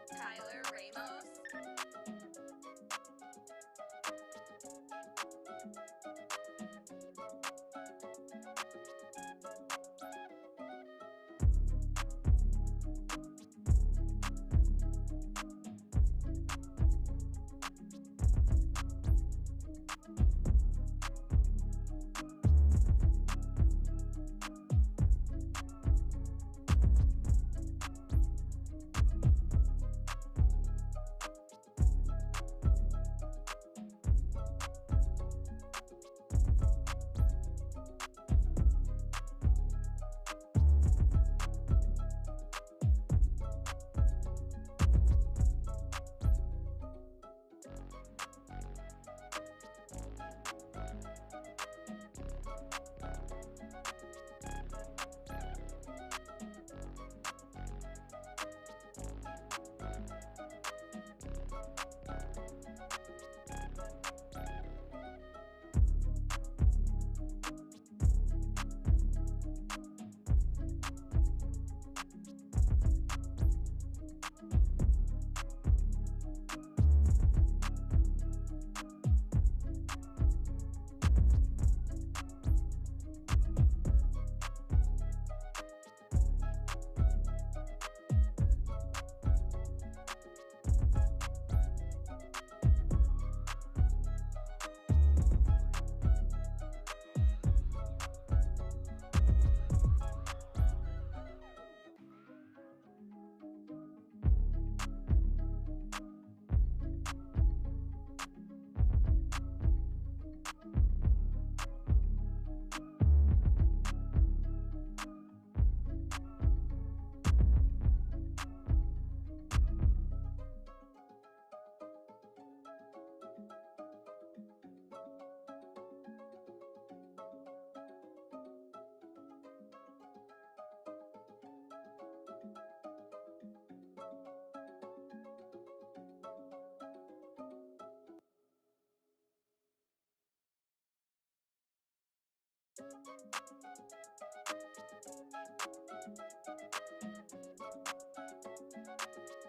Tyler Ramos.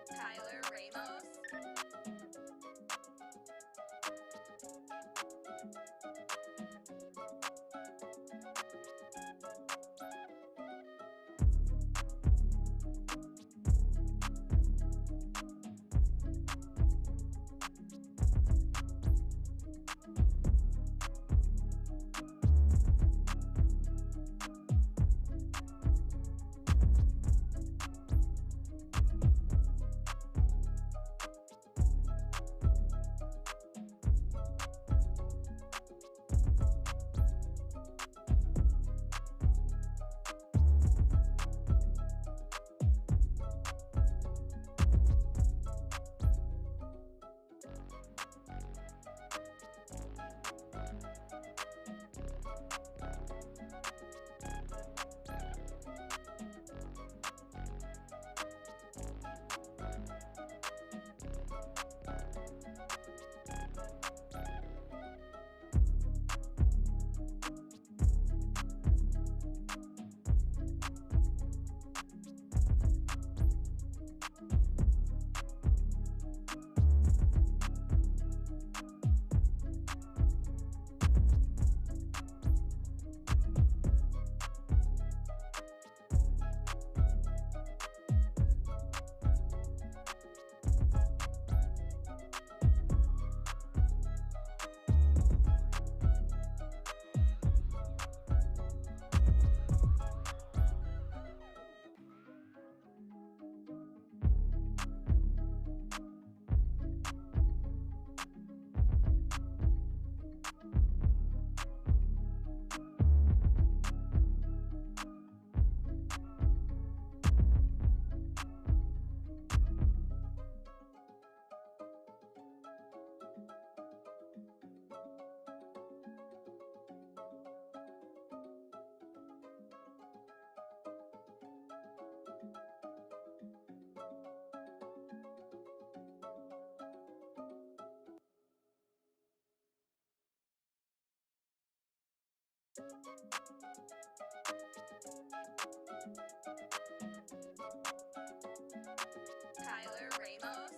Tyler Ramos. Tyler Ramos.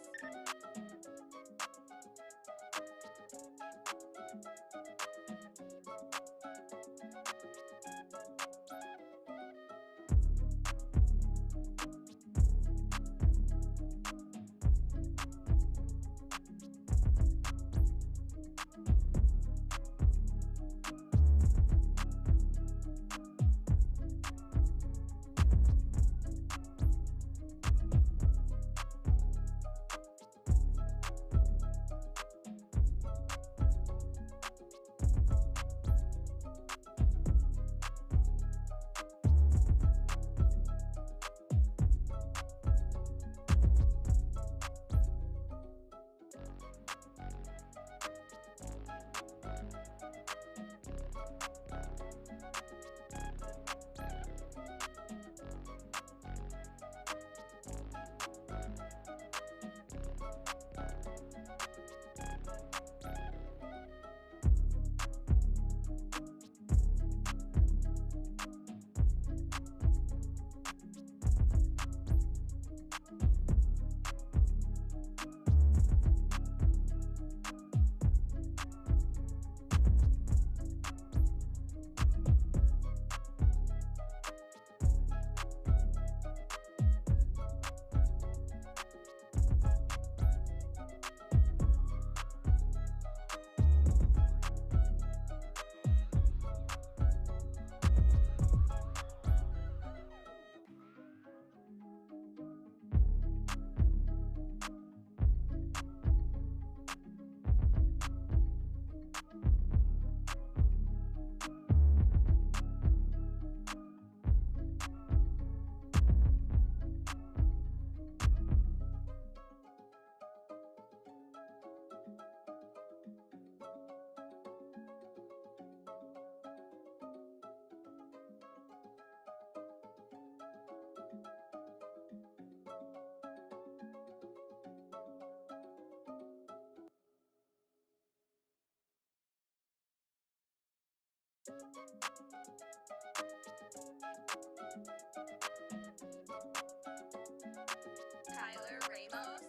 Tyler Ramos.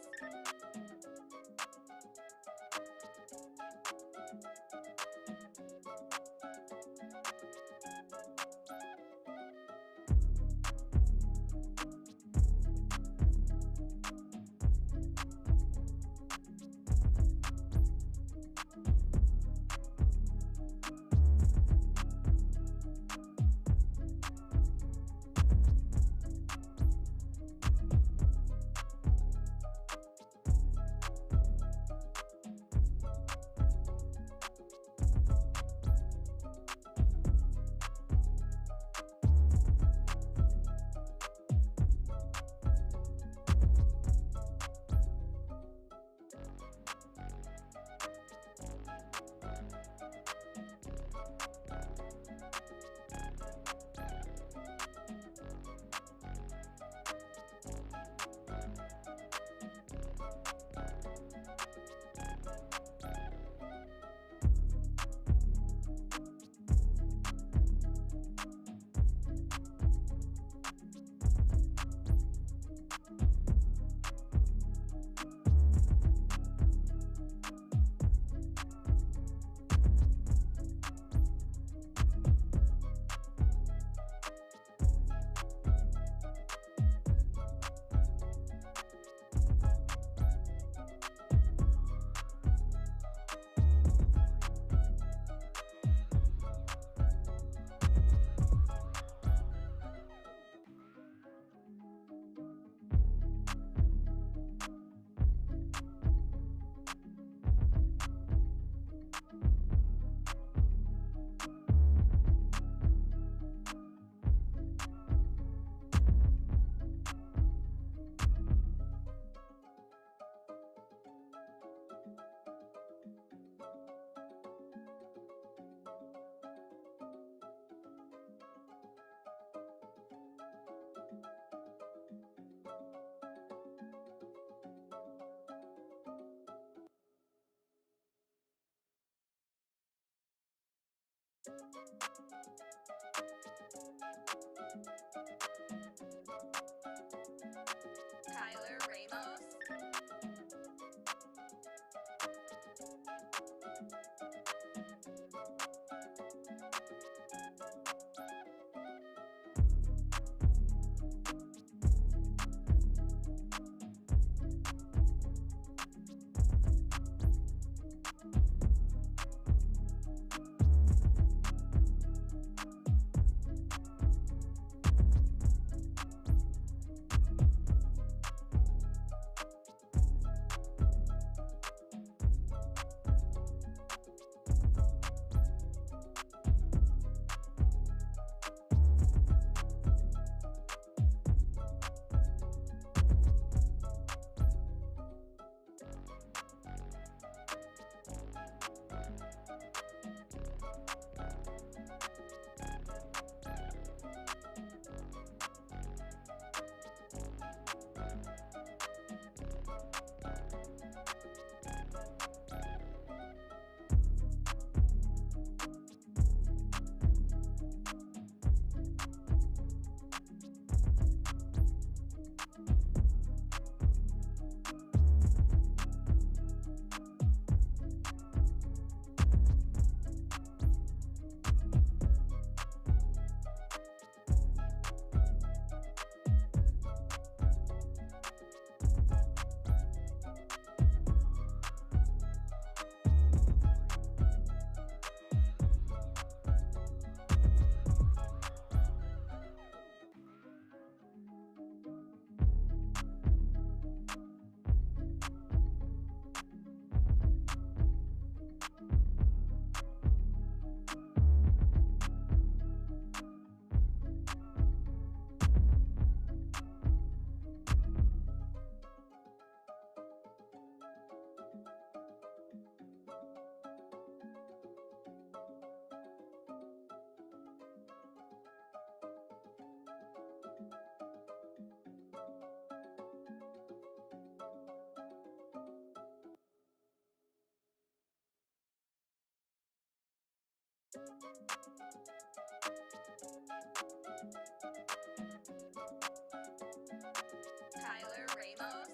Tyler Ramos. Tyler Ramos.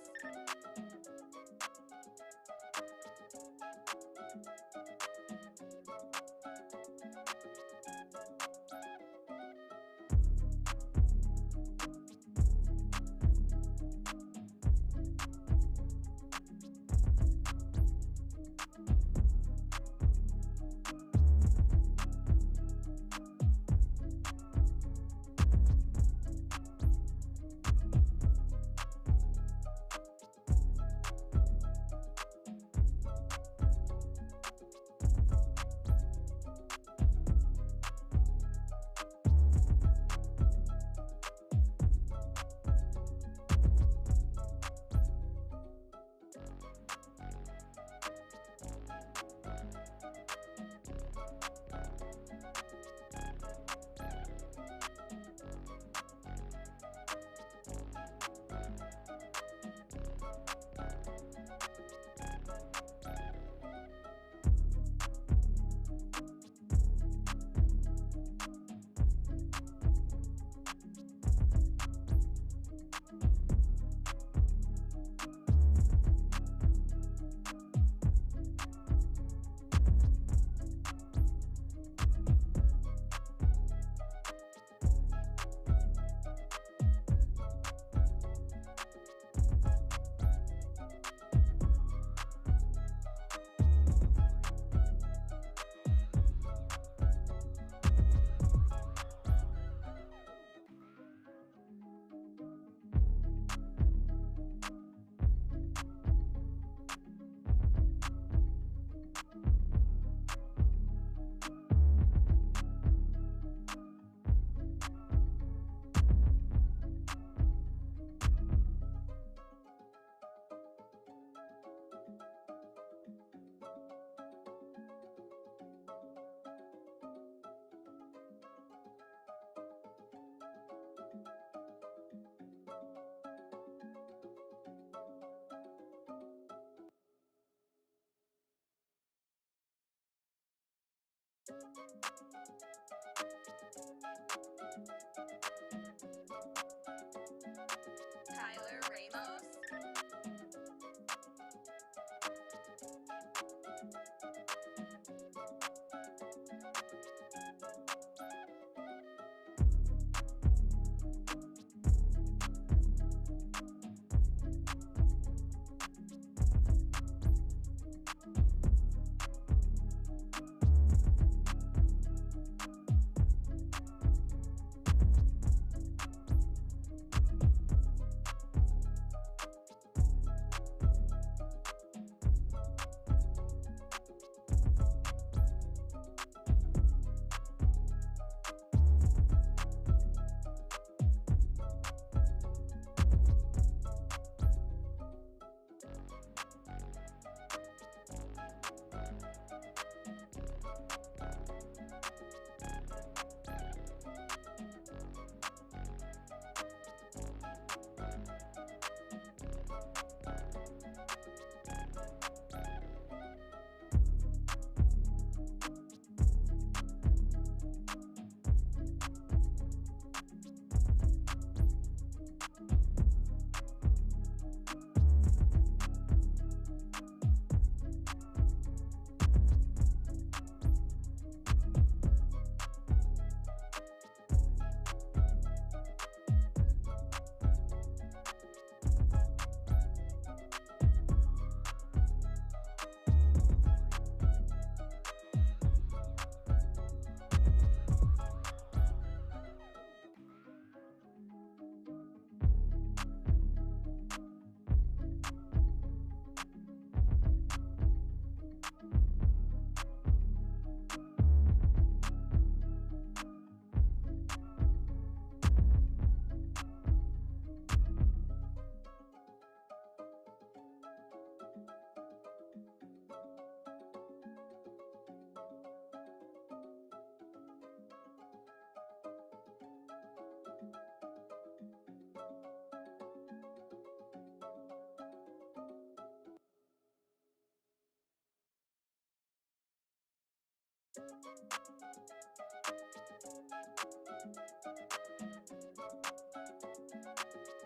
Tyler Ramos.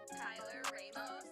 Tyler Ramos.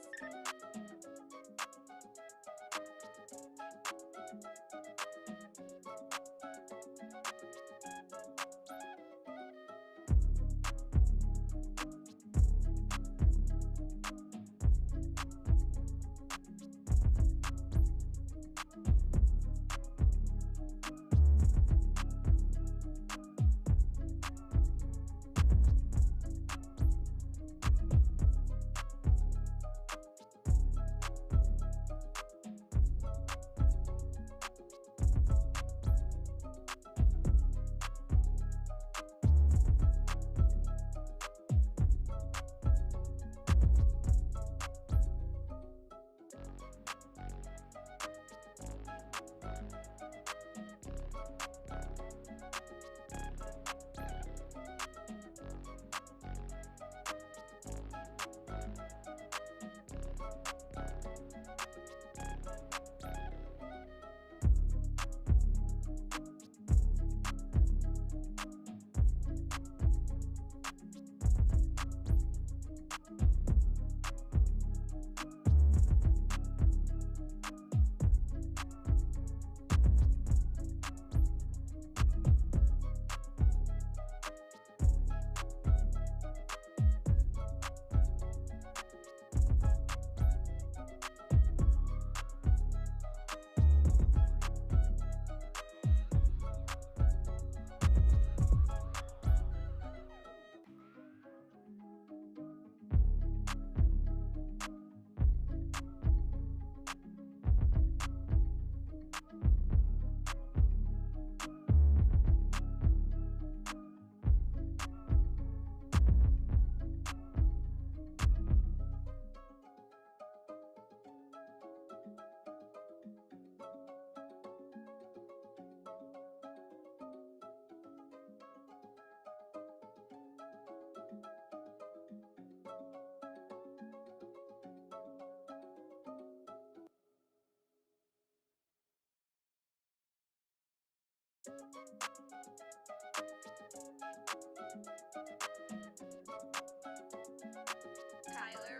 Tyler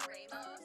Ramos.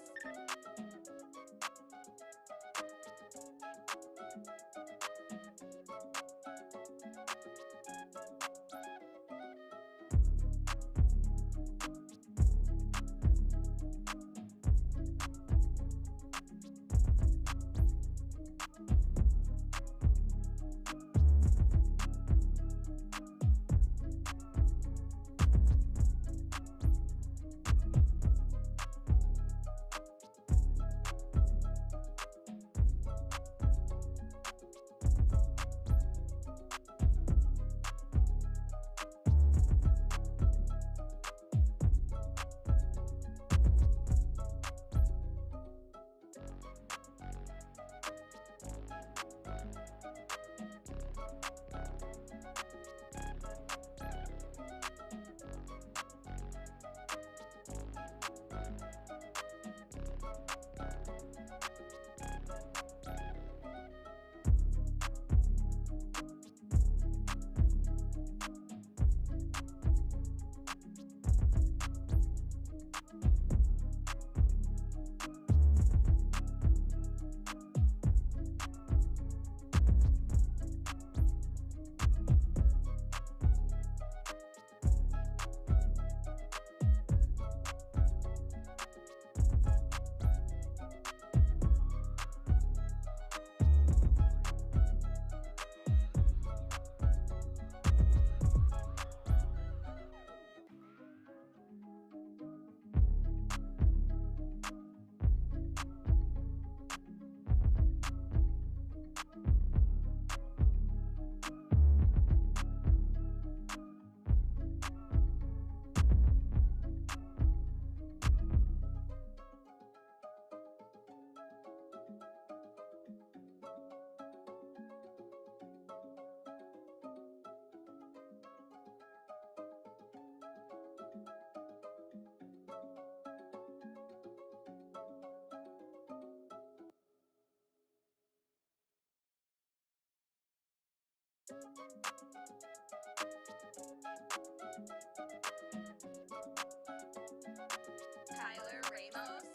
Tyler Ramos.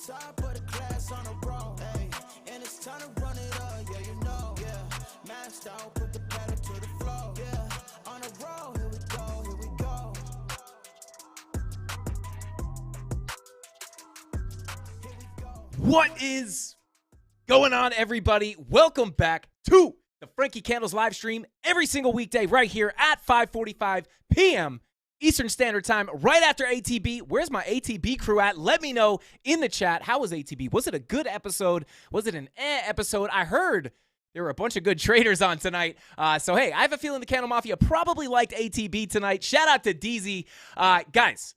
top of the class on a roll, hey, and it's time to run it up, yeah, you know, yeah, maxed out, put the pedal to the floor, yeah, on a roll, here we go, here we go. What is going on, everybody? Welcome back to the Frankie Candles live stream every single weekday right here at 5:45 p.m. Eastern Standard Time, right after ATB. Where's my ATB crew at? Let me know in the chat. How was ATB? Was it a good episode? Was it an episode? I heard there were a bunch of good traders on tonight. So, hey, I have a feeling the CandleMafia probably liked ATB tonight. Shout out to DZ. Guys,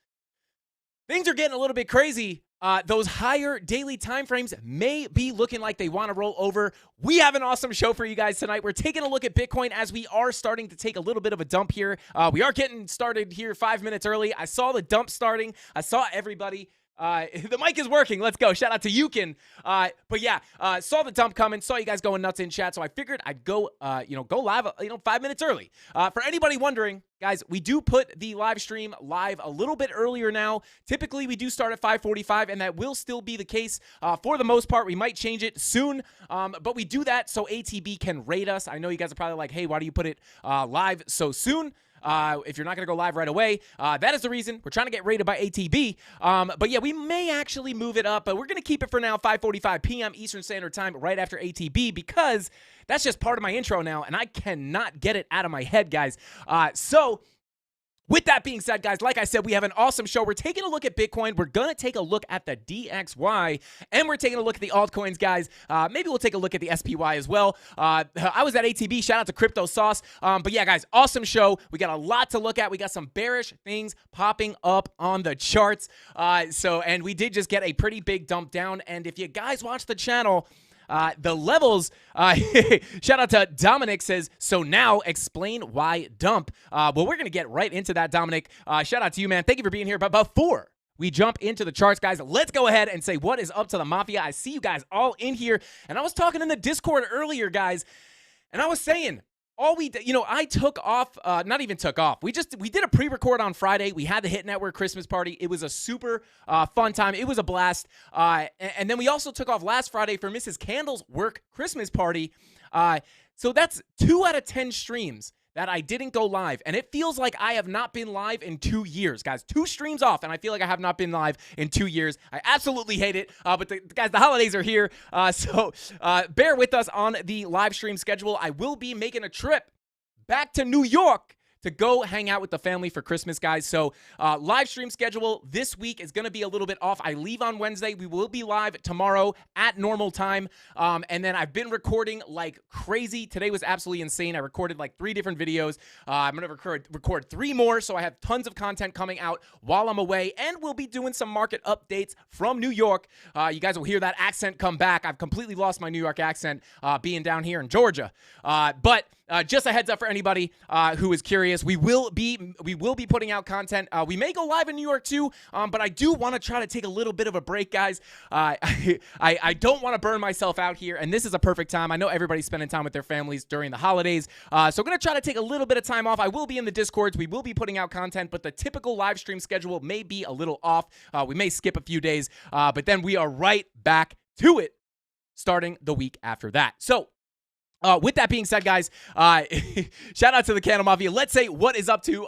things are getting a little bit crazy. Those higher daily time frames may be looking like they want to roll over. We have an awesome show for you guys tonight. We're taking a look at Bitcoin as we are starting to take a little bit of a dump here. We are getting started here 5 minutes early. I saw the dump starting. I saw everybody. The mic is working. Let's go. Shout out to Yukin. But yeah, saw the dump coming. Saw you guys going nuts in chat. So I figured I'd go, go live, 5 minutes early. For anybody wondering, guys, we do put the live stream live a little bit earlier now. Typically, we do start at 5:45, and that will still be the case for the most part. We might change it soon, but we do that so ATB can rate us. I know you guys are probably like, hey, why do you put it live so soon? If you're not going to go live right away, that is the reason. We're trying to get rated by ATB. But yeah, we may actually move it up, but we're going to keep it for now, 5:45 p.m. Eastern Standard Time, right after ATB, because that's just part of my intro now, and I cannot get it out of my head, guys. So with that being said, guys, like I said, we have an awesome show. We're taking a look at Bitcoin. We're going to take a look at the DXY, and we're taking a look at the altcoins, guys. Maybe we'll take a look at the SPY as well. I was at ATB. Shout out to Crypto Sauce. But yeah, guys, awesome show. We got a lot to look at. We got some bearish things popping up on the charts. And we did just get a pretty big dump down. And if you guys watch the channel, the levels, shout out to Dominic, says, so now explain why dump. Well, we're going to get right into that, Dominic. Shout out to you, man. Thank you for being here. But before we jump into the charts, guys, let's go ahead and say what is up to the Mafia. I see you guys all in here. And I was talking in the Discord earlier, guys, and I was saying, I took off, not even took off. We did a pre-record on Friday. We had the Hit Network Christmas party. It was a super fun time. It was a blast. And then we also took off last Friday for Mrs. Candle's work Christmas party. So that's 2 out of 10 streams that I didn't go live. And it feels like I have not been live in 2 years, guys. 2 streams off, and I feel like I have not been live in 2 years. I absolutely hate it. But guys, the holidays are here. So bear with us on the live stream schedule. I will be making a trip back to New York to go hang out with the family for Christmas, guys. So live stream schedule this week is going to be a little bit off. I leave on Wednesday. We will be live tomorrow at normal time. And then I've been recording like crazy. Today was absolutely insane. I recorded like 3 different videos. I'm going to record 3 more. So I have tons of content coming out while I'm away. And we'll be doing some market updates from New York. You guys will hear that accent come back. I've completely lost my New York accent being down here in Georgia. But just a heads up for anybody who is curious. We will be putting out content. We may go live in New York too, but I do want to try to take a little bit of a break, guys. I don't want to burn myself out here, and this is a perfect time. I know everybody's spending time with their families during the holidays, so I'm going to try to take a little bit of time off. I will be in the Discords. We will be putting out content, but the typical live stream schedule may be a little off. We may skip a few days, but then we are right back to it starting the week after that. So with that being said, guys, shout out to the CandleMafia. Let's say what is up to,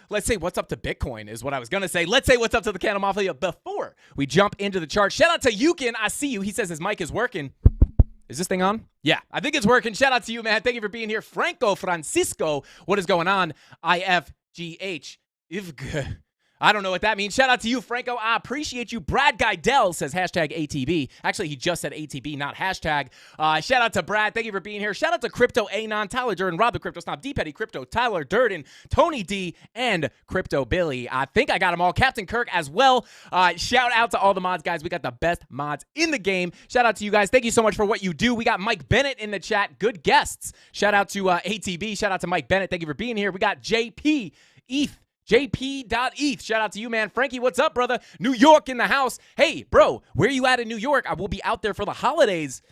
what's up to Bitcoin is what I was going to say. Let's say what's up to the CandleMafia before we jump into the chart. Shout out to Yukin. I see you. He says his mic is working. Is this thing on? Yeah, I think it's working. Shout out to you, man. Thank you for being here. Franco Francisco, what is going on? IFGH. I don't know what that means. Shout out to you, Franco. I appreciate you. Brad Guidell says hashtag ATB. Actually, he just said ATB, not hashtag. Shout out to Brad. Thank you for being here. Shout out to Crypto Anon, Tyler Durden, Rob the Crypto Snob, D Petty Crypto, Tyler Durden, Tony D, and Crypto Billy. I think I got them all. Captain Kirk as well. Shout out to all the mods, guys. We got the best mods in the game. Shout out to you guys. Thank you so much for what you do. We got Mike Bennett in the chat. Good guests. Shout out to ATB. Shout out to Mike Bennett. Thank you for being here. We got JP ETH. JP.ETH. Shout out to you, man. Frankie, what's up, brother? New York in the house. Hey, bro, where you at in New York? I will be out there for the holidays.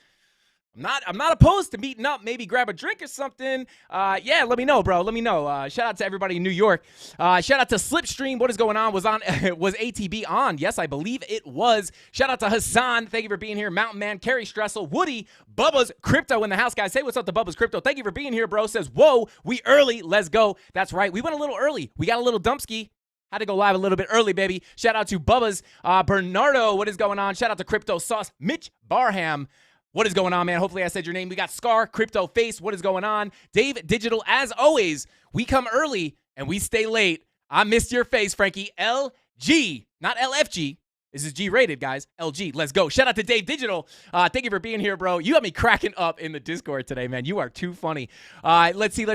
I'm not opposed to meeting up, maybe grab a drink or something. Yeah, let me know, bro. Let me know. Shout out to everybody in New York. Shout out to Slipstream. What is going on? Was ATB on? Yes, I believe it was. Shout out to Hassan. Thank you for being here. Mountain Man, Kerry Stressel, Woody, Bubba's Crypto in the house, guys. Say what's up to Bubba's Crypto. Thank you for being here, bro. Says, whoa, we early. Let's go. That's right. We went a little early. We got a little dumpski. Had to go live a little bit early, baby. Shout out to Bubba's. Bernardo, what is going on? Shout out to Crypto Sauce. Mitch Barham. What is going on, man? Hopefully I said your name. We got Scar, Crypto Face. What is going on? Dave Digital, as always, we come early and we stay late. I missed your face, Frankie. LG, not LFG. This is G-rated, guys. LG, let's go. Shout out to Dave Digital. Thank you for being here, bro. You got me cracking up in the Discord today, man. You are too funny. Let's see.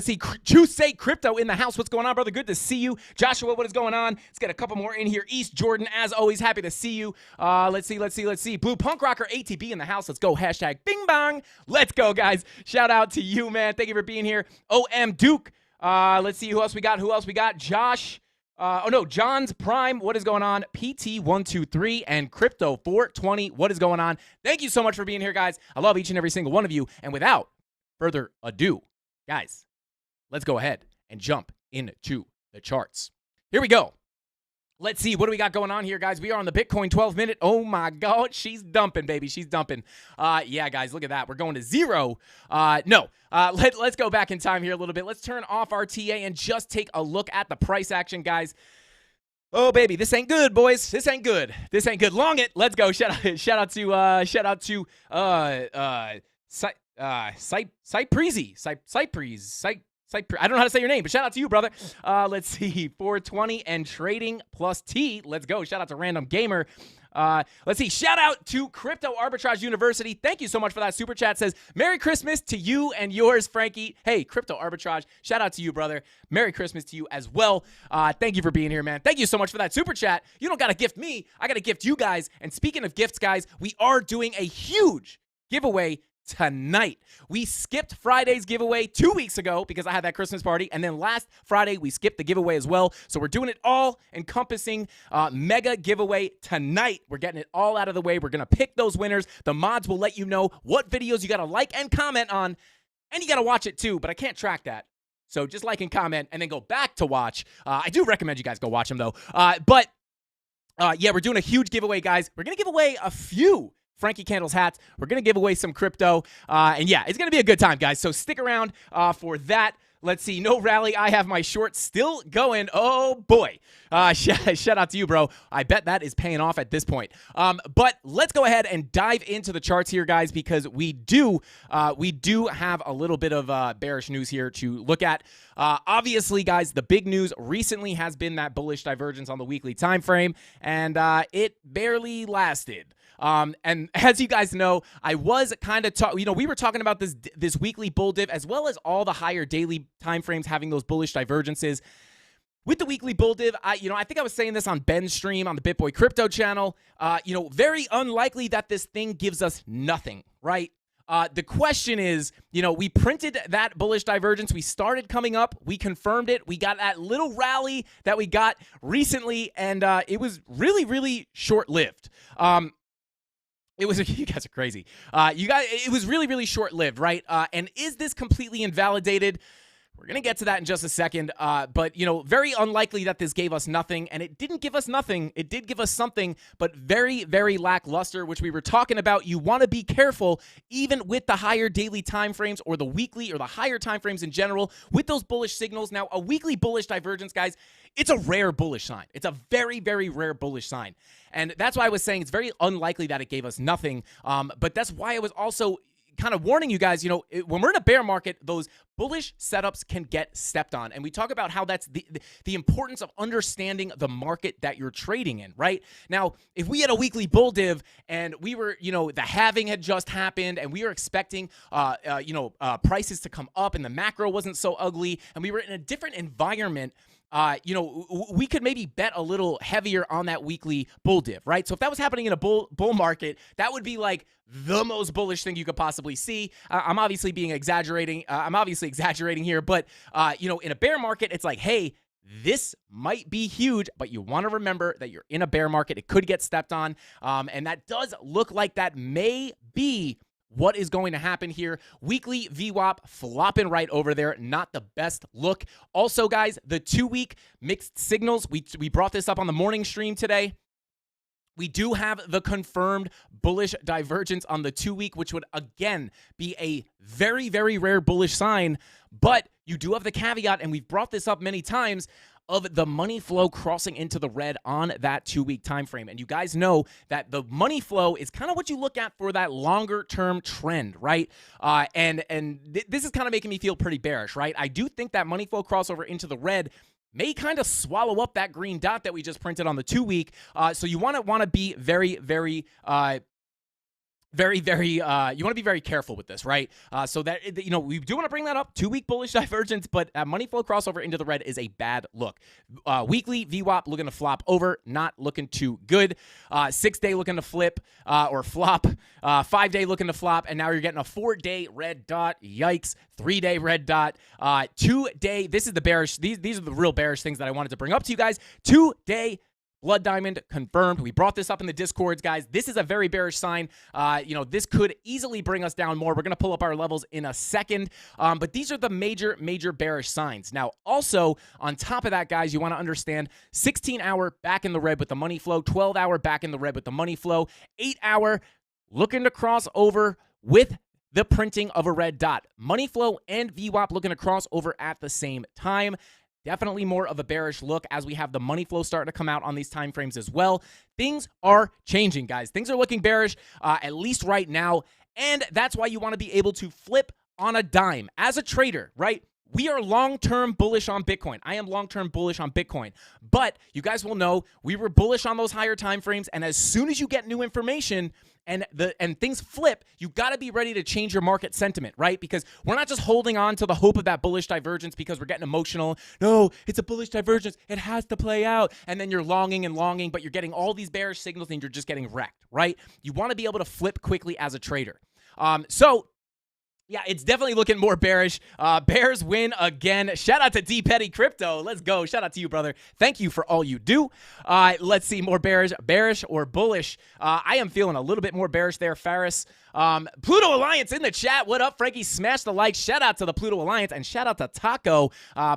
Say Crypto in the house. What's going on, brother? Good to see you. Joshua, what is going on? Let's get a couple more in here. East Jordan, as always, happy to see you. Let's see. Blue Punk Rocker ATB in the house. Let's go. Hashtag bing bong. Let's go, guys. Shout out to you, man. Thank you for being here. OM Duke. Let's see who else we got. Josh. John's Prime, what is going on? PT123 and Crypto 420, what is going on? Thank you so much for being here, guys. I love each and every single one of you. And without further ado, guys, let's go ahead and jump into the charts. Here we go. Let's see, what do we got going on here, guys? We are on the Bitcoin 12-minute. Oh, my God. She's dumping, baby. She's dumping. Yeah, guys, look at that. We're going to zero. Let's go back in time here a little bit. Let's turn off our TA and just take a look at the price action, guys. Oh, baby, this ain't good, boys. This ain't good. Long it. Let's go. Shout out to Cyprese. I don't know how to say your name, but shout out to you, brother. Let's see, 420 and trading plus T. Let's go. Shout out to Random Gamer. Let's see. Shout out to Crypto Arbitrage University. Thank you so much for that super chat. Says, Merry Christmas to you and yours, Frankie. Hey, Crypto Arbitrage. Shout out to you, brother. Merry Christmas to you as well. Thank you for being here, man. Thank you so much for that super chat. You don't got to gift me. I got to gift you guys. And speaking of gifts, guys, we are doing a huge giveaway tonight. We skipped Friday's giveaway 2 weeks ago because I had that Christmas party, and then last Friday we skipped the giveaway as well. So we're doing it all encompassing mega giveaway tonight. We're getting it all out of the way. We're gonna pick those winners. The mods will let you know what videos you gotta like and comment on, and you gotta watch it too, but I can't track that. So just like and comment and then go back to watch. I do recommend you guys go watch them though. Yeah, we're doing a huge giveaway, guys. We're gonna give away a few Frankie Candles hats. We're going to give away some crypto. And yeah, it's going to be a good time, guys. So stick around for that. Let's see. No rally. I have my short still going. Oh, boy. Shout out to you, bro. I bet that is paying off at this point. But let's go ahead and dive into the charts here, guys, because we do have a little bit of bearish news here to look at. Obviously, guys, the big news recently has been that bullish divergence on the weekly time frame, and it barely lasted. And as you guys know, I was kind of we were talking about this weekly bull div as well as all the higher daily time frames having those bullish divergences. With the weekly bull div, I think I was saying this on Ben's stream on the BitBoy Crypto channel. Very unlikely that this thing gives us nothing, right? The question is, we printed that bullish divergence. We started coming up. We confirmed it. We got that little rally that we got recently, and it was really, really short-lived. You guys are crazy. It was really, really short-lived, right? And is this completely invalidated? We're going to get to that in just a second. But, very unlikely that this gave us nothing. And it didn't give us nothing. It did give us something, but very, very lackluster, which we were talking about. You want to be careful, even with the higher daily time frames or the weekly or the higher time frames in general, with those bullish signals. Now, a weekly bullish divergence, guys, it's a rare bullish sign. It's a very, very rare bullish sign. And that's why I was saying it's very unlikely that it gave us nothing. But that's why I was also kind of warning you guys, when we're in a bear market, those bullish setups can get stepped on. And we talk about how that's the importance of understanding the market that you're trading in, right? Now, if we had a weekly bull div and we were, the halving had just happened and we were expecting, prices to come up and the macro wasn't so ugly and we were in a different environment, we could maybe bet a little heavier on that weekly bull div, right? So if that was happening in a bull market, that would be like the most bullish thing you could possibly see. I'm obviously exaggerating here, but in a bear market, it's like, hey, this might be huge, but you want to remember that you're in a bear market. It could get stepped on, and that does look like that may be what is going to happen here. Weekly VWAP flopping right over there. Not the best look. Also, guys, the 2-week mixed signals. We brought this up on the morning stream today. We do have the confirmed bullish divergence on the 2-week, which would, again, be a very, very rare bullish sign. But you do have the caveat, and we've brought this up many times, of the money flow crossing into the red on that 2-week time frame. And you guys know that the money flow is kind of what you look at for that longer-term trend, right? This is kind of making me feel pretty bearish, right? I do think that money flow crossover into the red may kind of swallow up that green dot that we just printed on the 2-week. So you want to be very, very you want to be very careful with this, right? So that, we do want to bring that up. 2-week bullish divergence, but money flow crossover into the red is a bad look. Weekly VWAP looking to flop over, not looking too good. 6-day looking to flip or flop. 5-day looking to flop, and now you're getting a 4-day red dot. Yikes. 3-day red dot. 2-day, this is the bearish, these are the real bearish things that I wanted to bring up to you guys. 2-day blood diamond confirmed. We brought this up in the Discords, guys. This is a very bearish sign. This could easily bring us down more. We're going to pull up our levels in a second. But these are the major, major bearish signs. Now, also, on top of that, guys, you want to understand 16-hour back in the red with the money flow, 12-hour back in the red with the money flow, 8-hour looking to cross over with the printing of a red dot. Money flow and VWAP looking to cross over at the same time. Definitely more of a bearish look as we have the money flow starting to come out on these time frames as well. Things are changing, guys. Things are looking bearish, at least right now, and that's why you want to be able to flip on a dime. As a trader, right, we are long-term bullish on Bitcoin. I am long-term bullish on Bitcoin, but you guys will know we were bullish on those higher time frames, and as soon as you get new information and things flip, you got to be ready to change your market sentiment, right? Because we're not just holding on to the hope of that bullish divergence because we're getting emotional. No, it's a bullish divergence. It has to play out. And then you're longing and longing, but you're getting all these bearish signals and you're just getting wrecked, right? You want to be able to flip quickly as a trader. Yeah, it's definitely looking more bearish. Bears win again. Shout out to D Petty Crypto. Let's go. Shout out to you, brother. Thank you for all you do. Let's see, more bearish or bullish. I am feeling a little bit more bearish there, Faris. Pluto Alliance in the chat. What up, Frankie? Smash the like. Shout out to the Pluto Alliance and shout out to Taco.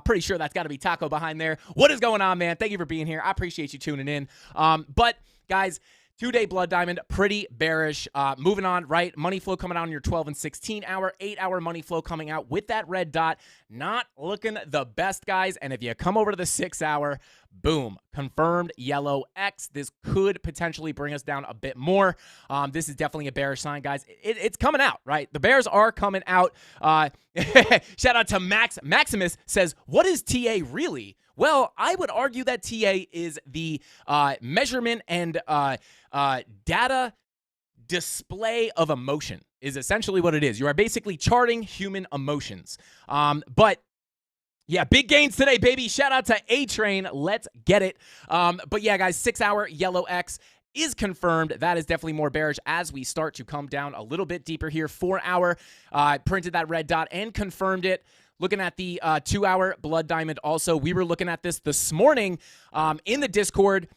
Pretty sure that's got to be Taco behind there. What is going on, man? Thank you for being here. I appreciate you tuning in. But guys, 2-day blood diamond, pretty bearish. Moving on, right? Money flow coming out on your 12 and 16-hour, 8-hour money flow coming out with that red dot. Not looking the best, guys. And if you come over to the 6-hour, boom, confirmed yellow X. This could potentially bring us down a bit more. This is definitely a bearish sign, guys. It's coming out, right? The bears are coming out. Shout out to Maximus says, what is TA really? Well, I would argue that TA is the measurement and data display of emotion is essentially what it is. You are basically charting human emotions. But yeah, big gains today, baby. Shout out to A-Train. Let's get it. But yeah, guys, 6-hour yellow X is confirmed. That is definitely more bearish as we start to come down a little bit deeper here. 4-hour printed that red dot and confirmed it. Looking at the 2-hour blood diamond also. We were looking at this morning in the Discord.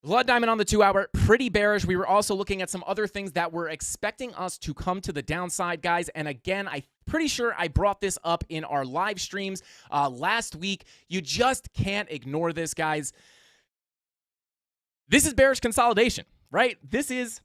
Blood diamond on the 2-hour, pretty bearish. We were also looking at some other things that were expecting us to come to the downside, guys. And again, I'm pretty sure I brought this up in our live streams last week. You just can't ignore this, guys. This is bearish consolidation, right? This is,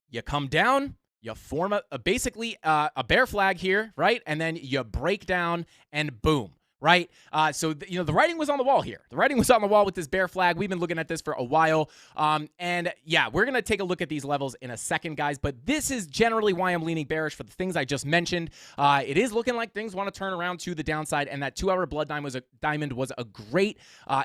you come down, you form basically a bear flag here, right? And then you break down and boom, right? So, the writing was on the wall here. The writing was on the wall with this bear flag. We've been looking at this for a while. And yeah, we're going to take a look at these levels in a second, guys. But this is generally why I'm leaning bearish for the things I just mentioned. It is looking like things want to turn around to the downside. And that 2-hour blood diamond was a great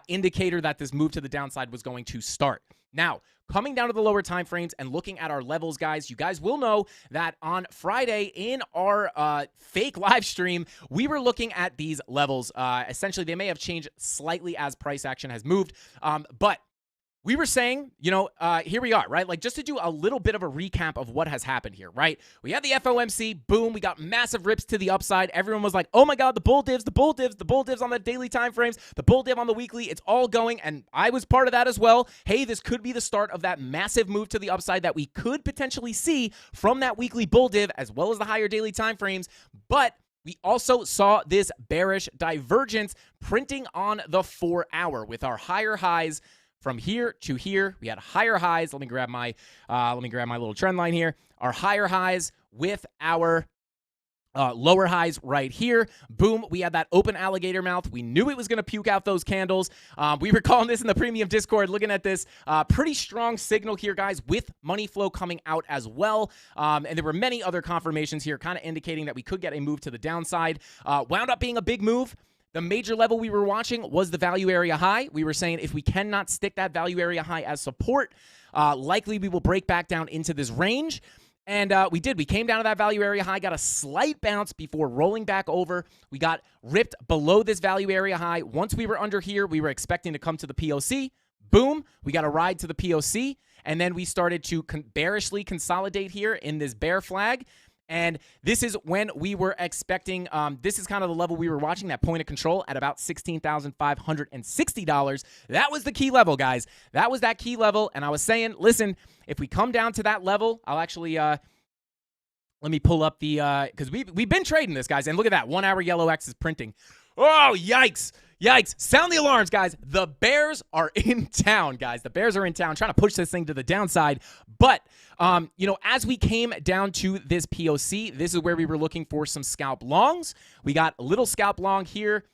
indicator that this move to the downside was going to start. Now, coming down to the lower time frames and looking at our levels, guys, you guys will know that on Friday in our fake live stream, we were looking at these levels. Essentially, they may have changed slightly as price action has moved, but we were saying, here we are, right? Like, just to do a little bit of a recap of what has happened here, right? We had the FOMC, boom, we got massive rips to the upside. Everyone was like, oh my God, the bull divs, the bull divs, the bull divs on the daily time frames, the bull div on the weekly, it's all going. And I was part of that as well. Hey, this could be the start of that massive move to the upside that we could potentially see from that weekly bull div as well as the higher daily time frames. But we also saw this bearish divergence printing on the 4-hour with our higher highs. From here to here, we had higher highs. Let me grab my little trend line here. Our higher highs with our lower highs right here. Boom, we had that open alligator mouth. We knew it was going to puke out those candles. We were calling this in the premium Discord, looking at this pretty strong signal here, guys, with money flow coming out as well. And there were many other confirmations here kind of indicating that we could get a move to the downside. Wound up being a big move. The major level we were watching was the value area high. We were saying if we cannot stick that value area high as support, likely we will break back down into this range. And we did. We came down to that value area high, got a slight bounce before rolling back over. We got ripped below this value area high. Once we were under here, we were expecting to come to the POC. Boom, we got a ride to the POC. And then we started to bearishly consolidate here in this bear flag. And this is when we were expecting, this is kind of the level we were watching, that point of control at about $16,560. That was the key level, guys. That was that key level. And I was saying, listen, if we come down to that level, I'll actually, let me pull up the, because we've been trading this, guys. And look at that, 1 hour yellow X is printing. Oh, yikes. Yikes. Sound the alarms, guys. The Bears are in town, guys. The Bears are in town trying to push this thing to the downside. But, as we came down to this POC, this is where we were looking for some scalp longs. We got a little scalp long here.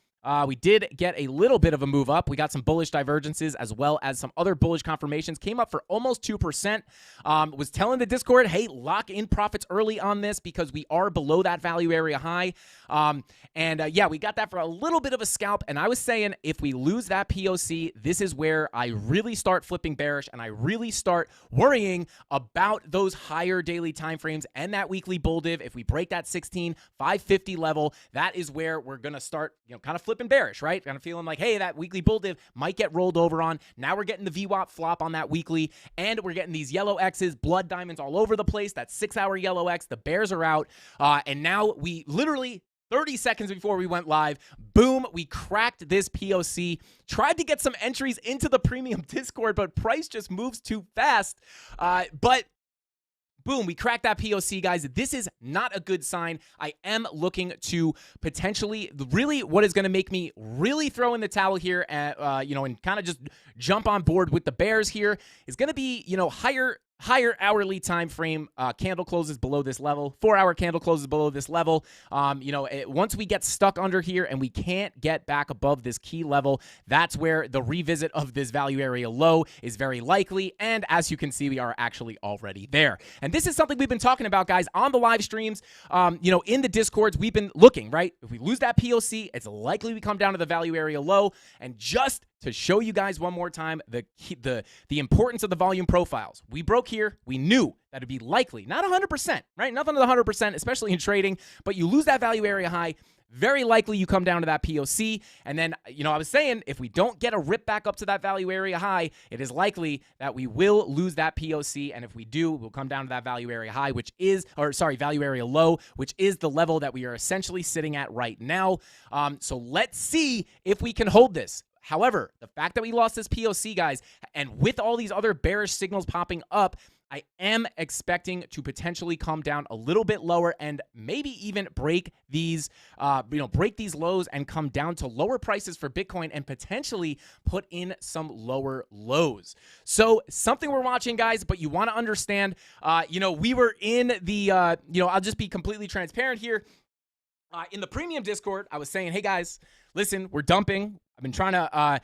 We did get a little bit of a move up. We got some bullish divergences as well as some other bullish confirmations. Came up for almost 2%. Was telling the Discord, hey, lock in profits early on this because we are below that value area high. Yeah, we got that for a little bit of a scalp. And I was saying if we lose that POC, this is where I really start flipping bearish and I really start worrying about those higher daily time frames and that weekly bull div. If we break that 16,550 level, that is where we're going to start, kind of flipping bearish, right? Kind of feeling like, hey, that weekly bull div might get rolled over on. Now we're getting the VWAP flop on that weekly, and we're getting these yellow X's, blood diamonds all over the place. That 6-hour yellow X, the Bears are out. And now we literally 30 seconds before we went live, boom, we cracked this POC. Tried to get some entries into the premium Discord, but price just moves too fast. But boom, we cracked that POC, guys. This is not a good sign. I am looking to potentially, really what is going to make me really throw in the towel here, and kind of just jump on board with the Bears here is going to be, higher hourly time frame candle closes below this level. 4-hour candle closes below this level. Once we get stuck under here and we can't get back above this key level, that's where the revisit of this value area low is very likely. And as you can see, we are actually already there. And this is something we've been talking about, guys, on the live streams. In the Discords, we've been looking, right? If we lose that POC, it's likely we come down to the value area low. And just to show you guys one more time the importance of the volume profiles. We broke here. We knew that it'd be likely, not 100%, right? Nothing to the 100%, especially in trading, but you lose that value area high, very likely you come down to that POC. And then, I was saying, if we don't get a rip back up to that value area high, it is likely that we will lose that POC. And if we do, we'll come down to that value area high, value area low, which is the level that we are essentially sitting at right now. So let's see if we can hold this. However, the fact that we lost this POC, guys, and with all these other bearish signals popping up, I am expecting to potentially come down a little bit lower and maybe even break these lows and come down to lower prices for Bitcoin and potentially put in some lower lows. So something we're watching, guys, but you want to understand, we were in the, I'll just be completely transparent here. In the premium Discord, I was saying, hey, guys, listen, we're dumping. I've been trying to, I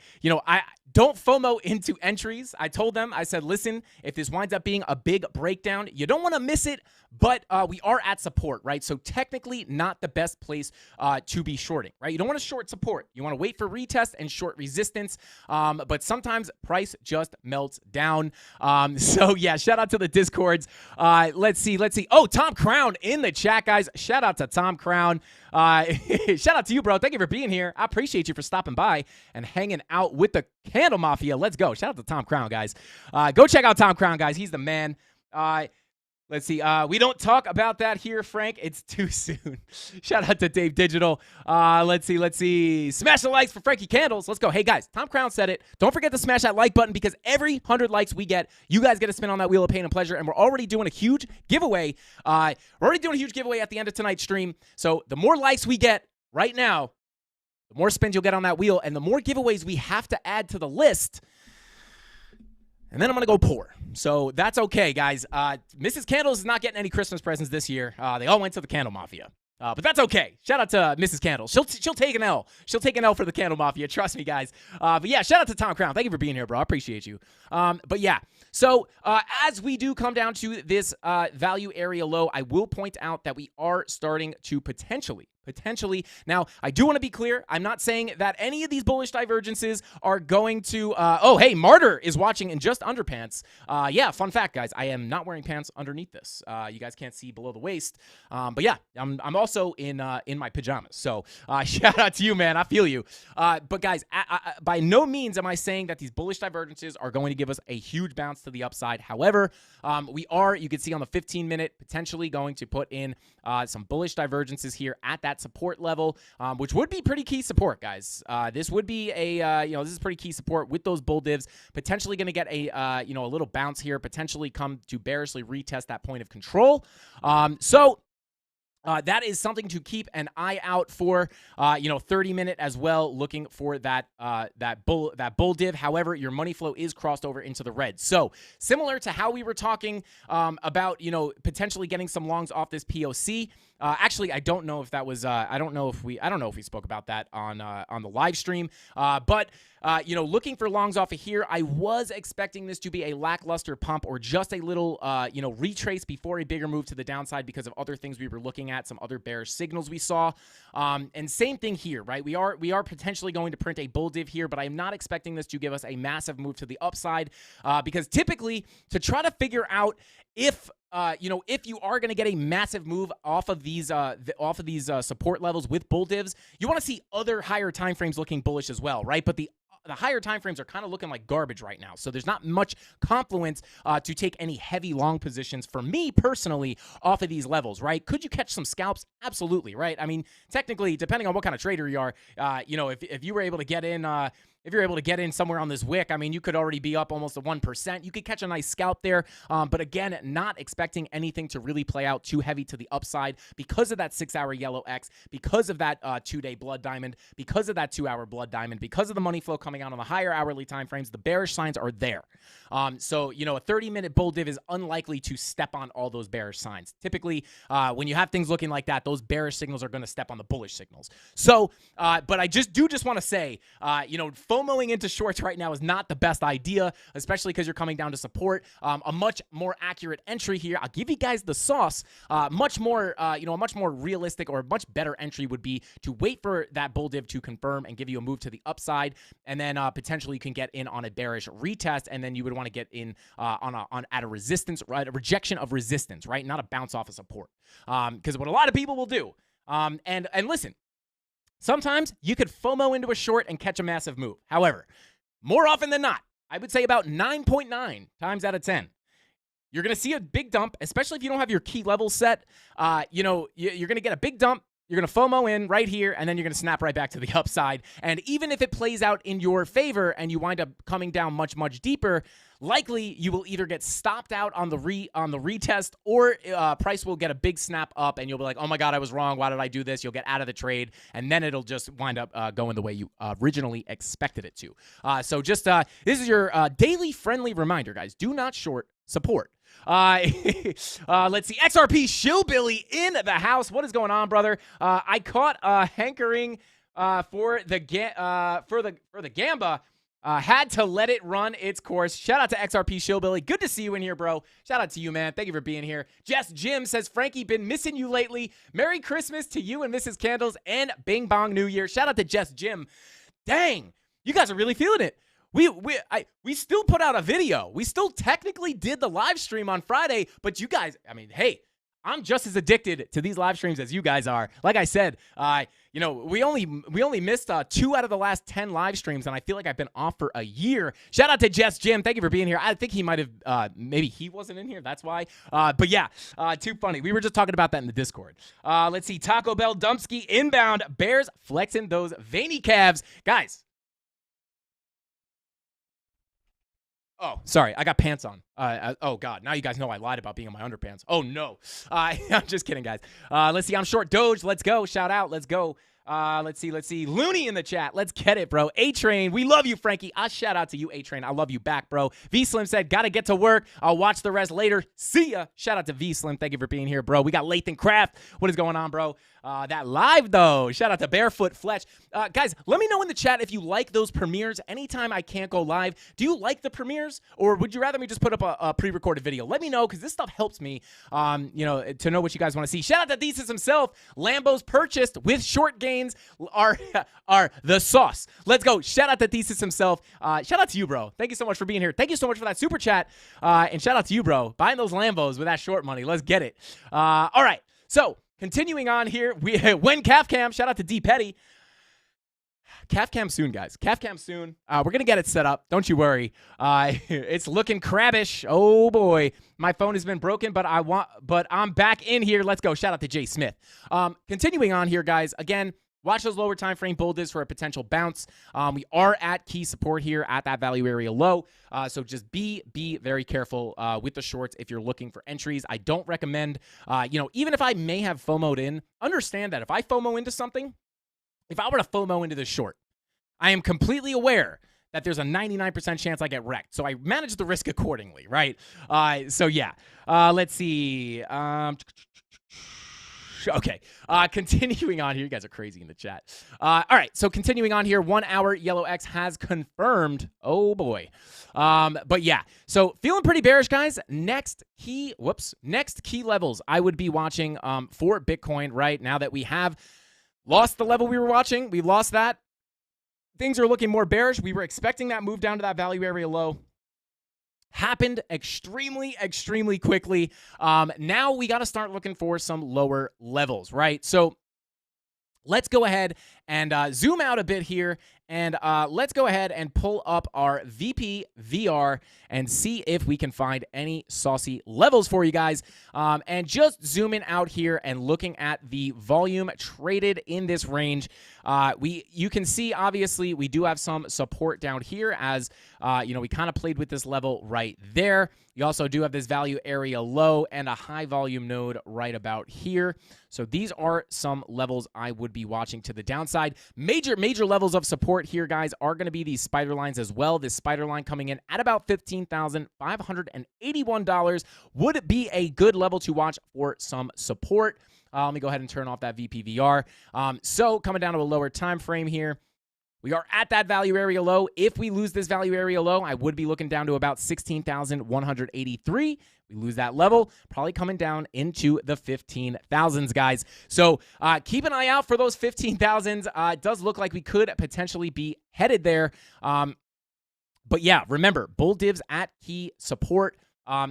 don't FOMO into entries. I told them, I said, listen, if this winds up being a big breakdown, you don't want to miss it, but we are at support, right? So technically not the best place to be shorting, right? You don't want to short support. You want to wait for retest and short resistance, but sometimes price just melts down. So yeah, shout out to the Discords. Let's see. Oh, Tom Crown in the chat, guys. Shout out to Tom Crown. Shout out to you, bro. Thank you for being here. I appreciate you for stopping by and hanging out with the Candle Mafia. Let's go. Shout out to Tom Crown, guys. Go check out Tom Crown, guys. He's the man. Let's see. We don't talk about that here, Frank. It's too soon. Shout out to Dave Digital. Let's see. Smash the likes for Frankie Candles. Let's go. Hey, guys, Tom Crown said it. Don't forget to smash that like button because every 100 likes we get, you guys get to spin on that wheel of pain and pleasure, and we're already doing a huge giveaway. At the end of tonight's stream. So the more likes we get right now, the more spins you'll get on that wheel, and the more giveaways we have to add to the list. And then I'm going to go poor. So that's okay, guys. Mrs. Candles is not getting any Christmas presents this year. They all went to the Candle Mafia. But that's okay. Shout out to Mrs. Candles. She'll take an L. She'll take an L for the Candle Mafia. Trust me, guys. But yeah, shout out to Tom Crown. Thank you for being here, bro. I appreciate you. But yeah, so as we do come down to this value area low, I will point out that we are starting to potentially. Now, I do want to be clear. I'm not saying that any of these bullish divergences are going to, oh, hey, Martyr is watching in just underpants. Yeah, fun fact, guys. I am not wearing pants underneath this. You guys can't see below the waist. But yeah, I'm also in my pajamas. So shout out to you, man. I feel you. But guys, by no means am I saying that these bullish divergences are going to give us a huge bounce to the upside. However, we are, you can see on the 15-minute, potentially going to put in some bullish divergences here at that support level, which would be pretty key support, guys. This would be this is pretty key support with those bull divs. Potentially going to get a little bounce here. Potentially come to bearishly retest that point of control. That is something to keep an eye out for. 30-minute as well, looking for that bull div. However, your money flow is crossed over into the red. So similar to how we were talking about, potentially getting some longs off this POC. Actually, I don't know if that was. I don't know if we spoke about that on the live stream. But looking for longs off of here, I was expecting this to be a lackluster pump or just a little, retrace before a bigger move to the downside because of other things we were looking at, some other bearish signals we saw. And same thing here, right? We are potentially going to print a bull div here, but I am not expecting this to give us a massive move to the upside because typically to try to figure out if you are going to get a massive move off of these support levels with bull divs, you want to see other higher time frames looking bullish as well, right? But the higher time frames are kind of looking like garbage right now. So there's not much confluence to take any heavy long positions for me personally off of these levels, right? Could you catch some scalps? Absolutely, right? I mean, technically, depending on what kind of trader you are, if you were able to get in if you're able to get in somewhere on this wick, I mean, you could already be up almost a 1%. You could catch a nice scalp there. But again, not expecting anything to really play out too heavy to the upside because of that 6-hour yellow X, because of that 2-day blood diamond, because of that 2-hour blood diamond, because of the money flow coming out on the higher hourly time frames. The bearish signs are there. So a 30-minute bull div is unlikely to step on all those bearish signs. Typically, when you have things looking like that, those bearish signals are going to step on the bullish signals. So, but I just want to say, FOMOing into shorts right now is not the best idea, especially because you're coming down to support. A much more accurate entry here. I'll give you guys the sauce. A much more realistic or much better entry would be to wait for that bull div to confirm and give you a move to the upside, and then potentially you can get in on a bearish retest, and then you would want to get in at a resistance, right? A rejection of resistance, right? Not a bounce off of support. Because what a lot of people will do, and listen. Sometimes you could FOMO into a short and catch a massive move. However, more often than not, I would say about 9.9 times out of 10, you're going to see a big dump, especially if you don't have your key level set. You're going to get a big dump. You're going to FOMO in right here, and then you're going to snap right back to the upside. And even if it plays out in your favor and you wind up coming down much, much deeper, likely you will either get stopped out on the retest, or price will get a big snap up, and you'll be like, oh my God, I was wrong. Why did I do this? You'll get out of the trade, and then it'll just wind up going the way you originally expected it to. So just this is your daily friendly reminder, guys. Do not short support. Let's see. XRP Shillbilly in the house. What is going on, brother? I caught hankering for the Gamba. Had to let it run its course. Shout out to XRP Shillbilly. Good to see you in here, bro. Shout out to you, man. Thank you for being here. Jess Jim says, Frankie, been missing you lately. Merry Christmas to you and Mrs. Candles, and Bing Bong New Year. Shout out to Jess Jim. Dang, you guys are really feeling it. We still put out a video. We still technically did the live stream on Friday, but you guys, I mean, hey, I'm just as addicted to these live streams as you guys are. Like I said, we only missed 2 out of the last 10 live streams, and I feel like I've been off for a year. Shout out to Jess Jim. Thank you for being here. I think he might have, maybe he wasn't in here. That's why. But yeah, too funny. We were just talking about that in the Discord. Let's see. Taco Bell Dumpsky inbound. Bears flexing those veiny calves. Guys. Oh, sorry. I got pants on. Oh, God. Now you guys know I lied about being in my underpants. Oh, no. I'm just kidding, guys. Let's see. I'm short Doge. Let's go. Shout out. Let's go. Let's see. Looney in the chat. Let's get it, bro. A-Train. We love you, Frankie. I shout out to you, A-Train. I love you back, bro. V-Slim said, gotta get to work. I'll watch the rest later. See ya. Shout out to V-Slim. Thank you for being here, bro. We got Lathan Craft. What is going on, bro? That live, though. Shout out to Barefoot Fletch. Guys, let me know in the chat if you like those premieres. Anytime I can't go live, do you like the premieres, or would you rather me just put up a pre-recorded video? Let me know, because this stuff helps me, to know what you guys want to see. Shout out to Thesis himself. Lambos purchased with short gains are the sauce. Let's go. Shout out to Thesis himself. Shout out to you, bro. Thank you so much for being here. Thank you so much for that super chat. And shout out to you, bro. Buying those Lambos with that short money. Let's get it. All right. So, continuing on here, when Calf Cam, shout out to D Petty. Calf Cam soon, guys. Calf Cam soon. We're going to get it set up. Don't you worry. It's looking crabbish. Oh, boy. My phone has been broken, but I'm back in here. Let's go. Shout out to Jay Smith. Continuing on here, guys. Again, watch those lower time frame bull divs for a potential bounce. We are at key support here at that value area low. So just be very careful with the shorts if you're looking for entries. I don't recommend, even if I may have FOMO'd in, understand that if I FOMO into something, if I were to FOMO into this short, I am completely aware that there's a 99% chance I get wrecked. So I manage the risk accordingly, right? So yeah, let's see. Okay, continuing on here. You guys are crazy in the chat. All right, so continuing on here, 1 hour Yellow X has confirmed. Oh, boy. But yeah, so feeling pretty bearish, guys. Next key levels I would be watching for Bitcoin, right? Now that we have lost the level we were watching, we lost that. Things are looking more bearish. We were expecting that move down to that value area low. Happened extremely quickly. Now we got to start looking for some lower levels, right? So let's go ahead and zoom out a bit here, and let's go ahead and pull up our VP VR and see if we can find any saucy levels for you guys. And just zooming out here and looking at the volume traded in this range, you can see, obviously, we do have some support down here as, we kind of played with this level right there. You also do have this value area low and a high volume node right about here. So these are some levels I would be watching to the downside. Major levels of support here, guys, are going to be these spider lines as well. This spider line coming in at about $15,581 would be a good level to watch for some support. Let me go ahead and turn off that VPVR. So coming down to a lower time frame here, we are at that value area low. If we lose this value area low, I would be looking down to about 16,183. We lose that level, probably coming down into the 15,000s, guys. So keep an eye out for those 15,000s. It does look like we could potentially be headed there. But yeah, remember, bull divs at key support.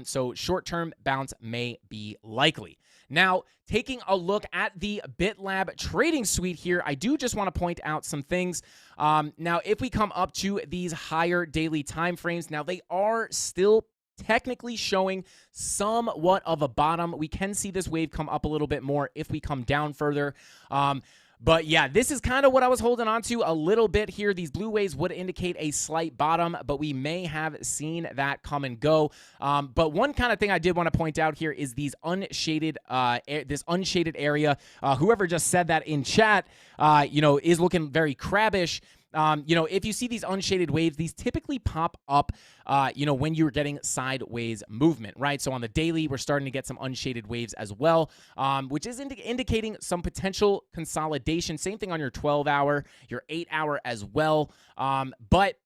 So short-term bounce may be likely. Now, taking a look at the BitLab trading suite here, I do just want to point out some things. Now, if we come up to these higher daily time frames, now they are still technically showing somewhat of a bottom. We can see this wave come up a little bit more if we come down further. But yeah, this is kind of what I was holding on to a little bit here. These blue waves would indicate a slight bottom, but we may have seen that come and go. But one kind of thing I did want to point out here is these unshaded, this unshaded area. Whoever just said that in chat, is looking very crabbish. If you see these unshaded waves, these typically pop up, when you're getting sideways movement, right? So on the daily, we're starting to get some unshaded waves as well, which is indicating some potential consolidation. Same thing on your 12-hour, your 8-hour as well. But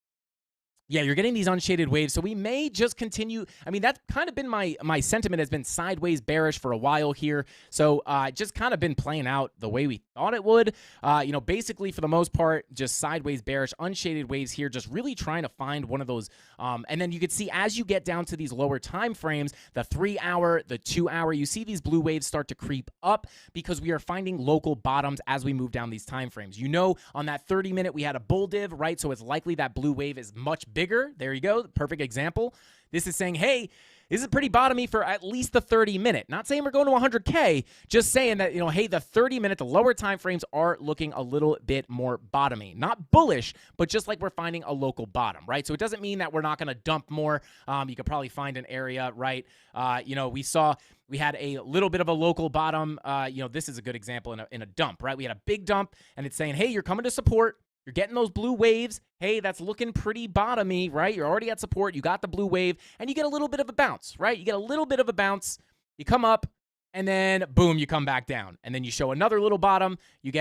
Yeah, you're getting these unshaded waves, so we may just continue. I mean, that's kind of been my sentiment has been sideways bearish for a while here. So just kind of been playing out the way we thought it would. Basically for the most part, just sideways bearish, unshaded waves here, just really trying to find one of those. And then you could see as you get down to these lower time frames, the 3 hour, the 2 hour, you see these blue waves start to creep up because we are finding local bottoms as we move down these time frames. On that 30-minute, we had a bull div, right? So it's likely that blue wave is much bigger. There you go. Perfect example. This is saying, hey, this is pretty bottomy for at least the 30-minute. Not saying we're going to 100K, just saying that, hey, the 30-minute, the lower time frames are looking a little bit more bottomy. Not bullish, but just like we're finding a local bottom, right? So it doesn't mean that we're not going to dump more. You could probably find an area, right? We had a little bit of a local bottom. This is a good example in a dump, right? We had a big dump, and it's saying, hey, you're coming to support. You're getting those blue waves. Hey, that's looking pretty bottomy, right? You're already at support. You got the blue wave, and you get a little bit of a bounce, right? You get a little bit of a bounce. You come up, and then, boom, you come back down. And then you show another little bottom. You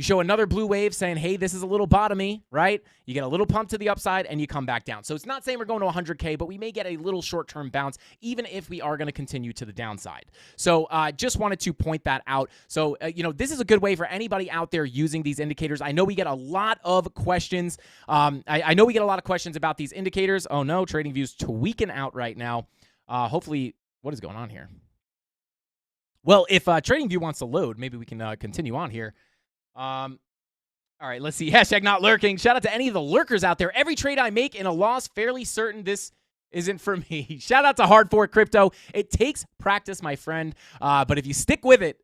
show another blue wave saying, hey, this is a little bottomy, right? You get a little pump to the upside, and you come back down. So it's not saying we're going to 100K, but we may get a little short-term bounce, even if we are going to continue to the downside. So just wanted to point that out. So, this is a good way for anybody out there using these indicators. I know we get a lot of questions. I know we get a lot of questions about these indicators. Oh, no, TradingView's tweaking out right now. Hopefully, what is going on here? Well, if TradingView wants to load, maybe we can continue on here. All right, let's see. Hashtag not lurking. Shout out to any of the lurkers out there. Every trade I make in a loss, fairly certain this isn't for me. Shout out to Hard Fork Crypto. It takes practice, my friend. But if you stick with it,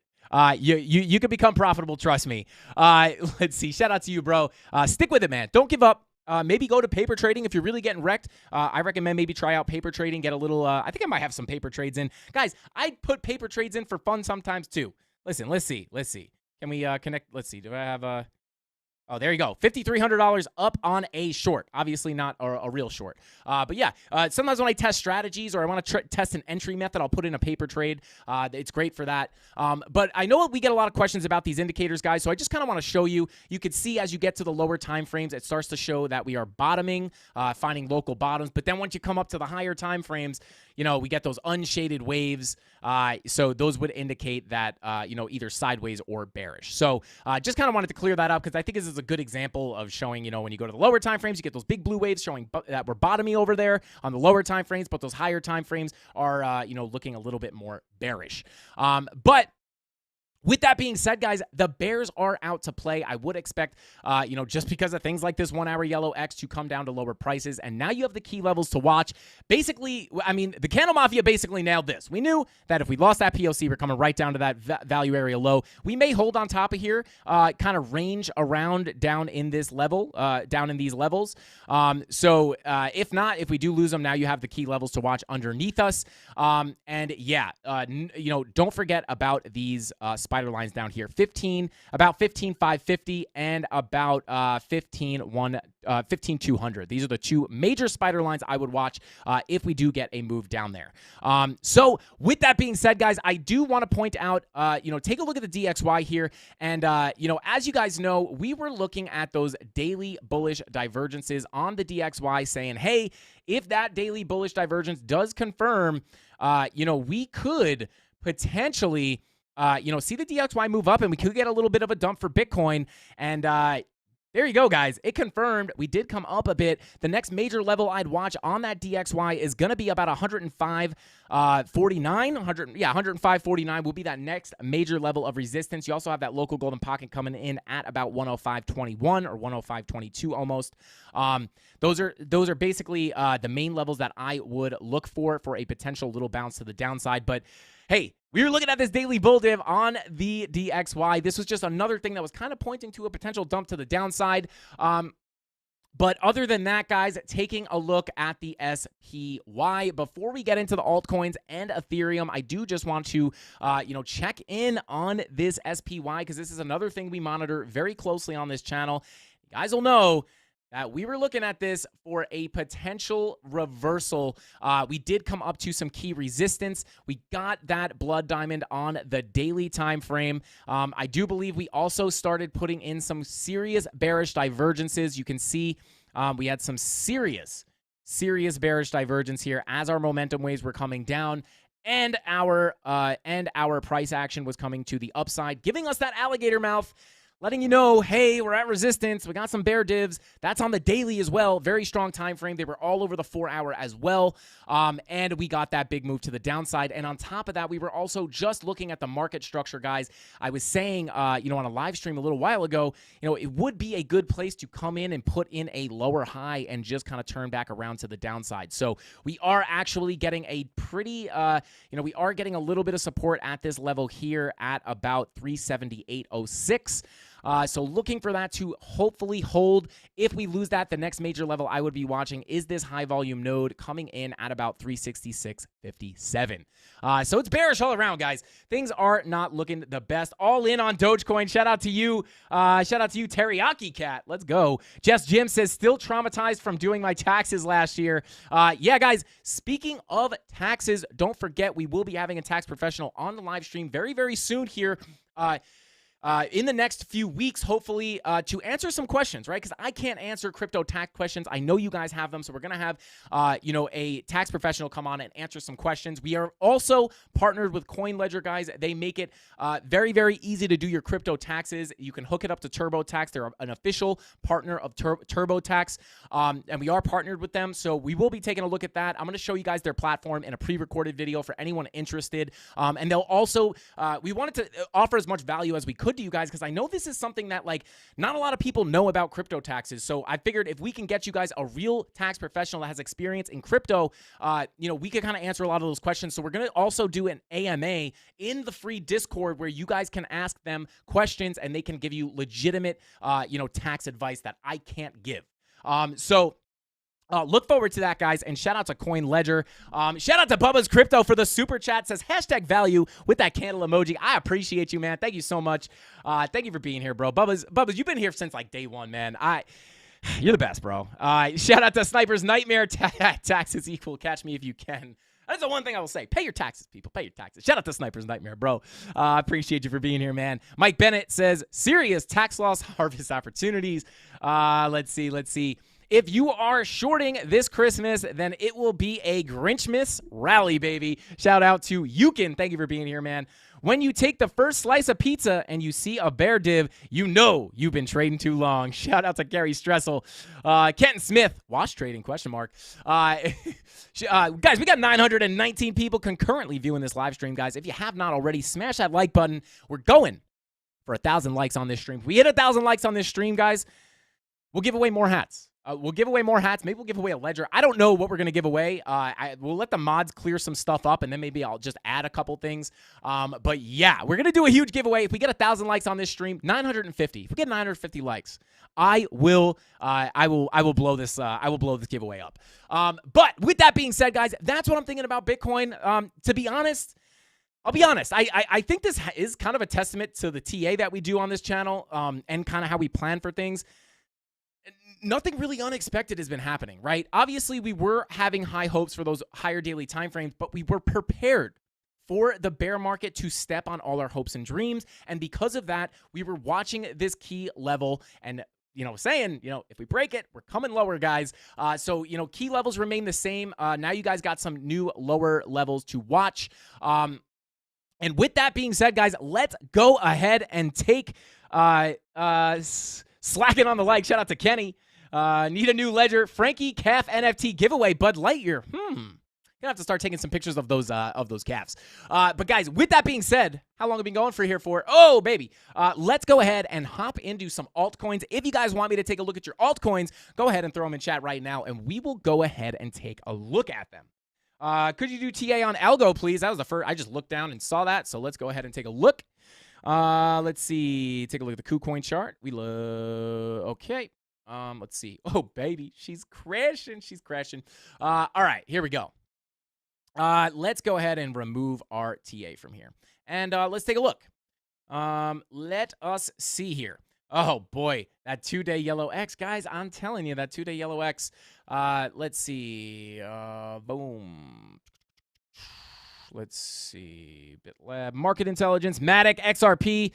you can become profitable. Trust me. Let's see. Shout out to you, bro. Stick with it, man. Don't give up. Maybe go to paper trading if you're really getting wrecked. I recommend maybe try out paper trading. Get a little. I think I might have some paper trades in, guys. I put paper trades in for fun sometimes too. Listen. Let's see. Can we connect? Let's see. Do I have a... Oh, there you go. $5,300 up on a short. Obviously not a real short. But yeah, sometimes when I test strategies or I want to test an entry method, I'll put in a paper trade. It's great for that. But I know we get a lot of questions about these indicators, guys, so I just kind of want to show you. You could see as you get to the lower time frames, it starts to show that we are bottoming, finding local bottoms. But then once you come up to the higher time frames, we get those unshaded waves. So those would indicate that, either sideways or bearish. So just kind of wanted to clear that up because I think this is a good example of showing, when you go to the lower time frames, you get those big blue waves showing that we're bottoming over there on the lower time frames, but those higher time frames are, looking a little bit more bearish. But with that being said, guys, the bears are out to play. I would expect, just because of things like this 1 hour yellow X to come down to lower prices. And now you have the key levels to watch. Basically, the CandleMafia basically nailed this. We knew that if we lost that POC, we're coming right down to that value area low. We may hold on top of here, kind of range around down in this level, down in these levels. If not, if we do lose them, now you have the key levels to watch underneath us. Don't forget about these spider lines down here, about 15,550 and about 15,200. These are the two major spider lines I would watch if we do get a move down there. So with that being said, guys, I do want to point out, take a look at the DXY here. And, as you guys know, we were looking at those daily bullish divergences on the DXY saying, hey, if that daily bullish divergence does confirm, we could potentially see the DXY move up and we could get a little bit of a dump for Bitcoin. And there you go, guys. It confirmed. We did come up a bit. The next major level I'd watch on that DXY is going to be about 105.49. 105.49 will be that next major level of resistance. You also have that local golden pocket coming in at about 105.21 or 105.22 almost. Those are basically the main levels that I would look for a potential little bounce to the downside. But hey, we were looking at this daily bull div on the DXY. This was just another thing that was kind of pointing to a potential dump to the downside. But other than that, guys, taking a look at the SPY. Before we get into the altcoins and Ethereum, I do just want to, check in on this SPY because this is another thing we monitor very closely on this channel. You guys will know that we were looking at this for a potential reversal. We did come up to some key resistance. We got that blood diamond on the daily time frame. I do believe we also started putting in some serious bearish divergences. You can see we had some serious bearish divergence here as our momentum waves were coming down. And our price action was coming to the upside, giving us that alligator mouth, letting you know, hey, we're at resistance. We got some bear divs. That's on the daily as well. Very strong time frame. They were all over the 4-hour as well. And we got that big move to the downside. And on top of that, we were also just looking at the market structure, guys. I was saying, on a live stream a little while ago, it would be a good place to come in and put in a lower high and just kind of turn back around to the downside. So we are actually getting a pretty, we are getting a little bit of support at this level here at about 378.06. So looking for that to hopefully hold. If we lose that, the next major level I would be watching is this high volume node coming in at about 366.57. So it's bearish all around, guys. Things are not looking the best. All in on Dogecoin. Shout out to you. Teriyaki Cat. Let's go. Jess Jim says, still traumatized from doing my taxes last year. Yeah, guys, speaking of taxes, don't forget we will be having a tax professional on the live stream very, very soon here. In the next few weeks, hopefully, to answer some questions, right? Because I can't answer crypto tax questions. I know you guys have them, so we're going to have, a tax professional come on and answer some questions. We are also partnered with CoinLedger, guys. They make it very, very easy to do your crypto taxes. You can hook it up to TurboTax. They're an official partner of TurboTax, and we are partnered with them, so we will be taking a look at that. I'm going to show you guys their platform in a pre-recorded video for anyone interested, and they'll also, we wanted to offer as much value as we could to you guys, because I know this is something that not a lot of people know about crypto taxes. So I figured if we can get you guys a real tax professional that has experience in crypto, we could kind of answer a lot of those questions. So we're going to also do an AMA in the free Discord where you guys can ask them questions and they can give you legitimate, tax advice that I can't give. Look forward to that, guys, and shout out to CoinLedger. Shout out to Bubba's Crypto for the super chat. Says #value with that candle emoji. I appreciate you, man. Thank you so much. Thank you for being here, bro. Bubba's, you've been here since day one, man. You're the best, bro. Shout out to Sniper's Nightmare. Taxes equal. Catch me if you can. That's the one thing I will say. Pay your taxes, people. Pay your taxes. Shout out to Sniper's Nightmare, bro. I appreciate you for being here, man. Mike Bennett says, serious tax loss harvest opportunities. Let's see. If you are shorting this Christmas, then it will be a Grinchmas rally, baby. Shout out to Yukin. Thank you for being here, man. When you take the first slice of pizza and you see a bear div, you know you've been trading too long. Shout out to Gary Stressel. Kenton Smith, wash trading, ? Guys, we got 919 people concurrently viewing this live stream, guys. If you have not already, smash that like button. We're going for 1,000 likes on this stream. If we hit 1,000 likes on this stream, guys, we'll give away more hats. We'll give away more hats. Maybe we'll give away a ledger. I don't know what we're going to give away. We'll let the mods clear some stuff up, and then maybe I'll just add a couple things. But yeah, we're going to do a huge giveaway. If we get 1,000 likes on this stream, 950. If we get 950 likes, I will blow this giveaway up. But with that being said, guys, that's what I'm thinking about Bitcoin. To be honest, I'll be honest. I think this is kind of a testament to the TA that we do on this channel, and kind of how we plan for things. Nothing really unexpected has been happening, right? Obviously, we were having high hopes for those higher daily time frames, but we were prepared for the bear market to step on all our hopes and dreams. And because of that, we were watching this key level and saying, if we break it, we're coming lower, guys. So key levels remain the same. Now you guys got some new lower levels to watch. And with that being said, guys, let's go ahead and take slacking on the like. Shout out to Kenny. Need a new ledger. Frankie calf NFT giveaway. Bud Lightyear. Gonna have to start taking some pictures of those calves. But guys, with that being said, how long have we been going for here for? Oh, baby. Let's go ahead and hop into some altcoins. If you guys want me to take a look at your altcoins, go ahead and throw them in chat right now, and we will go ahead and take a look at them. Could you do TA on Algo, please? That was the first. I just looked down and saw that, so let's go ahead and take a look. Let's see. Take a look at the KuCoin chart. Okay. Let's see. Oh, baby. She's crashing. All right. Here we go. Let's go ahead and remove our TA from here. And let's take a look. Let us see here. Oh, boy. That 2-day yellow X. Guys, I'm telling you, that 2-day yellow X. Let's see. Boom. Let's see. BitLab, Market Intelligence, Matic, XRP.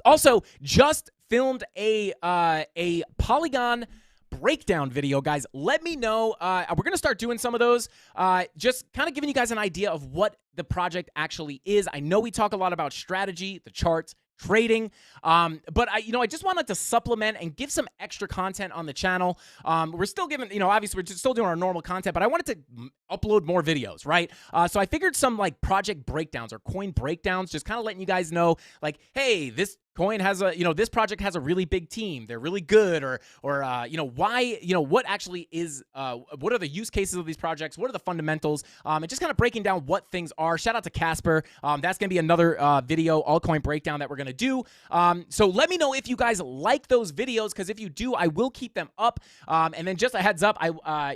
Also, just filmed a Polygon breakdown video, guys. Let me know. We're going to start doing some of those, just kind of giving you guys an idea of what the project actually is. I know we talk a lot about strategy, the charts, trading, but I just wanted to supplement and give some extra content on the channel. We're still giving, obviously we're just still doing our normal content, but I wanted to upload more videos, right? So I figured some like project breakdowns or coin breakdowns, just kind of letting you guys know, like, hey, this coin has a, this project has a really big team. They're really good, or why, what actually is, what are the use cases of these projects? What are the fundamentals? And just kind of breaking down what things are. Shout out to Casper. That's going to be another video, altcoin breakdown that we're going to do. So let me know if you guys like those videos, because if you do, I will keep them up. And then just a heads up, I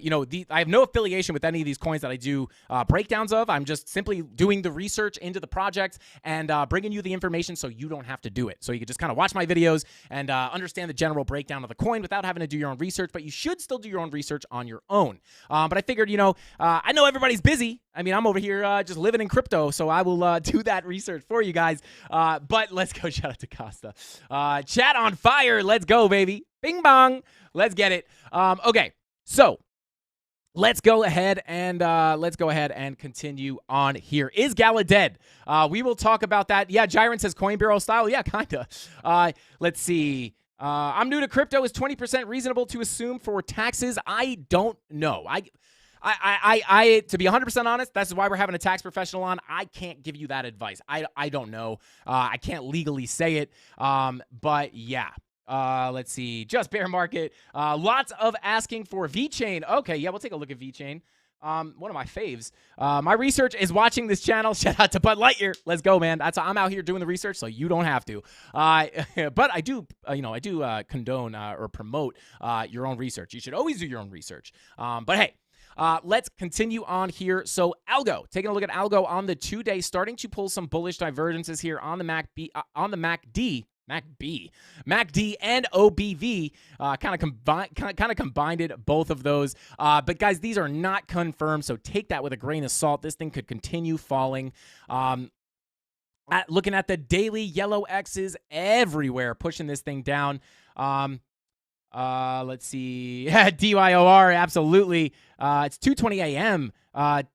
have no affiliation with any of these coins that I do breakdowns of. I'm just simply doing the research into the project and bringing you the information so you don't have to do it. So you can just kind of watch my videos and understand the general breakdown of the coin without having to do your own research, but you should still do your own research on your own. But I figured, I know everybody's busy. I mean, I'm over here just living in crypto, so I will do that research for you guys. But let's go. Shout out to Costa. Chat on fire. Let's go, baby. Bing bong. Let's get it. Okay, so let's go ahead and continue on here. Is Gala dead? We will talk about that. Yeah, Jiren says Coin Bureau style. Yeah, kinda. Let's see. I'm new to crypto. Is 20% reasonable to assume for taxes? I don't know. I to be 100% honest, that's why we're having a tax professional on. I can't give you that advice. I don't know. I can't legally say it. But yeah. Let's see. Just bear market. Lots of asking for VeChain. Okay, yeah, we'll take a look at VeChain. One of my faves. My research is watching this channel. Shout out to Bud Lightyear. Let's go, man. I'm out here doing the research, so you don't have to. But I do, condone or promote your own research. You should always do your own research. But hey. Let's continue on here. So Algo, taking a look at Algo on the 2-day, starting to pull some bullish divergences here on the MACD and OBV, kind of combined both of those. But guys, these are not confirmed, so take that with a grain of salt. This thing could continue falling. Looking at the daily, yellow X's everywhere, pushing this thing down. Let's see. DYOR, absolutely. It's 2:20 a.m.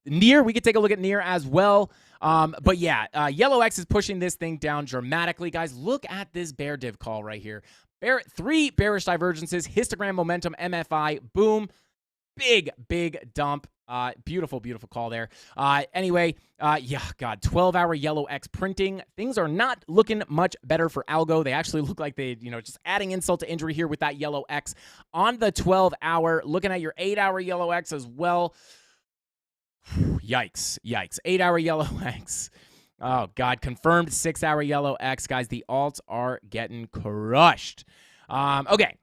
Near, we could take a look at Near as well. But yeah, Yellow X is pushing this thing down dramatically. Guys, look at this bear div call right here. 3 bearish divergences, histogram momentum, MFI, boom. Big dump. Beautiful call there. Anyway, yeah, God, 12-hour yellow X printing. Things are not looking much better for Algo. They actually look like they, just adding insult to injury here with that yellow X on the 12-hour. Looking at your 8-hour yellow X as well. Yikes. 8-hour yellow X. Oh, God, confirmed 6-hour yellow X. Guys, the alts are getting crushed. Okay.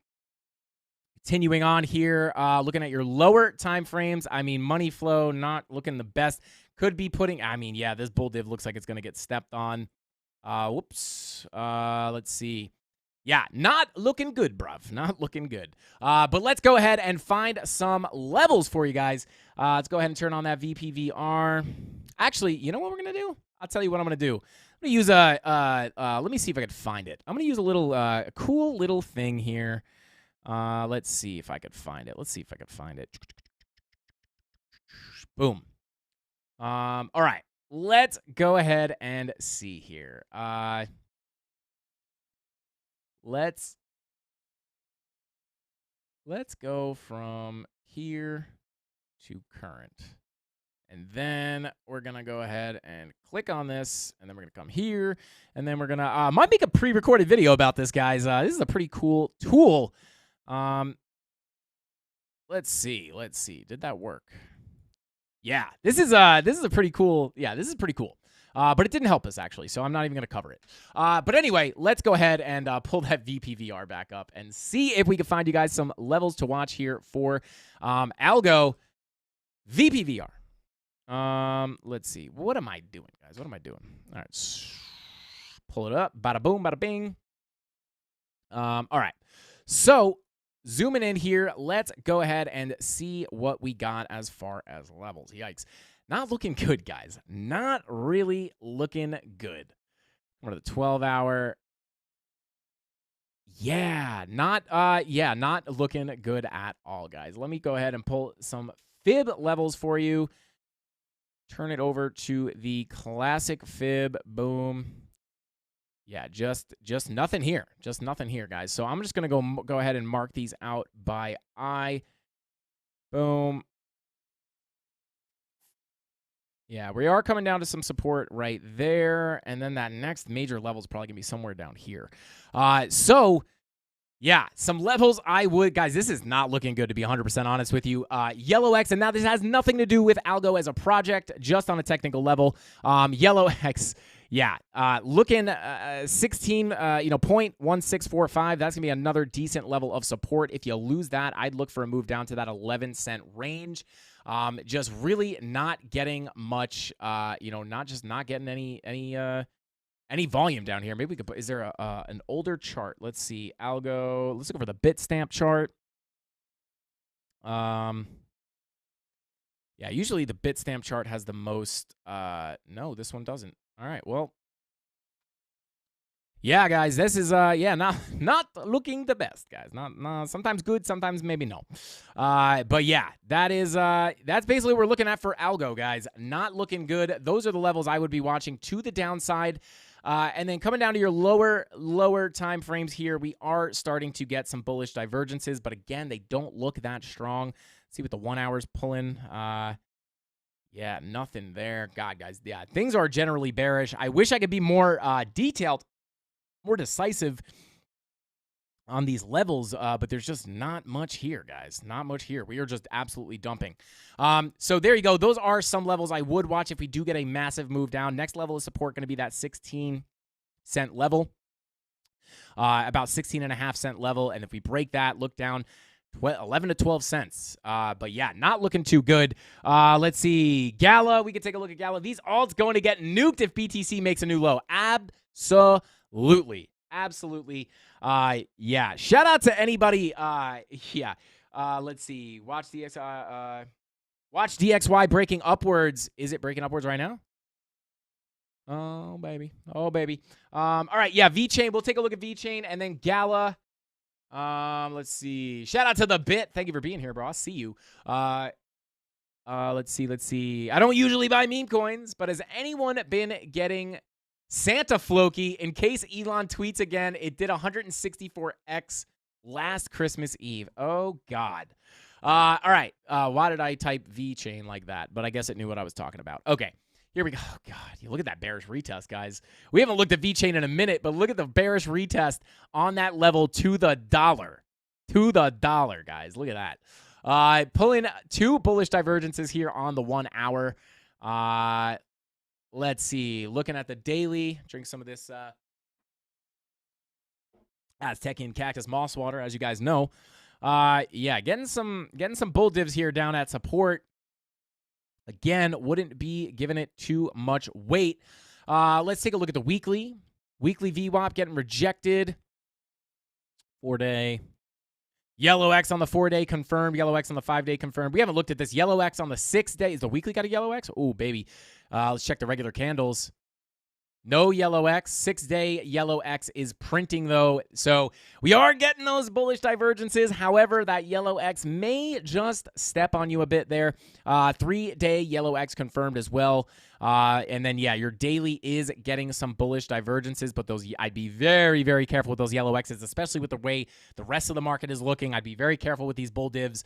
Continuing on here, looking at your lower time frames. I mean, money flow not looking the best. Could be putting, yeah, this bull div looks like it's going to get stepped on. Whoops. Let's see. Yeah, not looking good, bruv. Not looking good. But let's go ahead and find some levels for you guys. Let's go ahead and turn on that VPVR. Actually, you know what we're going to do? I'll tell you what I'm going to do. I'm going to use let me see if I can find it. I'm going to use a little, cool little thing here. Let's see if I could find it. Boom. All right. Let's go ahead and see here. Let's go from here to current. And then we're going to go ahead and click on this, and then we're going to come here, and then we're going to might make a pre-recorded video about this, guys. This is a pretty cool tool. Let's see. Did that work? Yeah, this is a pretty cool. Yeah, this is pretty cool. But it didn't help us actually, so I'm not even going to cover it. But anyway, let's go ahead and pull that VPVR back up and see if we can find you guys some levels to watch here for Algo VPVR. Let's see. What am I doing, guys? What am I doing? All right, pull it up. Bada boom, bada bing. All right. So zooming in here, let's go ahead and see what we got as far as levels. Yikes. Not looking good, guys. Not really looking good. What are the 12-hour? not looking good at all, guys. Let me go ahead and pull some fib levels for you. Turn it over to the classic fib. Boom. Yeah, just nothing here. Just nothing here, guys. So I'm just going to go ahead and mark these out by eye. Boom. Yeah, we are coming down to some support right there. And then that next major level is probably going to be somewhere down here. Yeah, some levels I would, guys, this is not looking good, to be 100% honest with you. Yellow X, and now this has nothing to do with Algo as a project, just on a technical level. Yellow X, yeah, looking 16, 0.1645. That's going to be another decent level of support. If you lose that, I'd look for a move down to that 11-cent range. Just really not getting much, not getting any volume down here. Maybe we could put, is there an older chart? Let's see. Algo. Let's look for the Bitstamp chart. Yeah, usually the Bitstamp chart has the most. No, this one doesn't. All right, well. Yeah, guys, this is not looking the best, guys. Not sometimes good, sometimes maybe no. But yeah, that's basically what we're looking at for Algo, guys. Not looking good. Those are the levels I would be watching to the downside. And then coming down to your lower time frames here, we are starting to get some bullish divergences, but again, they don't look that strong. Let's see what the 1 hour's pulling. Yeah, nothing there. God, guys, yeah, things are generally bearish. I wish I could be more detailed, more decisive on these levels, but there's just not much here, guys. Not much here. We are just absolutely dumping. So there you go. Those are some levels I would watch if we do get a massive move down. Next level of support going to be that 16-cent level, about 16.5-cent level. And if we break that, look down 11 to 12 cents. But yeah, not looking too good. Let's see. Gala, we can take a look at Gala. These alts going to get nuked if BTC makes a new low. Absolutely. Absolutely. Yeah. Shout out to anybody. Let's see. Watch DXY breaking upwards. Is it breaking upwards right now? Oh, baby. Oh, baby. All right. Yeah. VeChain. We'll take a look at VeChain and then Gala. Let's see. Shout out to the Bit. Thank you for being here, bro. I'll see you. Let's see. I don't usually buy meme coins, but has anyone been getting Santa Floki in case Elon tweets again? It did 164x last Christmas Eve. Oh, God. All right. Why did I type VeChain like that? But I guess it knew what I was talking about. Okay. Here we go. Oh, God. You look at that bearish retest, guys. We haven't looked at VeChain in a minute, but look at the bearish retest on that level to the dollar. To the dollar, guys. Look at that. Pulling two bullish divergences here on the 1 hour. Let's see. Looking at the daily. Drink some of this Aztecian cactus moss water, as you guys know. Yeah, getting some bull divs here down at support. Again, wouldn't be giving it too much weight. Let's take a look at the weekly. Weekly VWAP getting rejected. 4-day. Yellow X on the 4-day confirmed. Yellow X on the 5-day confirmed. We haven't looked at this. Yellow X on the 6-day. Is the weekly got a yellow X? Oh, baby. Let's check the regular candles. No yellow X. 6-day yellow X is printing, though. So we are getting those bullish divergences. However, that yellow X may just step on you a bit there. 3-day yellow X confirmed as well. And then, yeah, your daily is getting some bullish divergences, but those, I'd be very, very careful with those yellow X's, especially with the way the rest of the market is looking. I'd be very careful with these bull divs.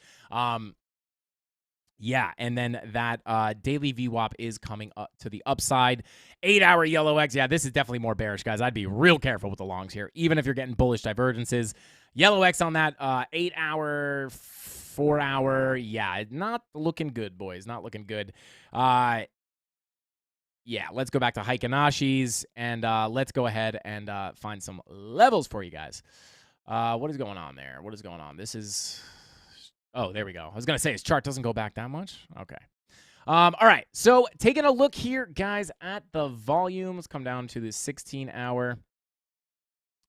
Yeah, and then that daily VWAP is coming up to the upside. 8-hour yellow X. Yeah, this is definitely more bearish, guys. I'd be real careful with the longs here, even if you're getting bullish divergences. Yellow X on that 8-hour, 4-hour. Yeah, not looking good, boys. Not looking good. Yeah, let's go back to Heikenashi's, and let's go ahead and find some levels for you guys. What is going on there? What is going on? This is... Oh, there we go. I was going to say his chart doesn't go back that much. Okay. All right. So taking a look here, guys, at the volumes. Come down to the 16-hour.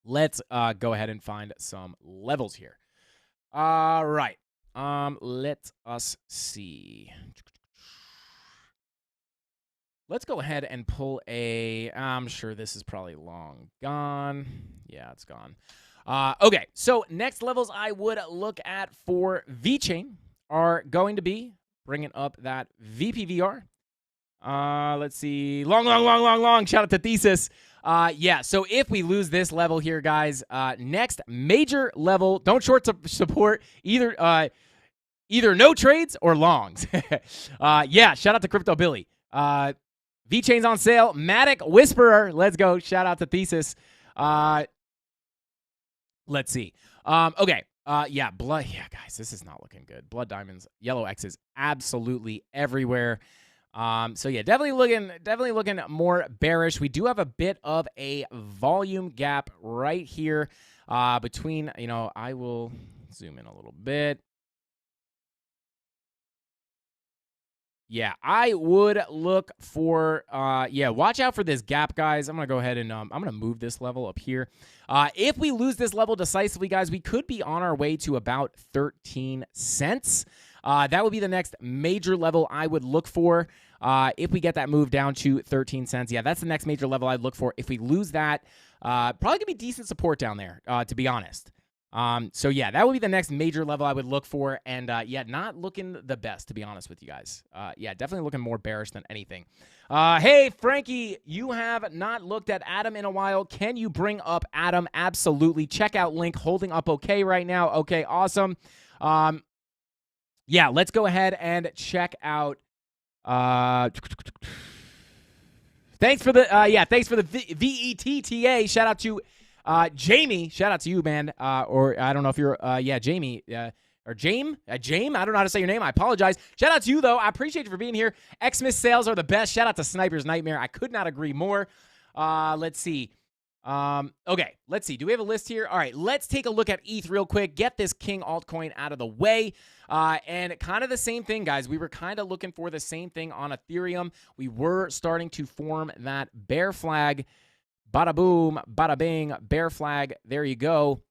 Let's go ahead and find some levels here. All right. Let us see. Let's go ahead and pull a... I'm sure this is probably long gone. Yeah, it's gone. Okay, so next levels I would look at for VeChain are going to be bringing up that VPVR. Let's see. Long. Shout out to Thesis. Yeah, so if we lose this level here, guys, next major level, don't short support either no trades or longs. Yeah, shout out to Crypto Billy. VeChain's on sale. Matic Whisperer. Let's go. Shout out to Thesis. Let's see. Okay. Yeah, blood. Yeah, guys, this is not looking good. Blood diamonds, yellow X's, absolutely everywhere. So yeah, definitely looking more bearish. We do have a bit of a volume gap right here between, I will zoom in a little bit. Yeah, I would look for, watch out for this gap, guys. I'm going to go ahead and I'm going to move this level up here. If we lose this level decisively, guys, we could be on our way to about 13 cents. That would be the next major level I would look for. If we get that move down to 13 cents, yeah, that's the next major level I'd look for. If we lose that, probably going to be decent support down there, to be honest. So yeah, that would be the next major level I would look for, and yeah, not looking the best, to be honest with you guys. Yeah, definitely looking more bearish than anything. Hey, Frankie, you have not looked at Adam in a while. Can you bring up Adam? Absolutely. Checkout link holding up okay right now. Okay, awesome. Yeah, let's go ahead and check out. Thanks for the VETTA. Shout out to Jamie. Shout out to you, man. Or I don't know if you're Jamie. Or Jame? Jame? I don't know how to say your name. I apologize. Shout out to you, though. I appreciate you for being here. Xmas sales are the best. Shout out to Sniper's Nightmare. I could not agree more. Let's see. Okay, let's see. Do we have a list here? All right, let's take a look at ETH real quick. Get this King altcoin out of the way. And kind of the same thing, guys. We were kind of looking for the same thing on Ethereum. We were starting to form that bear flag. Bada boom, bada bing, bear flag. There you go.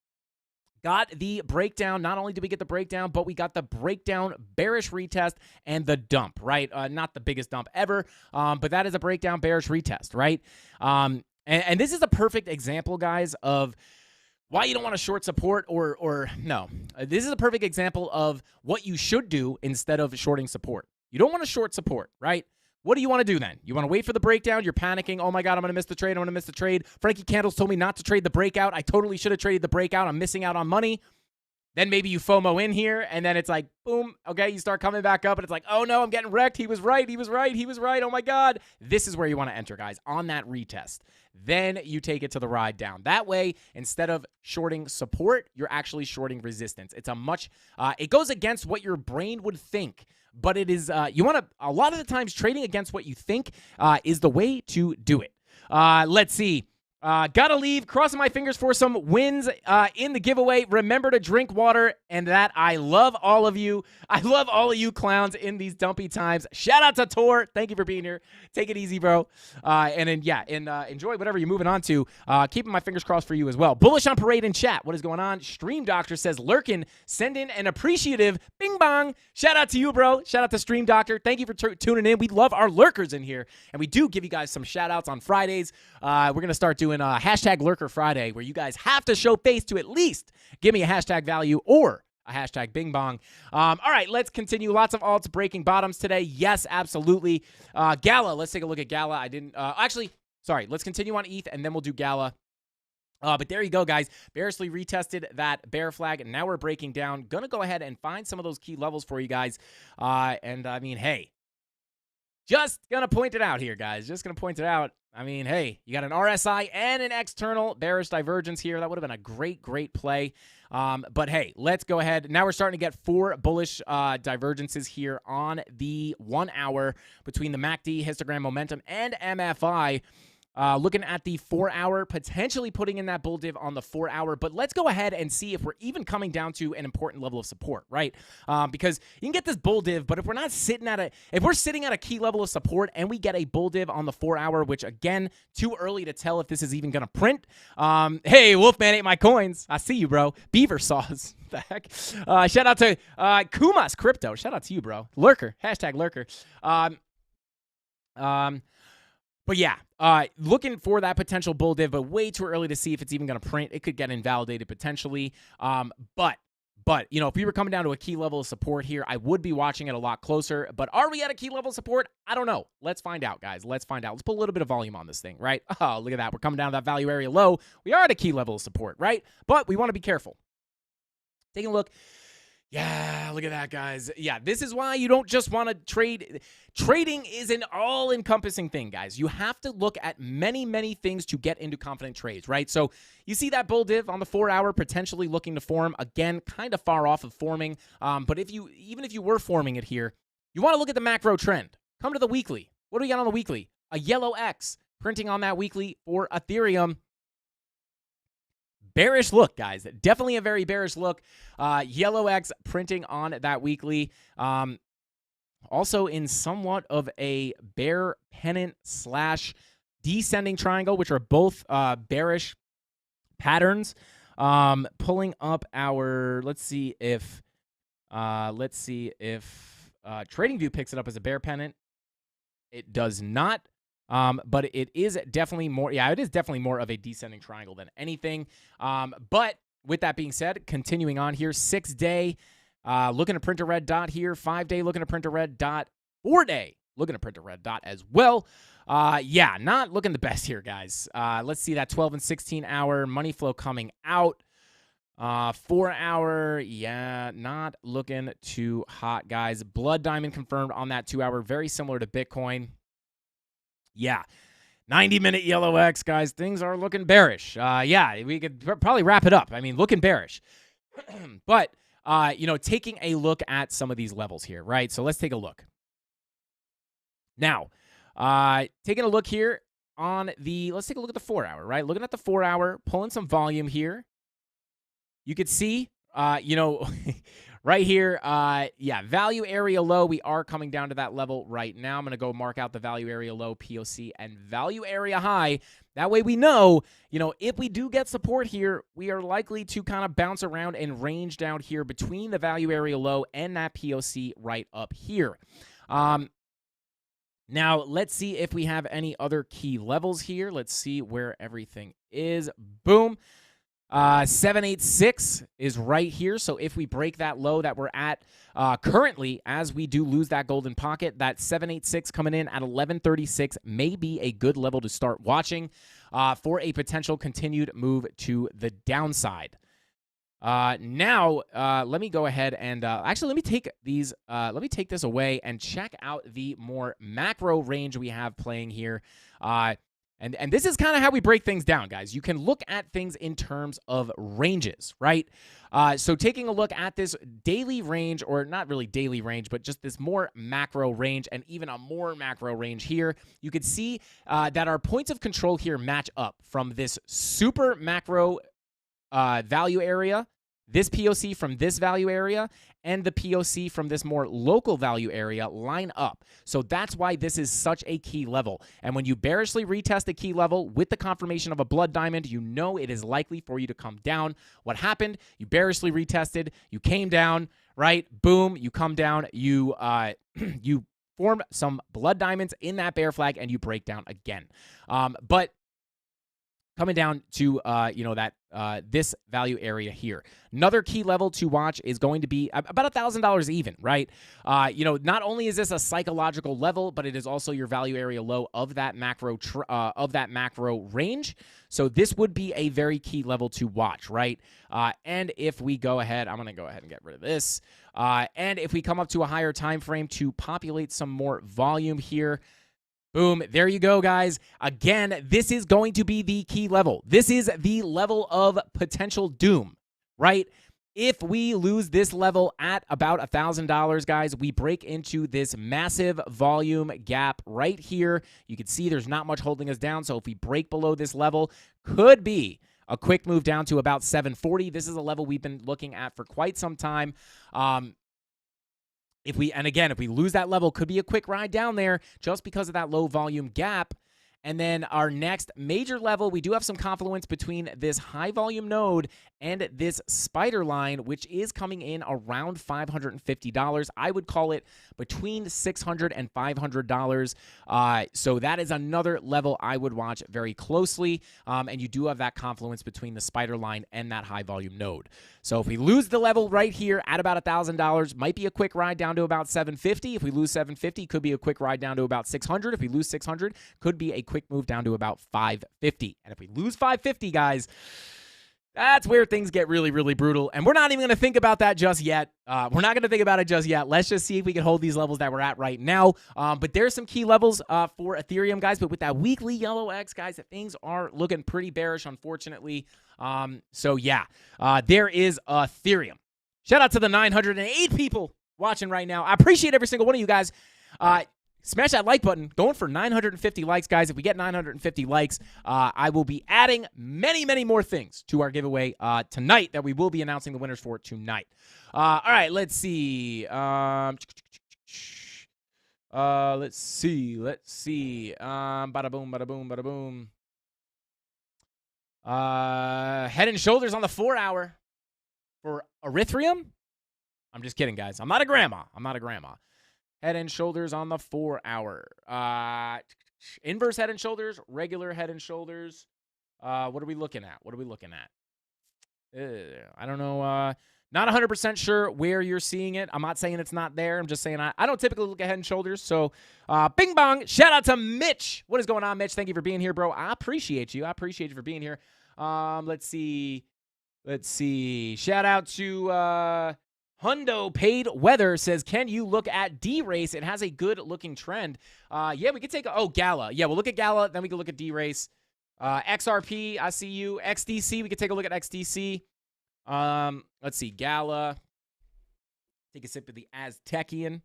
Got the breakdown. Not only did we get the breakdown, but we got the breakdown, bearish retest, and the dump, right? Not the biggest dump ever, but that is a breakdown, bearish retest, right? And this is a perfect example, guys, of why you don't want to short support or no. This is a perfect example of what you should do instead of shorting support. You don't want to short support, right? What do you want to do then? You want to wait for the breakdown? You're panicking. Oh, my God, I'm going to miss the trade. I'm going to miss the trade. Frankie Candles told me not to trade the breakout. I totally should have traded the breakout. I'm missing out on money. Then maybe you FOMO in here, and then it's like, boom, okay, you start coming back up, and it's like, oh, no, I'm getting wrecked. He was right. Oh, my God. This is where you want to enter, guys, on that retest. Then you take it to the ride down. That way, instead of shorting support, you're actually shorting resistance. It's it goes against what your brain would think. But it is, a lot of the times trading against what you think is the way to do it. Let's see. Gotta leave. Crossing my fingers for some wins in the giveaway. Remember to drink water, and that I love all of you. I love all of you clowns in these dumpy times. Shout out to Tor. Thank you for being here. Take it easy, bro. And enjoy whatever you're moving on to. Keeping my fingers crossed for you as well. Bullish on Parade in chat. What is going on? Stream Doctor says, Lurkin, send in an appreciative bing bong. Shout out to you, bro. Shout out to Stream Doctor. Thank you for tuning in. We love our lurkers in here, and we do give you guys some shout outs on Fridays. We're going to start doing hashtag Lurker Friday, where you guys have to show face to at least give me a hashtag value or a hashtag bing bong. All right, let's continue. Lots of alts breaking bottoms today. Yes, absolutely. Gala, let's take a look at Gala. I didn't let's continue on ETH, and then we'll do Gala. But there you go, guys. Bearishly retested that bear flag, and now we're breaking down. Gonna go ahead and find some of those key levels for you guys. And I mean, hey, just going to point it out here, guys. Just going to point it out. I mean, hey, you got an RSI and an external bearish divergence here. That would have been a great, great play. But hey, let's go ahead. Now we're starting to get 4 bullish divergences here on the 1 hour between the MACD, histogram momentum, and MFI. Looking at the 4 hour, potentially putting in that bull div on the 4 hour. But let's go ahead and see if we're even coming down to an important level of support, right? Because you can get this bull div, but if we're sitting at a key level of support and we get a bull div on the 4 hour, which again, too early to tell if this is even going to print. Hey, Wolfman ate my coins. I see you, bro. Beaver saws. The heck? Shout out to Kumas Crypto. Shout out to you, bro. Lurker. Hashtag Lurker. But yeah, looking for that potential bull div, but way too early to see if it's even going to print. It could get invalidated potentially. But, you know, if we were coming down to a key level of support here, I would be watching it a lot closer. But are we at a key level of support? I don't know. Let's find out, guys. Let's find out. Let's put a little bit of volume on this thing, right? Oh, look at that. We're coming down to that value area low. We are at a key level of support, right? But we want to be careful. Taking a look. Yeah, look at that, guys. Yeah, this is why you don't just want to trade. Trading is an all-encompassing thing, guys. You have to look at many, many things to get into confident trades, right? So you see that bull div on the 4-hour potentially looking to form. Again, kind of far off of forming. But even if you were forming it here, you want to look at the macro trend. Come to the weekly. What do we got on the weekly? A yellow X printing on that weekly for Ethereum. Bearish look, guys. Definitely a very bearish look. Yellow X printing on that weekly. Also in somewhat of a bear pennant / descending triangle, which are both bearish patterns. Pulling up our, let's see if TradingView picks it up as a bear pennant. It does not. But it is definitely more, it is definitely more of a descending triangle than anything. But with that being said, continuing on here, 6-day, looking to print a red dot here, 5-day, looking to print a red dot, 4-day, looking to print a red dot as well. Yeah, not looking the best here, guys. Let's see that 12 and 16 hour money flow coming out. 4-hour, yeah, not looking too hot, guys. Blood diamond confirmed on that 2-hour, very similar to Bitcoin. Yeah, 90-minute yellow X, guys. Things are looking bearish. Yeah, we could probably wrap it up. I mean, looking bearish. But, you know, taking a look at some of these levels here, right? So let's take a look. Now, taking a look here on the, let's take a look at the 4-hour, right? Looking at the 4-hour, pulling some volume here. You could see, you know, right here, yeah, value area low. We are coming down to that level right now. I'm going to go mark out the value area low, POC, and value area high. That way we know, you know, if we do get support here, we are likely to kind of bounce around and range down here between the value area low and that POC right up here. Now, let's see if we have any other key levels here. Let's see where everything is. Boom. 786 is right here. So if we break that low that we're at currently, as we do lose that golden pocket, that 786 coming in at 1136 may be a good level to start watching for a potential continued move to the downside. Now, let me go ahead and actually let me take these. Let me take this away and check out the more macro range we have playing here. And this is kind of how we break things down, guys. You can look at things in terms of ranges, right? So taking a look at this daily range, or not really daily range, but just this more macro range and even a more macro range here, you could see that our points of control here match up from this super macro value area, this POC from this value area, and the POC from this more local value area line up. So that's why this is such a key level. And when you bearishly retest a key level with the confirmation of a blood diamond, you know it is likely for you to come down. What happened? You bearishly retested, you came down, right? Boom, you come down, you you form some blood diamonds in that bear flag, and you break down again. But coming down to, you know, that this value area here. Another key level to watch is going to be about $1,000 even, right? You know, not only is this a psychological level, but it is also your value area low of that macro range. So this would be a very key level to watch, right? And if we go ahead, I'm going to go ahead and get rid of this. And if we come up to a higher time frame to populate some more volume here, boom, there you go, guys. Again, this is going to be the key level. This is the level of potential doom, right? If we lose this level at about $1,000, guys, we break into this massive volume gap right here. You can see there's not much holding us down, so if we break below this level, could be a quick move down to about 740. This is a level we've been looking at for quite some time. If we lose that level, could be a quick ride down there just because of that low volume gap. And then our next major level, we do have some confluence between this high volume node and this spider line, which is coming in around $550. I would call it between $600 and $500. So that is another level I would watch very closely. And you do have that confluence between the spider line and that high volume node. So if we lose the level right here at about $1,000, might be a quick ride down to about $750. If we lose $750, could be a quick ride down to about $600. If we lose $600, could be a quick move down to about $550. And if we lose $550, guys, that's where things get really, really brutal. And we're not even going to think about that just yet. We're not going to think about it just yet. Let's just see if we can hold these levels that we're at right now. But there's some key levels for Ethereum, guys. But with that weekly yellow X, guys, things are looking pretty bearish, unfortunately. So, yeah, there is Ethereum. Shout out to the 908 people watching right now. I appreciate every single one of you guys. Smash that like button. Going for 950 likes, guys. If we get 950 likes, I will be adding many, many more things to our giveaway tonight that we will be announcing the winners for tonight. All right, let's see. Let's see. Bada boom, bada boom, bada boom. Head and shoulders on the 4-hour for Ethereum. I'm just kidding, guys. I'm not a grandma. Head and shoulders on the 4-hour. Inverse head and shoulders, regular head and shoulders. What are we looking at? I don't know. Not 100% sure where you're seeing it. I'm not saying it's not there. I'm just saying I don't typically look at head and shoulders. So, bing bong. Shout out to Mitch. What is going on, Mitch? Thank you for being here, bro. I appreciate you. For being here. Let's see. Shout out to Hundo Paid Weather says, can you look at D-Race? It has a good-looking trend. Yeah, we could take Gala. Yeah, we'll look at Gala, then we can look at D-Race. XRP, I see you. XDC, we could take a look at XDC. Let's see, Gala. Take a sip of the Aztecian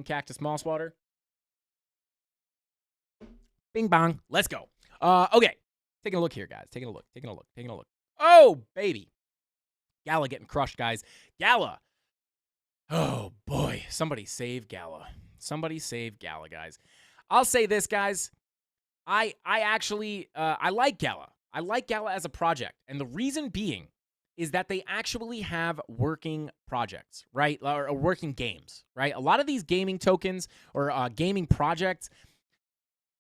Cactus Moss Water. Bing bong. Let's go. Okay. Taking a look here, guys. Taking a look. Oh, baby. Gala getting crushed, guys. Gala. Oh, boy. Somebody save Gala. Guys. I'll say this, guys. I actually, I like Gala. I like Gala as a project. And the reason being is that they actually have working projects, right? Or working games, right? A lot of these gaming tokens or gaming projects,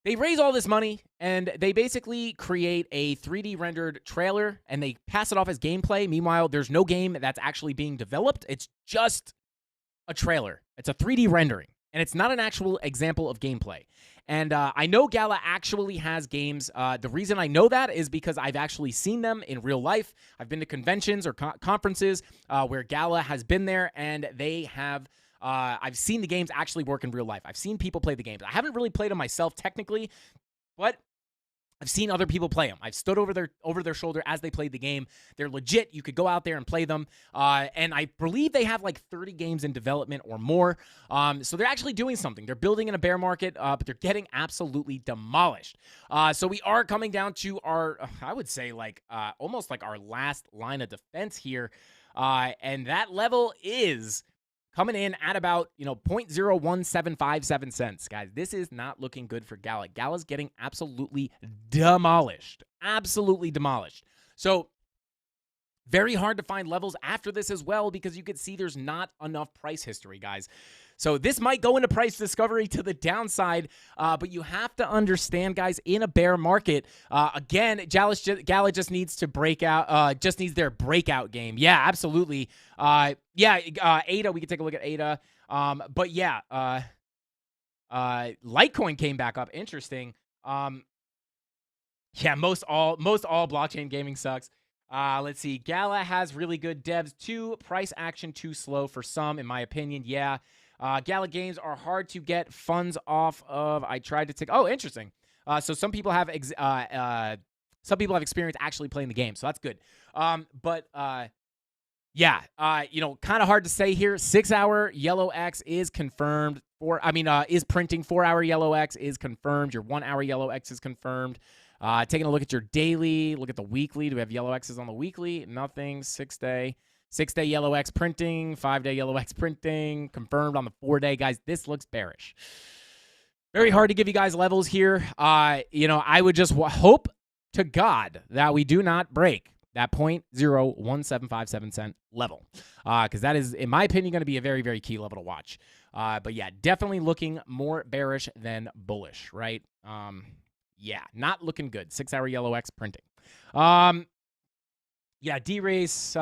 they raise all this money and they basically create a 3D rendered trailer and they pass it off as gameplay. Meanwhile, there's no game that's actually being developed. It's just a trailer. It's a 3D rendering and it's not an actual example of gameplay. And I know Gala actually has games. The reason I know that is because I've actually seen them in real life. I've been to conventions or conferences where Gala has been there and they have I've seen the games actually work in real life. I've seen people play the games. I haven't really played them myself technically, but I've seen other people play them. I've stood over their shoulder as they played the game. They're legit. You could go out there and play them. And I believe they have like 30 games in development or more. So they're actually doing something. They're building in a bear market, but they're getting absolutely demolished. So we are coming down to our, I would say like almost like our last line of defense here. And that level is coming in at about, 0.01757 cents. Guys, this is not looking good for Gala. Gala's getting absolutely demolished. So very hard to find levels after this as well because you could see there's not enough price history, guys. So this might go into price discovery to the downside, but you have to understand, guys, in a bear market, again, Gala just needs to break out, just needs their breakout game. Yeah, absolutely. ADA, we can take a look at ADA. But yeah, Litecoin came back up. Interesting. Yeah, most all blockchain gaming sucks. Let's see. Gala has really good devs too. Price action too slow for some, in my opinion. Yeah. Gala games are hard to get funds off of. I tried to take. Oh, interesting. So some people have experience actually playing the game, so that's good. Yeah. Kind of hard to say here. 6-hour yellow X is confirmed. Is printing. 4-hour yellow X is confirmed. Your 1-hour yellow X is confirmed. Taking a look at your daily. Look at the weekly. Do we have yellow X's on the weekly? Nothing. 6-day. 6-day yellow X printing, 5-day yellow X printing, confirmed on the 4-day. Guys, this looks bearish. Very hard to give you guys levels here. I would just hope to God that we do not break that 0.01757 cent level, because that is, in my opinion, going to be a very, very key level to watch. But yeah, definitely looking more bearish than bullish, right? Yeah, not looking good. 6-hour yellow X printing. Yeah, D-Race.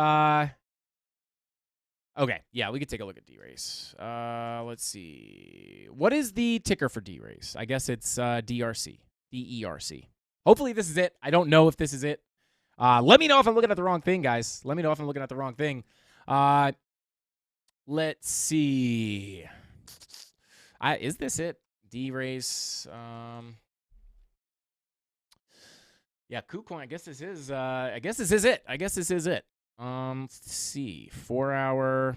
Okay, yeah, we could take a look at D-Race. Let's see. What is the ticker for D-Race? I guess it's DRC. DERC. Hopefully this is it. I don't know if this is it. Let me know if I'm looking at the wrong thing, guys. Let me know if I'm looking at the wrong thing. Let's see. Is this it? D-Race. Yeah, KuCoin. I guess this is it. I guess this is it. Let's see. 4-hour.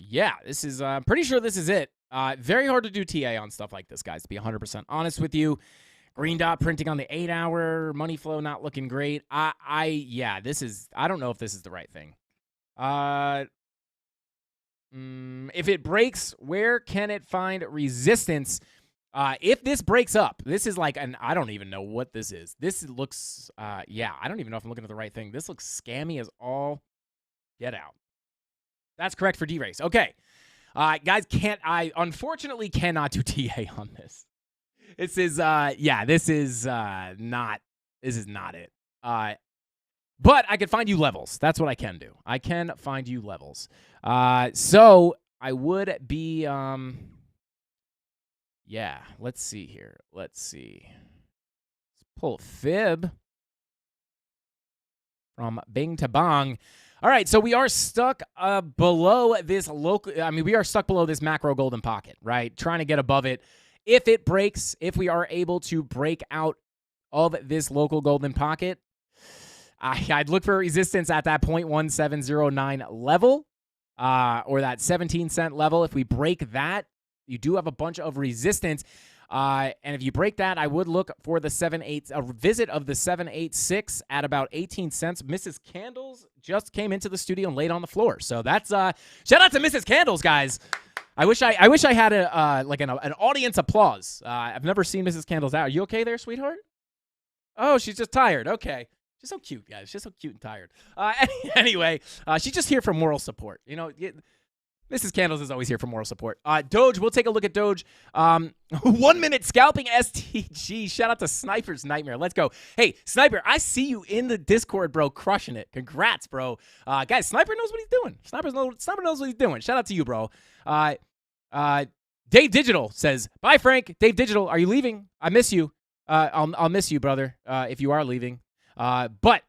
Yeah, this is, I'm pretty sure this is it. Very hard to do TA on stuff like this, guys, to be 100% honest with you. Green dot printing on the 8-hour. Money flow not looking great. Yeah, this is, I don't know if this is the right thing. If it breaks, where can it find resistance? If this breaks up, this is like I don't even know what this is. This looks, yeah, I don't even know if I'm looking at the right thing. This looks scammy as all get out. That's correct for D-Race. Okay. Guys, I unfortunately cannot do TA on this. This is, yeah, this is not it. But I can find you levels. That's what I can do. I can find you levels. So I would be, yeah, let's see here. Let's see. Let's pull a fib from Bing to Bong. All right, so we are stuck below this we are stuck below this macro golden pocket, right? Trying to get above it. If it breaks, if we are able to break out of this local golden pocket, I'd look for resistance at that 0.1709 level, or that 17-cent level. If we break that, you do have a bunch of resistance. And if you break that, I would look for the a visit of the 786 at about 18 cents. Mrs. Candles just came into the studio and laid on the floor. So that's shout out to Mrs. Candles, guys. I wish I had an audience applause. I've never seen Mrs. Candles out. Are you okay there, sweetheart? Oh, she's just tired. Okay. She's so cute, guys. She's so cute and tired. Anyway, she's just here for moral support. You know, Mrs. Candles is always here for moral support. Doge, we'll take a look at Doge. 1 minute scalping STG. Shout out to Sniper's Nightmare. Let's go. Hey, Sniper, I see you in the Discord, bro, crushing it. Congrats, bro. Guys, Sniper knows what he's doing. Sniper knows what he's doing. Shout out to you, bro. Dave Digital says, bye, Frank. Dave Digital, are you leaving? I miss you. I'll miss you, brother, if you are leaving. But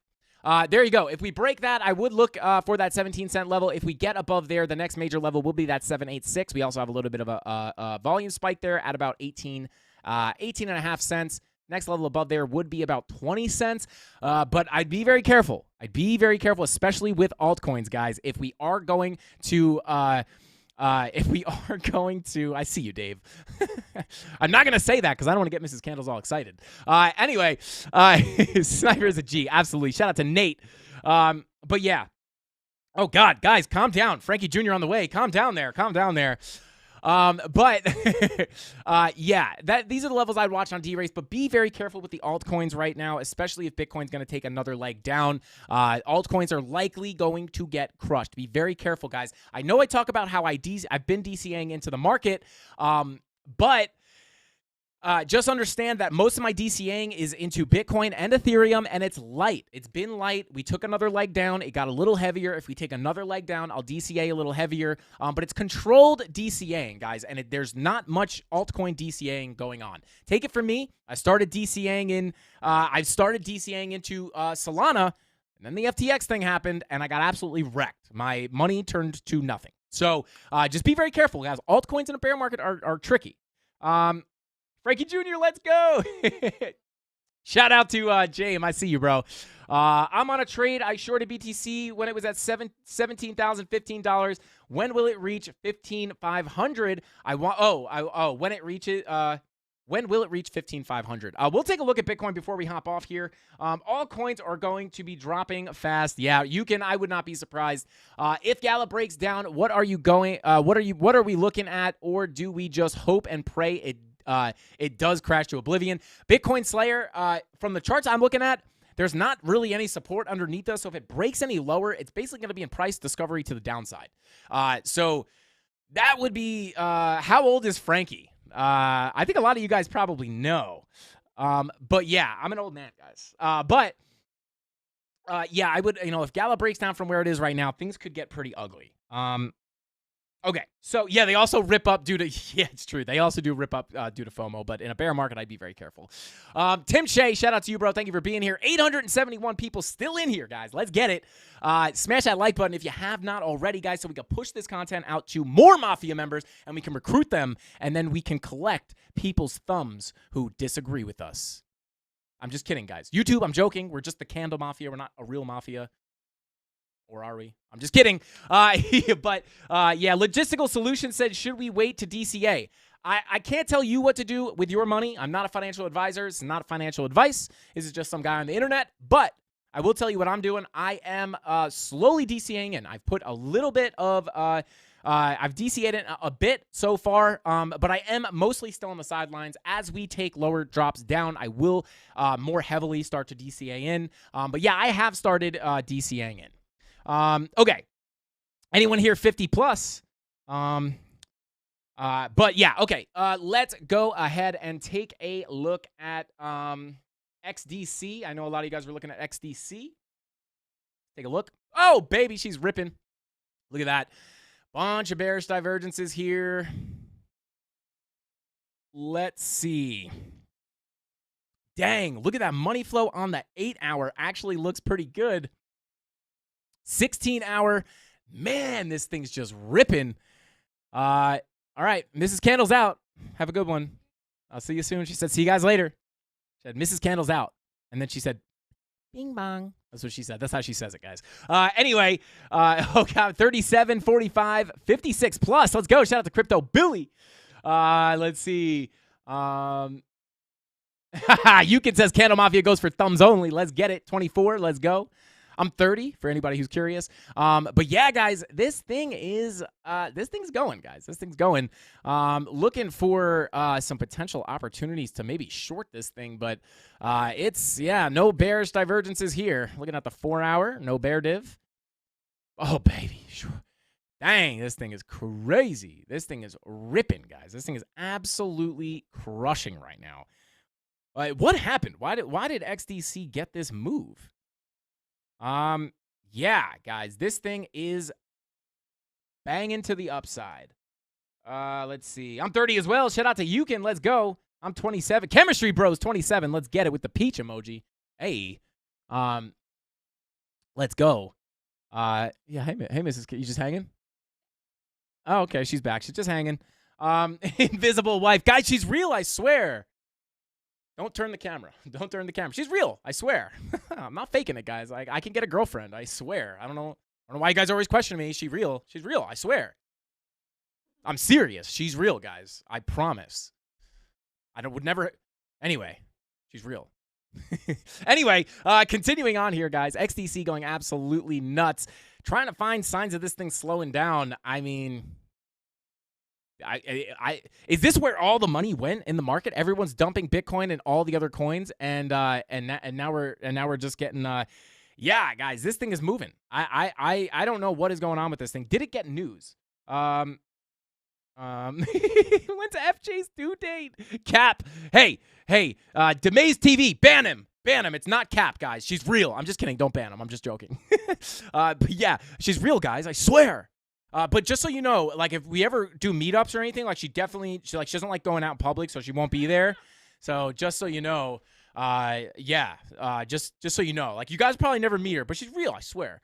there you go. If we break that, I would look for that 17-cent level. If we get above there, the next major level will be that 786. We also have a little bit of a volume spike there at about 18 and a half cents. Next level above there would be about 20 cents. But I'd be very careful. Especially with altcoins, guys. If we are going to I see you, Dave. I'm not going to say that because I don't want to get Mrs. Candles all excited. Anyway, Sniper is a G. Absolutely. Shout out to Nate. But yeah. Oh, God. Guys, calm down. Frankie Jr. on the way. Calm down there. But yeah, these are the levels I'd watch on D-Race, but be very careful with the altcoins right now, especially if Bitcoin's going to take another leg down. Altcoins are likely going to get crushed. Be very careful, guys. I know I talk about how I've been DCAing into the market, but just understand that most of my DCAing is into Bitcoin and Ethereum, and it's light. It's been light. We took another leg down. It got a little heavier. If we take another leg down, I'll DCA a little heavier. But it's controlled DCAing, guys, and there's not much altcoin DCAing going on. Take it from me. I started DCAing into Solana, and then the FTX thing happened, and I got absolutely wrecked. My money turned to nothing. So just be very careful, guys. Altcoins in a bear market are tricky. Frankie Jr., let's go. Shout out to James. I see you, bro. I'm on a trade. I shorted BTC when it was at $17,015. When will it reach $15,500? When it reaches When will it reach 15,500? We'll take a look at Bitcoin before we hop off here. All coins are going to be dropping fast. Yeah, I would not be surprised. If Gala breaks down, what are we looking at, or do we just hope and pray it does crash to oblivion? Bitcoin Slayer, from the charts I'm looking at, there's not really any support underneath us. So if it breaks any lower, it's basically going to be in price discovery to the downside. So that would be, how old is Frankie? I think a lot of you guys probably know. But yeah, I'm an old man, guys. Yeah, I would, if Gala breaks down from where it is right now, things could get pretty ugly. Okay, so yeah, they also rip up due to, yeah, it's true. They also do rip up due to FOMO, but in a bear market, I'd be very careful. Tim Shea, shout out to you, bro. Thank you for being here. 871 people still in here, guys. Let's get it. Smash that like button if you have not already, guys, so we can push this content out to more Mafia members, and we can recruit them, and then we can collect people's thumbs who disagree with us. I'm just kidding, guys. YouTube, I'm joking. We're just the CandleMafia. We're not a real mafia. Or are we? I'm just kidding. Yeah, Logistical Solutions said, should we wait to DCA? I can't tell you what to do with your money. I'm not a financial advisor. It's not financial advice. This is just some guy on the internet. But I will tell you what I'm doing. I am slowly DCAing in. I've put a little bit of, I've DCA'd it a bit so far, but I am mostly still on the sidelines. As we take lower drops down, I will more heavily start to DCA in. But yeah, I have started DCAing in. Okay. Anyone here 50 plus? But yeah, okay. Let's go ahead and take a look at XDC. I know a lot of you guys were looking at XDC. Take a look. Oh, baby, she's ripping. Look at that. Bunch of bearish divergences here. Let's see. Dang, look at that money flow on the 8-hour. Actually looks pretty good. 16-hour, man, this thing's just ripping. All right, Mrs. Candle's out. Have a good one. I'll see you soon. She said, see you guys later. She said, Mrs. Candle's out. And then she said, bing bong. That's what she said. That's how she says it, guys. Anyway, oh God, 37, 45, 56 plus. Let's go. Shout out to Crypto Billy. Let's see. Yukin says CandleMafia goes for thumbs only. Let's get it. 24. Let's go. I'm 30 for anybody who's curious. But yeah, guys, this thing's going, guys. This thing's going. Looking for some potential opportunities to maybe short this thing, but no bearish divergences here. Looking at the 4-hour, no bear div. Oh, baby. Dang, this thing is crazy. This thing is ripping, guys. This thing is absolutely crushing right now. What happened? Why did XDC get this move? Yeah, guys, this thing is banging to the upside. Let's see. I'm 30 as well. Shout out to Yukin. Let's go. I'm 27. Chemistry Bros 27. Let's get it with the peach emoji. Hey. Let's go. Yeah, hey Mrs. You just hanging? Oh, okay, she's back. She's just hanging. Invisible wife. Guys, she's real, I swear. Don't turn the camera. Don't turn the camera. She's real. I swear. I'm not faking it, guys. I can get a girlfriend. I swear. I don't know why you guys always question me. She's real. She's real. I swear. I'm serious. She's real, guys. I promise. Would never. Anyway, she's real. Anyway, continuing on here, guys. XDC going absolutely nuts. Trying to find signs of this thing slowing down. I mean, is this where all the money went in the market? Everyone's dumping Bitcoin and all the other coins, and now we're just getting yeah, guys, this thing is moving. I don't know what is going on with this thing. Did it get news? Went to FJ's due date. Cap. Hey, Demaze TV, ban him. It's not Cap, guys. She's real. I'm just kidding. Don't ban him. I'm just joking. But yeah, she's real, guys. I swear. But just so you know, like if we ever do meetups or anything, like she doesn't like going out in public, so she won't be there. So just so you know, just so you know, like you guys probably never meet her, but she's real, I swear.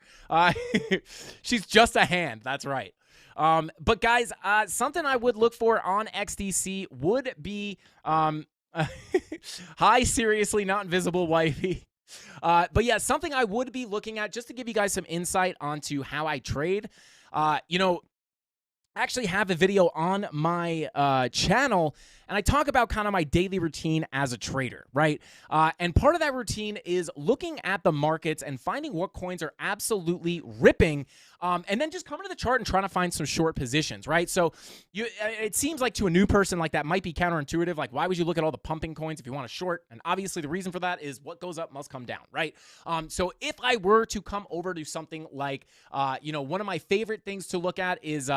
She's just a hand. That's right. But guys, something I would look for on XDC would be, hi, seriously, not invisible wifey. But yeah, something I would be looking at just to give you guys some insight onto how I trade. actually have a video on my channel, and I talk about kind of my daily routine as a trader, right? And part of that routine is looking at the markets and finding what coins are absolutely ripping, and then just coming to the chart and trying to find some short positions, right? So it seems like to a new person like that might be counterintuitive. Like, why would you look at all the pumping coins if you want to short? And obviously the reason for that is what goes up must come down, right? So if I were to come over to something like, one of my favorite things to look at is,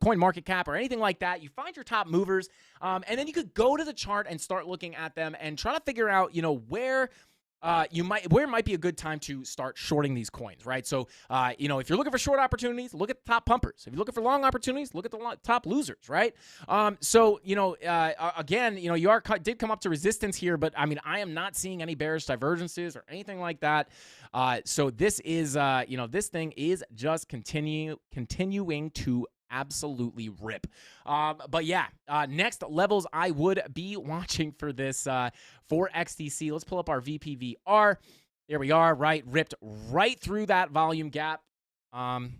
coin market cap or anything like that, you find your top movers, and then you could go to the chart and start looking at them and try to figure out, where might be a good time to start shorting these coins, right? So, if you're looking for short opportunities, look at the top pumpers. If you're looking for long opportunities, look at the top losers, right? Again, you did come up to resistance here, but I mean, I am not seeing any bearish divergences or anything like that. So this is, this thing is just continuing to absolutely rip. But yeah, next levels I would be watching for this for XDC. Let's pull up our VPVR. There we are, right? Ripped right through that volume gap. Yeah,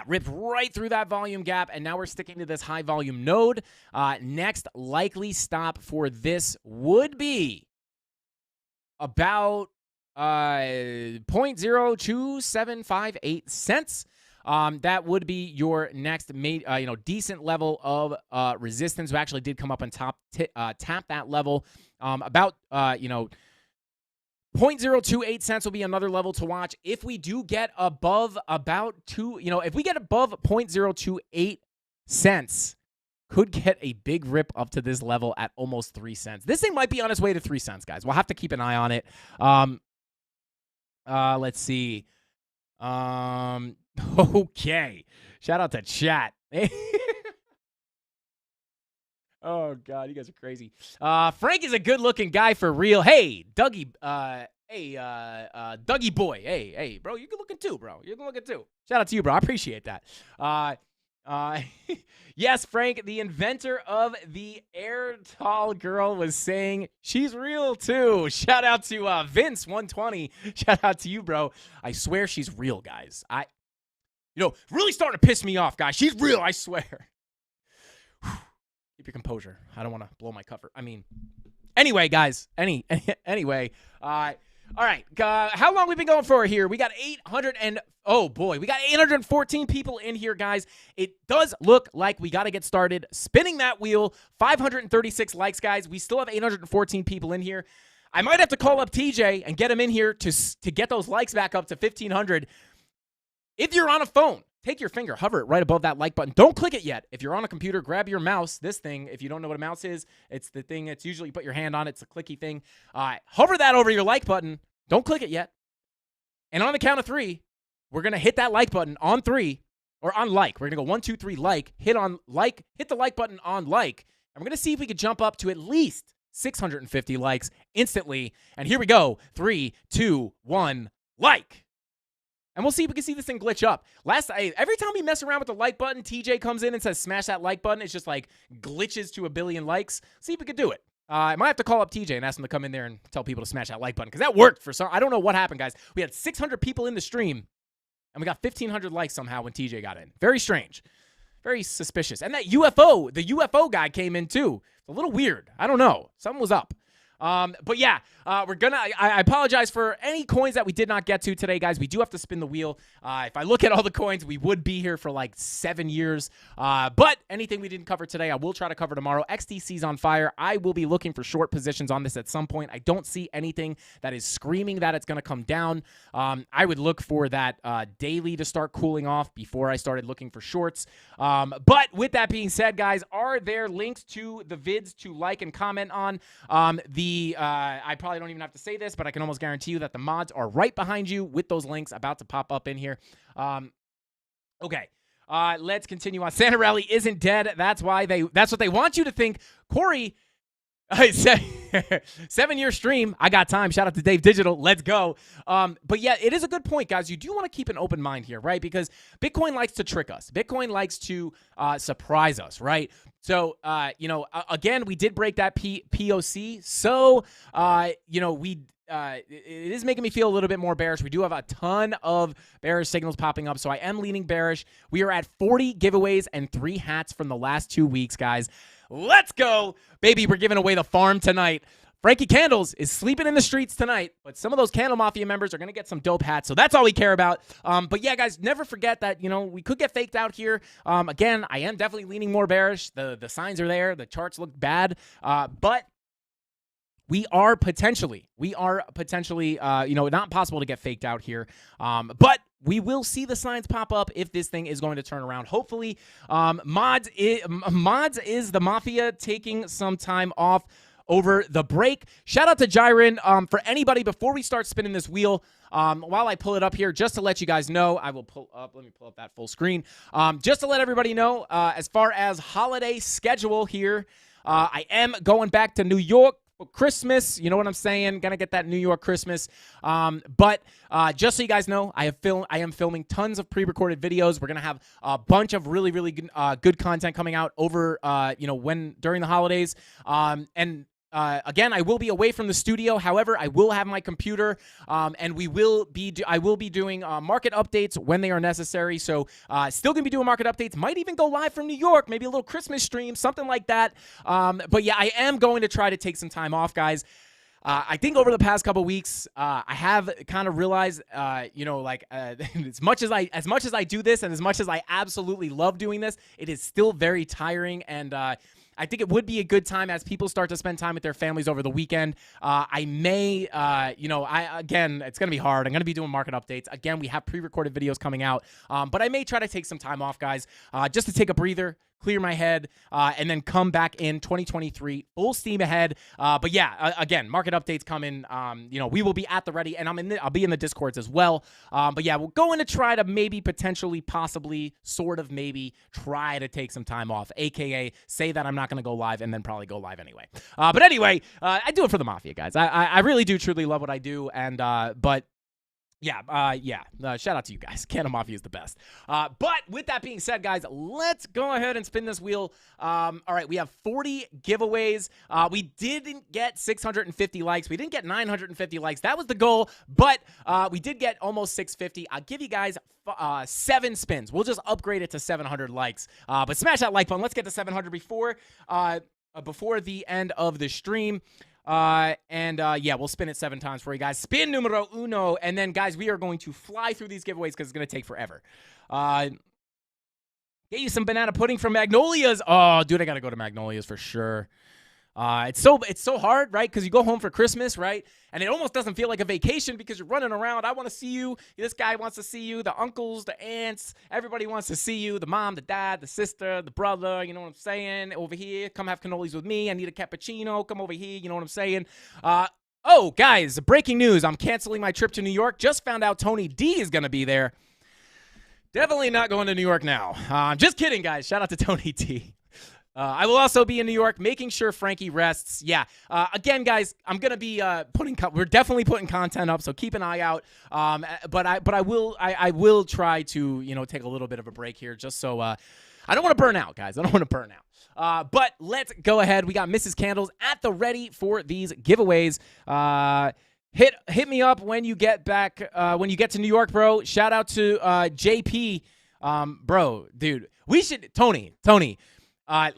ripped right through that volume gap, and now we're sticking to this high volume node. Next likely stop for this would be about 0.02758 cents. That would be your next, decent level of resistance. We actually did come up and tap that level. About 0.028 cents will be another level to watch. If we do get above if we get above 0.028 cents, could get a big rip up to this level at almost 3 cents. This thing might be on its way to 3 cents, guys. We'll have to keep an eye on it. Let's see. Okay. Shout out to chat. Oh God, you guys are crazy. Frank is a good-looking guy for real. Hey, Dougie. Dougie boy. Hey, bro, you good looking too, bro. You're good looking too. Shout out to you, bro. I appreciate that. Yes, Frank, the inventor of the air tall girl, was saying she's real too. Shout out to Vince120. Shout out to you, bro. I swear she's real, guys. Really starting to piss me off, guys. She's real, I swear. Keep your composure. I don't want to blow my cover. I mean, anyway, guys. Anyway. All right. How long we been going for here? We got 814 people in here, guys. It does look like we got to get started spinning that wheel. 536 likes, guys. We still have 814 people in here. I might have to call up TJ and get him in here to get those likes back up to 1,500. If you're on a phone, take your finger, hover it right above that like button. Don't click it yet. If you're on a computer, grab your mouse. This thing, if you don't know what a mouse is, it's the thing that's usually you put your hand on. It's a clicky thing. Hover that over your like button. Don't click it yet. And on the count of 3, we're going to hit that like button on 3, or on like. We're going to go 1, 2, 3, like. Hit the like button on like. And we're going to see if we could jump up to at least 650 likes instantly. And here we go. 3, 2, 1, like. And we'll see if we can see this thing glitch up. Every time we mess around with the like button, TJ comes in and says, smash that like button. It's just like glitches to 1 billion likes. See if we can do it. I might have to call up TJ and ask him to come in there and tell people to smash that like button, because that worked for some. I don't know what happened, guys. We had 600 people in the stream, and we got 1,500 likes somehow when TJ got in. Very strange. Very suspicious. And that UFO, the UFO guy came in too. It's a little weird. I don't know. Something was up. But yeah, I apologize for any coins that we did not get to today, guys. We do have to spin the wheel. If I look at all the coins, we would be here for like 7 years. But anything we didn't cover today, I will try to cover tomorrow. XDC's on fire. I will be looking for short positions on this at some point. I don't see anything that is screaming that it's going to come down. I would look for that daily to start cooling off before I started looking for shorts. But with that being said, guys, are there links to the vids to like and comment on? I probably don't even have to say this, but I can almost guarantee you that the mods are right behind you with those links about to pop up in here. Okay. Let's continue on. Santarelli isn't dead. That's what they want you to think. Corey, 7-year stream. I got time. Shout out to Dave Digital. Let's go. But yeah, it is a good point, guys. You do want to keep an open mind here, right? Because Bitcoin likes to trick us. Bitcoin likes to surprise us, right? So, again, we did break that POC. So, it is making me feel a little bit more bearish. We do have a ton of bearish signals popping up, so I am leaning bearish. We are at 40 giveaways and 3 hats from the last 2 weeks, guys. Let's go. Baby, we're giving away the farm tonight. Frankie Candles is sleeping in the streets tonight, but some of those Candle Mafia members are going to get some dope hats, so that's all we care about. But yeah, guys, never forget that, we could get faked out here. Again, I am definitely leaning more bearish. The signs are there. The charts look bad, but we are potentially, not possible to get faked out here, but we will see the signs pop up if this thing is going to turn around. Hopefully, Mods is the Mafia taking some time off over the break. Shout out to Jiren. For anybody, before we start spinning this wheel, while I pull it up here, just to let you guys know, let me pull up that full screen. Just to let everybody know, as far as holiday schedule here, I am going back to New York for Christmas. You know what I'm saying? Gonna get that New York Christmas. But just so you guys know, I am filming tons of pre-recorded videos. We're gonna have a bunch of really, really good content coming out over, during the holidays. Again, I will be away from the studio. However, I will have my computer, and I will be doing market updates when they are necessary. So, still gonna be doing market updates. Might even go live from New York, maybe a little Christmas stream, something like that. But yeah, I am going to try to take some time off, guys. I think over the past couple weeks, I have kind of realized, as much as I do this, and as much as I absolutely love doing this, it is still very tiring. And I think it would be a good time as people start to spend time with their families over the weekend. I may, again, it's going to be hard. I'm going to be doing market updates. Again, we have pre-recorded videos coming out, but I may try to take some time off, guys, just to take a breather, clear my head, and then come back in 2023 full steam ahead. But yeah, again, market updates coming. We will be at the ready, and I'll be in the Discords as well. But yeah, we're going to try to maybe potentially, possibly, sort of maybe try to take some time off, aka say that I'm not going to go live and then probably go live anyway. But anyway, I do it for the Mafia, guys. I really do truly love what I do, and but shout out to you guys. CandleMafia is the best. But with that being said, guys, let's go ahead and spin this wheel. All right, we have 40 giveaways. We didn't get 650 likes. We didn't get 950 likes. That was the goal, but we did get almost 650. I'll give you guys 7 spins. We'll just upgrade it to 700 likes. But smash that like button. Let's get to 700 before the end of the stream. We'll spin it 7 times for you guys. Spin numero uno. And then, guys, we are going to fly through these giveaways because it's going to take forever. Get you some banana pudding from Magnolia's. Oh, dude, I got to go to Magnolia's for sure. It's so hard, right? Because you go home for Christmas, right? And it almost doesn't feel like a vacation because you're running around. I want to see you. This guy wants to see you. The uncles, the aunts, everybody wants to see you. The mom, the dad, the sister, the brother. You know what I'm saying? Over here, come have cannolis with me. I need a cappuccino. Come over here. You know what I'm saying? Oh, guys, breaking news. I'm canceling my trip to New York. Just found out Tony D is going to be there. Definitely not going to New York now. Just kidding, guys. Shout out to Tony D. I will also be in New York, making sure Frankie rests. Yeah. Again, guys, I'm gonna be we're definitely putting content up, so keep an eye out. But I will try to take a little bit of a break here, just so I don't want to burn out, guys. I don't want to burn out. But let's go ahead. We got Mrs. Candles at the ready for these giveaways. Hit me up when you get back. When you get to New York, bro. Shout out to JP, bro, dude. We should Tony.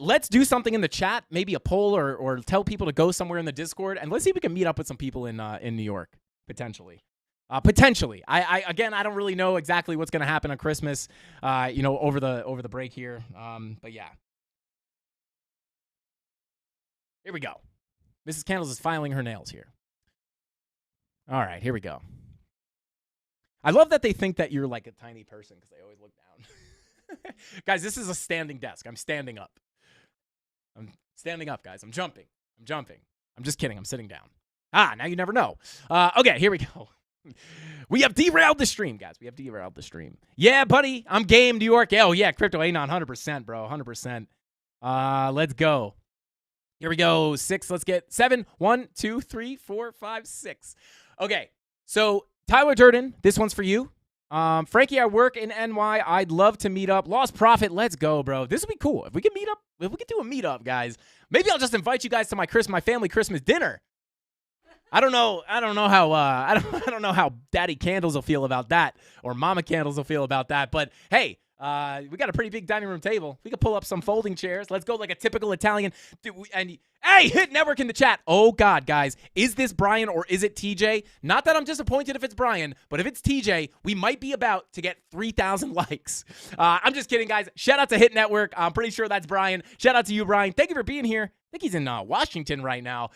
Let's do something in the chat, maybe a poll or tell people to go somewhere in the Discord, and let's see if we can meet up with some people in New York, potentially. Potentially. I don't really know exactly what's going to happen on Christmas, over the break here. But yeah. Here we go. Mrs. Candles is filing her nails here. All right, here we go. I love that they think that you're like a tiny person because they always look down. Guys, this is a standing desk. I'm standing up. Guys. I'm jumping. I'm just kidding. I'm sitting down. Now you never know. Okay, here we go. We have derailed the stream, guys. Yeah, buddy. I'm game, New York. Oh, yeah, Crypto Anon, 100%, bro. 100%. Let's go. Here we go. 6. Let's get 7. 1, 2, 3, 4, 5, 6. Okay, so Tyler Durden, this one's for you. Frankie, I work in NY. I'd love to meet up. Lost Profit, let's go, bro. This would be cool. If we could meet up, if we could do a meetup, guys. Maybe I'll just invite you guys to my family Christmas dinner. I don't know how I don't know how Daddy Candles will feel about that, or Mama Candles will feel about that. But hey, we got a pretty big dining room table. We could pull up some folding chairs. Let's go like a typical Italian. And hey, hit network in the chat. Oh God, guys, is this Brian or is it TJ? Not that I'm disappointed if it's Brian, but if it's TJ, we might be about to get 3,000 likes. I'm just kidding, guys. Shout out to Hit Network. I'm pretty sure that's Brian. Shout out to you, Brian. Thank you for being here. I think he's in Washington right now.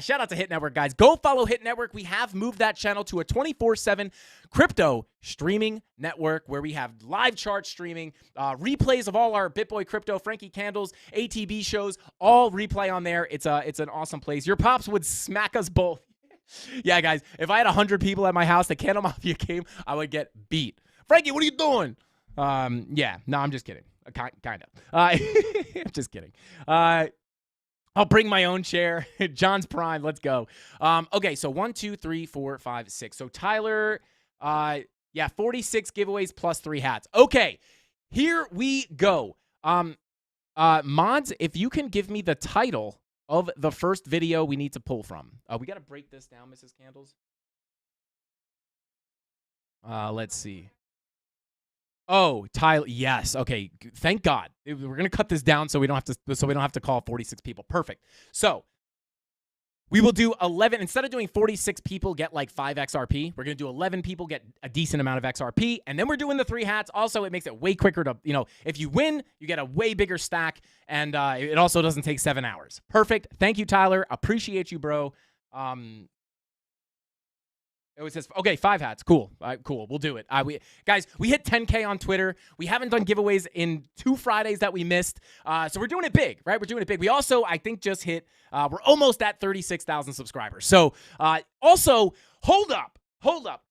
Shout out to Hit Network, guys. Go follow Hit Network. We have moved that channel to a 24/7 crypto streaming network where we have live chart streaming, replays of all our BitBoy Crypto, Frankie Candles, ATB shows, all replay on there. It's an awesome place. Your pops would smack us both. Yeah, guys, if I had 100 people at my house, the CandleMafia came, I would get beat. Frankie, what are you doing? Yeah, no, I'm just kidding. Kind of. I'm just kidding. I'll bring my own chair. John's Prime. Let's go. Okay, so 1, 2, 3, 4, 5, 6. So Tyler, 46 giveaways plus 3 hats. Okay, here we go. Mods, if you can give me the title of the first video we need to pull from. We got to break this down, Mrs. Candles. Let's see. Oh, Tyler, yes. Okay, thank God. We're gonna cut this down so we don't have to call 46 people. Perfect. So we will do 11 instead of doing 46 people get like 5 XRP. We're gonna do 11 people get a decent amount of XRP, and then we're doing the 3 hats. Also, it makes it way quicker to if you win, you get a way bigger stack, and it also doesn't take 7 hours. Perfect. Thank you, Tyler. Appreciate you, bro. It was just, okay, 5 hats. Cool. Cool. We'll do it. Guys, we hit 10K on Twitter. We haven't done giveaways in 2 Fridays that we missed. So we're doing it big, right? We're doing it big. We also, I think, just hit, we're almost at 36,000 subscribers. So also, hold up.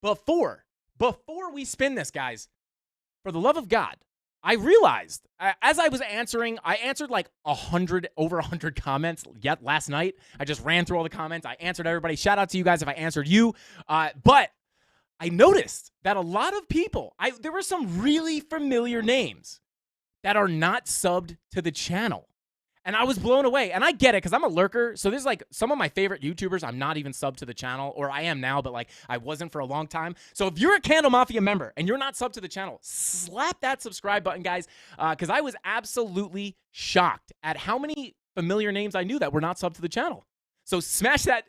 Before we spin this, guys, for the love of God, I realized as I was answering, I answered like over 100 comments yet last night. I just ran through all the comments. I answered everybody. Shout out to you guys if I answered you. But I noticed that a lot of people, there were some really familiar names that are not subbed to the channel. And I was blown away. And I get it because I'm a lurker. So there's like some of my favorite YouTubers I'm not even subbed to the channel, or I am now, but like I wasn't for a long time. So if you're a CandleMafia member and you're not subbed to the channel, slap that subscribe button, guys, because I was absolutely shocked at how many familiar names I knew that were not subbed to the channel. So smash that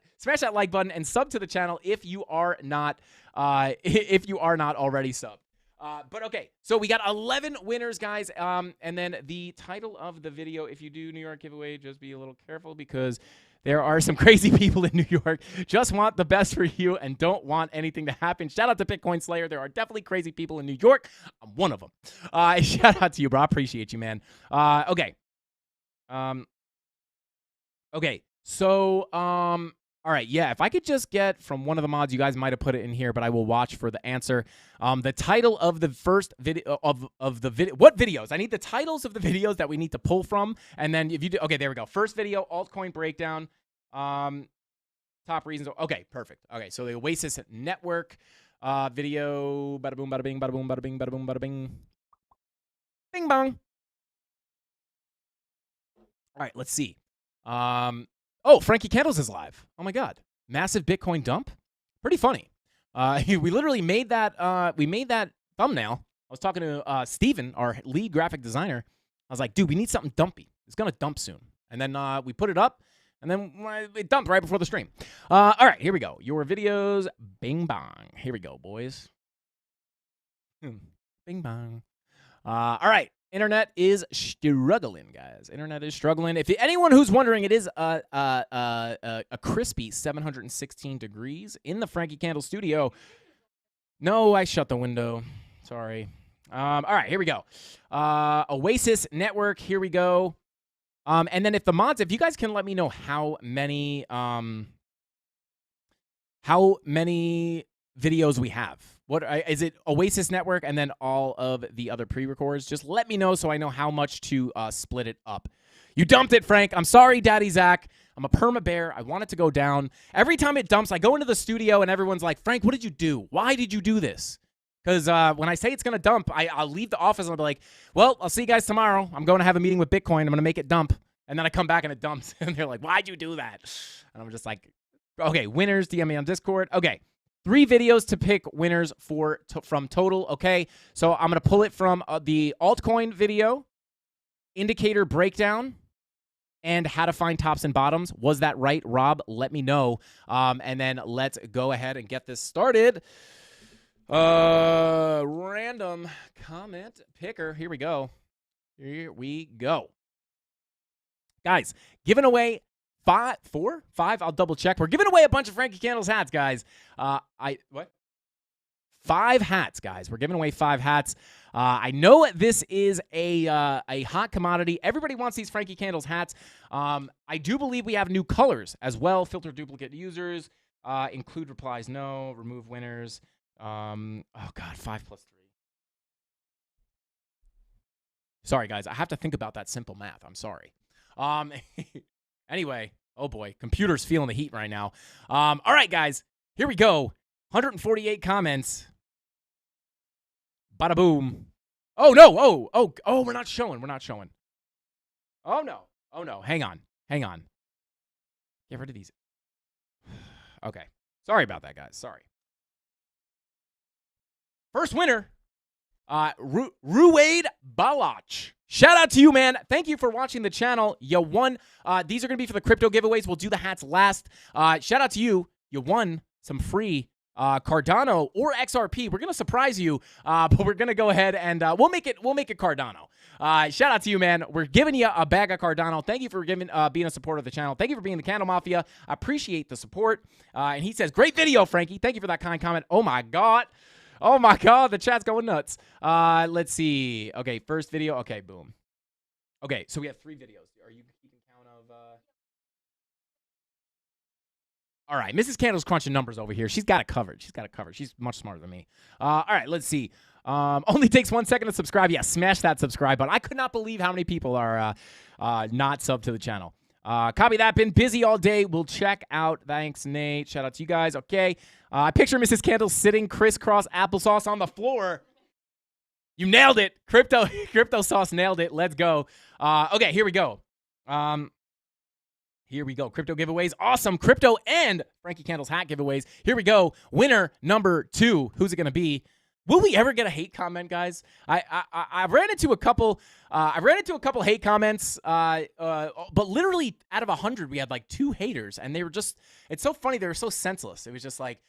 like button and sub to the channel if you are not already subbed. But okay, so we got 11 winners, guys. And then the title of the video, if you do New York giveaway, just be a little careful because there are some crazy people in New York. Just want the best for you and don't want anything to happen. Shout out to Bitcoin Slayer. There are definitely crazy people in New York. I'm one of them. Shout out to you, bro. I appreciate you, man. Okay. Okay. So, all right, yeah, if I could just get from one of the mods, you guys might have put it in here, but I will watch for the answer. The title of the first video of the video. What videos? I need the titles of the videos that we need to pull from. And then if you do, okay, there we go. First video, altcoin breakdown. Top reasons. Okay, perfect. Okay, so the Oasis Network video. Bada boom, bada bing, bada boom, bada bing, bada boom, bada bing. Bing bong. All right, let's see. Oh, Frankie Candles is live. Oh my God. Massive Bitcoin dump. Pretty funny. We literally made that, we made that thumbnail. I was talking to Steven, our lead graphic designer. I was like, dude, we need something dumpy. It's going to dump soon. And then we put it up, and then it dumped right before the stream. All right, here we go. Your videos. Bing bong. Here we go, boys. Bing bong. All right. Internet is struggling, guys. Internet is struggling. If anyone who's wondering, it is a crispy 716 degrees in the Frankie Candle studio. No, I shut the window. Sorry. All right, here we go. Oasis Network. Here we go. And then if you guys can let me know how many videos we have. What is it? Oasis Network and then all of the other pre-records. Just let me know so I know how much to split it up. You dumped it, Frank. I'm sorry, Daddy Zach. I'm a perma bear. I want it to go down. Every time it dumps, I go into the studio and everyone's like, Frank, what did you do? Why did you do this? Because when I say it's going to dump, I'll leave the office and I'll be like, well, I'll see you guys tomorrow. I'm going to have a meeting with Bitcoin. I'm going to make it dump. And then I come back and it dumps. And they're like, why'd you do that? And I'm just like, Okay, winners, DM me on Discord. Okay, 3 videos to pick winners from total. Okay, so I'm going to pull it from the altcoin video, indicator breakdown, and how to find tops and bottoms. Was that right, Rob? Let me know. And then let's go ahead and get this started. Random comment picker. Here we go. Here we go. Guys, giving away 5. I'll double check. We're giving away a bunch of Frankie Candles hats, guys. What? 5 hats, guys. We're giving away 5 hats. I know this is a hot commodity. Everybody wants these Frankie Candles hats. I do believe we have new colors as well. Filter duplicate users. Include replies, no. Remove winners. Oh, God, 5 plus 3. Sorry, guys. I have to think about that simple math. I'm sorry. Anyway, oh, boy. Computer's feeling the heat right now. All right, guys. Here we go. 148 comments. Bada boom. Oh, no. Oh, we're not showing. Oh, no. Hang on. Get rid of these. Okay. Sorry about that, guys. Sorry. First winner, Ruwaid Balach. Shout out to you, man. Thank you for watching the channel. You won. These are going to be for the crypto giveaways. We'll do the hats last. Shout out to you. You won some free Cardano or XRP. We're gonna surprise you, but we're gonna go ahead and we'll make it Cardano. Shout out to you, man. We're giving you a bag of Cardano. Thank you for being a supporter of the channel. Thank you for being the Candle Mafia. I appreciate the support. And he says, great video, Frankie. Thank you for that kind comment. Oh my god, the chat's going nuts. Let's see. Okay, first video. Okay, boom. Okay, so we have 3 videos. Are you keeping count of? All right, Mrs. Candle's crunching numbers over here. She's got it covered. She's much smarter than me. All right, let's see. Only takes 1 second to subscribe. Yeah, smash that subscribe button. I could not believe how many people are not subbed to the channel. Copy that. Been busy all day. We'll check out. Thanks, Nate. Shout out to you guys. Okay. I picture Mrs. Candle sitting crisscross applesauce on the floor. You nailed it. Crypto sauce nailed it. Let's go. Okay, here we go. Here we go. Crypto giveaways. Awesome. Crypto and Frankie Candle's hat giveaways. Here we go. Winner number 2. Who's it going to be? Will we ever get a hate comment, guys? I ran into a couple. I ran into a couple hate comments. But literally out of 100, we had like 2 haters, and they were just. It's so funny. They were so senseless. It was just like,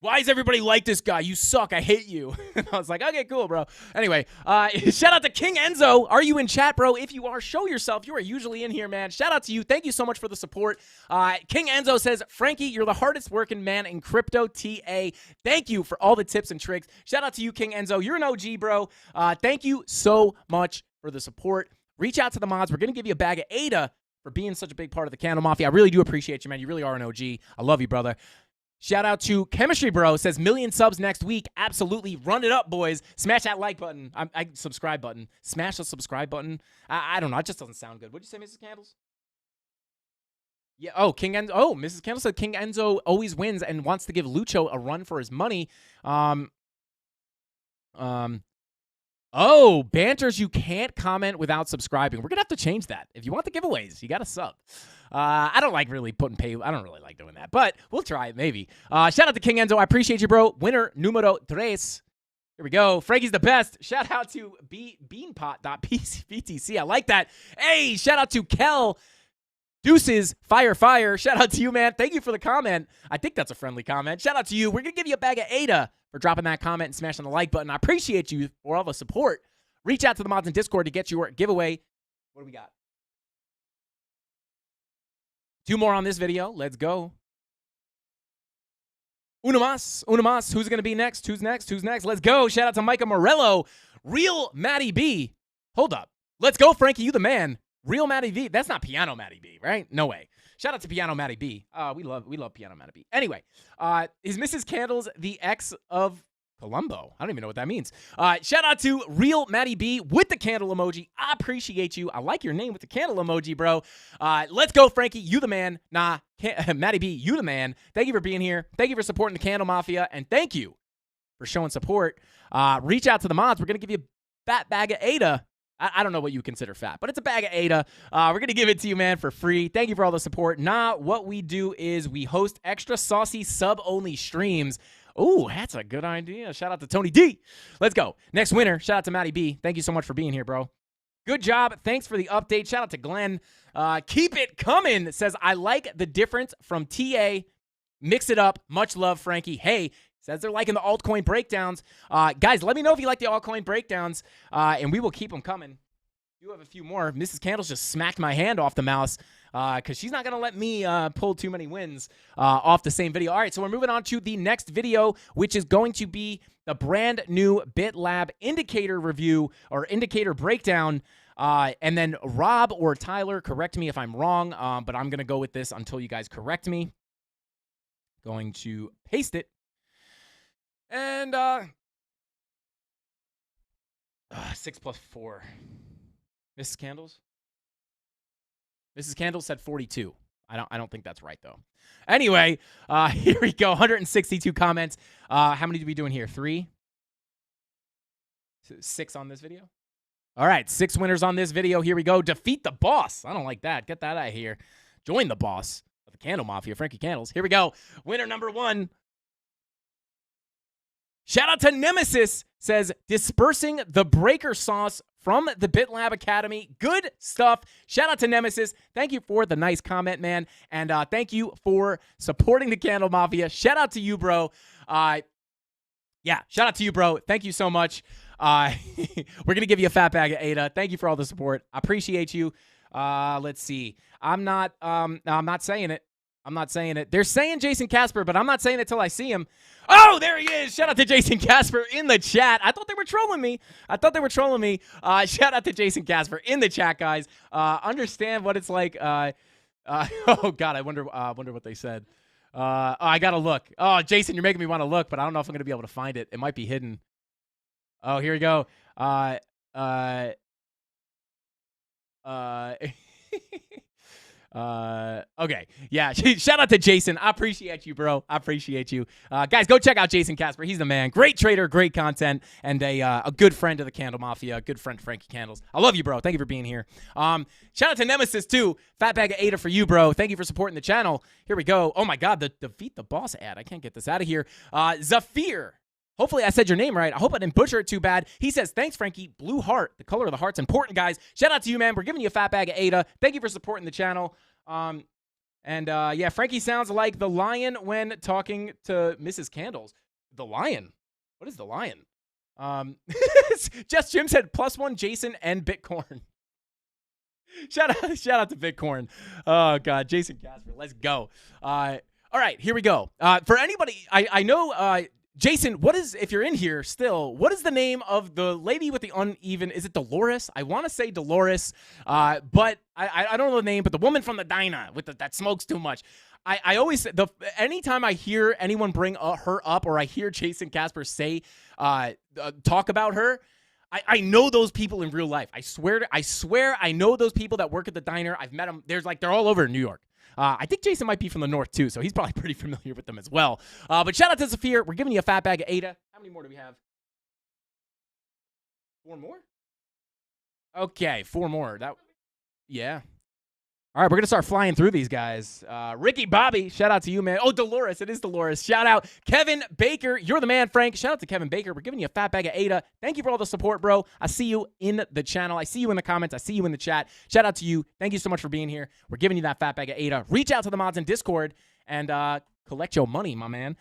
why is everybody like this guy? You suck. I hate you. I was like, okay, cool, bro. Anyway, shout out to King Enzo. Are you in chat, bro? If you are, show yourself. You are usually in here, man. Shout out to you. Thank you so much for the support. King Enzo says, Frankie, you're the hardest working man in crypto TA. Thank you for all the tips and tricks. Shout out to you, King Enzo. You're an OG, bro. Thank you so much for the support. Reach out to the mods. We're going to give you a bag of ADA for being such a big part of the Candle Mafia. I really do appreciate you, man. You really are an OG. I love you, brother. Shout out to Chemistry Bro. Says, million subs next week. Absolutely. Run it up, boys. Smash that like button. Subscribe button. Smash the subscribe button. I don't know. It just doesn't sound good. What'd you say, Mrs. Candles? Yeah. Oh, King Enzo. Oh, Mrs. Candles said King Enzo always wins and wants to give Lucho a run for his money. Oh, Banters, you can't comment without subscribing. We're going to have to change that. If you want the giveaways, you got to sub. I don't like really putting pay. I don't really like doing that, but we'll try it maybe. Shout out to King Enzo. I appreciate you, bro. Winner numero 3. Here we go. Frankie's the best. Shout out to beanpot.btc. I like that. Hey, shout out to Kel. Deuces, fire. Shout out to you, man. Thank you for the comment. I think that's a friendly comment. Shout out to you. We're going to give you a bag of ADA for dropping that comment and smashing the like button. I appreciate you for all the support. Reach out to the mods in Discord to get your giveaway. What do we got? 2 more on this video. Let's go. Una más. Who's going to be next? Who's next? Let's go. Shout out to Micah Morello. Real Matty B. Hold up. Let's go, Frankie. You the man. Real Matty B. That's not Piano Matty B, right? No way. Shout out to Piano Matty B. We love Piano Matty B. Anyway, is Mrs. Candles the ex of Columbo? I don't even know what that means. Shout out to Real Matty B with the candle emoji. I appreciate you. I like your name with the candle emoji, bro. Let's go, Frankie. You the man. Nah, Matty B, you the man. Thank you for being here. Thank you for supporting the Candle Mafia, and thank you for showing support. Reach out to the mods. We're gonna give you a fat bag of ADA. I don't know what you consider fat, but it's a bag of Ada. We're going to give it to you, man, for free. Thank you for all the support. Nah, what we do is we host extra saucy sub-only streams. Oh, that's a good idea. Shout out to Tony D. Let's go. Next winner, shout out to Matty B. Thank you so much for being here, bro. Good job. Thanks for the update. Shout out to Glenn. Keep it coming. Says, I like the difference from TA. Mix it up. Much love, Frankie. Hey, says they're liking the altcoin breakdowns. Guys, let me know if you like the altcoin breakdowns, and we will keep them coming. You have a few more. Mrs. Candles just smacked my hand off the mouse because she's not going to let me pull too many wins off the same video. All right, so we're moving on to the next video, which is going to be the brand new BitLab indicator review or indicator breakdown. And then Rob or Tyler, correct me if I'm wrong, but I'm going to go with this until you guys correct me. Going to paste it. And 6 plus 4. Mrs. Candles? Mrs. Candles said 42. I don't think that's right, though. Anyway, here we go. 162 comments. How many did we do in here? 3? 6 on this video? All right, 6 winners on this video. Here we go. Defeat the boss. I don't like that. Get that out of here. Join the boss of the CandleMafia, Frankie Candles. Here we go. Winner number 1. Shout out to Nemesis. Says, dispersing the breaker sauce from the BitLab Academy. Good stuff. Shout out to Nemesis. Thank you for the nice comment, man. And thank you for supporting the CandleMafia. Shout out to you, bro. Yeah, shout out to you, bro. Thank you so much. We're going to give you a fat bag of Ada. Thank you for all the support. I appreciate you. Let's see. I'm not saying it. I'm not saying it. They're saying Jason Casper, but I'm not saying it till I see him. Oh, there he is. Shout out to Jason Casper in the chat. I thought they were trolling me. Shout out to Jason Casper in the chat, guys. Understand what it's like. Oh, God, I wonder what they said. I got to look. Oh, Jason, you're making me want to look, but I don't know if I'm going to be able to find it. It might be hidden. Oh, here we go. Okay. Yeah. Shout out to Jason. I appreciate you, bro. I appreciate you. Guys, go check out Jason Casper. He's the man. Great trader, great content, and a good friend of the CandleMafia, a good friend to Frankie Candles. I love you, bro. Thank you for being here. Shout out to Nemesis, too. Fat bag of Ada for you, bro. Thank you for supporting the channel. Here we go. Oh, my God. The Defeat the Boss ad. I can't get this out of here. Zafir. Hopefully I said your name right. I hope I didn't butcher it too bad. He says, thanks, Frankie. Blue heart. The color of the heart's important, guys. Shout out to you, man. We're giving you a fat bag of Ada. Thank you for supporting the channel. Yeah, Frankie sounds like the lion when talking to Mrs. Candles. The lion? What is the lion? Just Jim said +1 Jason and Bitcoin. Shout out to Bitcoin. Oh, God. Jason Casper. Let's go. All right, here we go. For anybody, I know... Jason, if you're in here still, what is the name of the lady with the uneven? Is it Dolores? I want to say Dolores, but I don't know the name, but the woman from the diner that smokes too much. I always, anytime I hear anyone bring her up or I hear Jason Casper say, talk about her, I know those people in real life. I swear I know those people that work at the diner. I've met them. They're all over in New York. I think Jason might be from the north, too, so he's probably pretty familiar with them as well. But shout out to Zafir. We're giving you a fat bag of Ada. How many more do we have? 4 more? Okay, 4 more. Yeah. All right, we're going to start flying through these guys. Ricky Bobby, shout out to you, man. Oh, Dolores. It is Dolores. Shout out. Kevin Baker. You're the man, Frank. Shout out to Kevin Baker. We're giving you a fat bag of Ada. Thank you for all the support, bro. I see you in the channel. I see you in the comments. I see you in the chat. Shout out to you. Thank you so much for being here. We're giving you that fat bag of Ada. Reach out to the mods in Discord and collect your money, my man.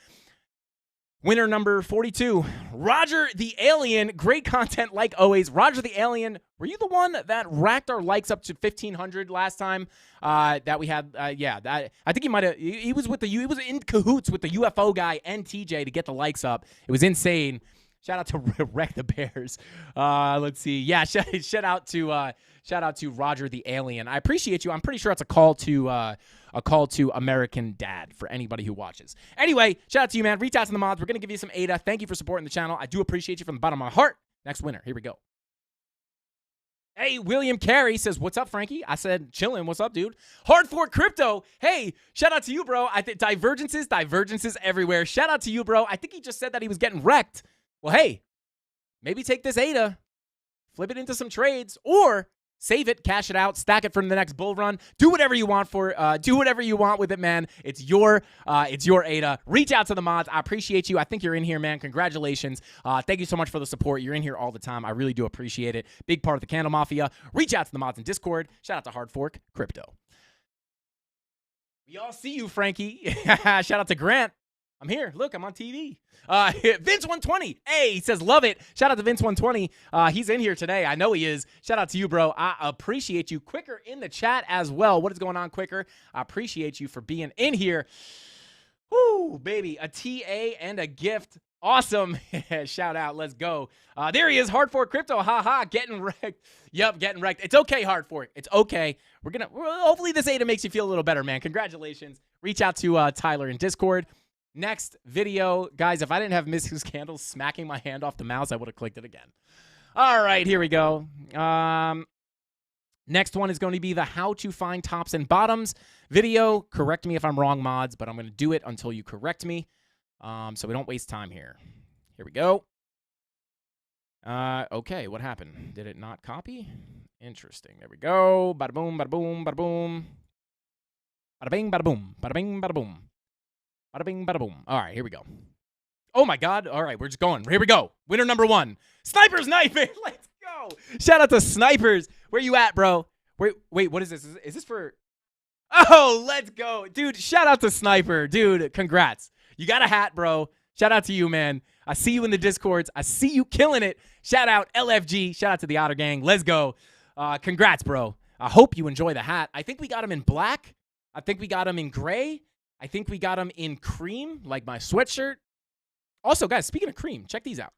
Winner number 42, Roger the Alien. Great content like always. Roger the Alien, were you the one that racked our likes up to 1,500 last time that we had? Yeah, I think he might have. He was in cahoots with the UFO guy and TJ to get the likes up. It was insane. Shout out to Wreck the Bears. Let's see. Yeah, shout out to Roger the Alien. I appreciate you. I'm pretty sure it's a call to American Dad for anybody who watches. Anyway, shout out to you, man. Reach out to the mods. We're going to give you some Ada. Thank you for supporting the channel. I do appreciate you from the bottom of my heart. Next winner. Here we go. Hey, William Carey says, what's up, Frankie? I said, chillin'. What's up, dude? Hard for Crypto. Hey, shout out to you, bro. I think divergences everywhere. Shout out to you, bro. I think he just said that he was getting wrecked. Well, hey, maybe take this Ada flip it into some trades, or save it, cash it out, stack it for the next bull run. Do whatever you want do whatever you want with it, man. It's your ADA. Reach out to the mods. I appreciate you. I think you're in here, man. Congratulations. Thank you so much for the support. You're in here all the time. I really do appreciate it. Big part of the Candle Mafia. Reach out to the mods in Discord. Shout out to Hard Fork Crypto. We all see you, Frankie. Shout out to Grant. I'm here. Look, I'm on TV. Vince120. Hey, he says, love it. Shout out to Vince120. He's in here today. I know he is. Shout out to you, bro. I appreciate you. Quicker in the chat as well. What is going on, Quicker? I appreciate you for being in here. Woo, baby. A TA and a gift. Awesome. Shout out. Let's go. There he is. Hard Fork Crypto. Ha. Getting wrecked. Yep, getting wrecked. It's okay, Hard Fork. It's okay. Hopefully this ADA makes you feel a little better, man. Congratulations. Reach out to Tyler in Discord. Next video, guys, if I didn't have Mrs. Candles smacking my hand off the mouse, I would have clicked it again. All right, here we go. Next one is going to be the how to find tops and bottoms video. Correct me if I'm wrong, mods, but I'm going to do it until you correct me, so we don't waste time here. Here we go. Okay, what happened? Did it not copy? Interesting. There we go. Bada boom, bada boom, bada boom. Bada bing, bada boom, bada bing, bada boom. Bada bing, bada boom. All right, here we go. Oh, my God. All right, we're just going. Here we go. Winner number 1. Sniper's Knife. Let's go. Shout out to Snipers. Where you at, bro? Wait, what is this? Is this for... Oh, let's go. Dude, shout out to Sniper. Dude, congrats. You got a hat, bro. Shout out to you, man. I see you in the Discords. I see you killing it. Shout out LFG. Shout out to the Otter Gang. Let's go. Congrats, bro. I hope you enjoy the hat. I think we got him in black. I think we got him in gray. I think we got them in cream, like my sweatshirt. Also, guys, speaking of cream, check these out.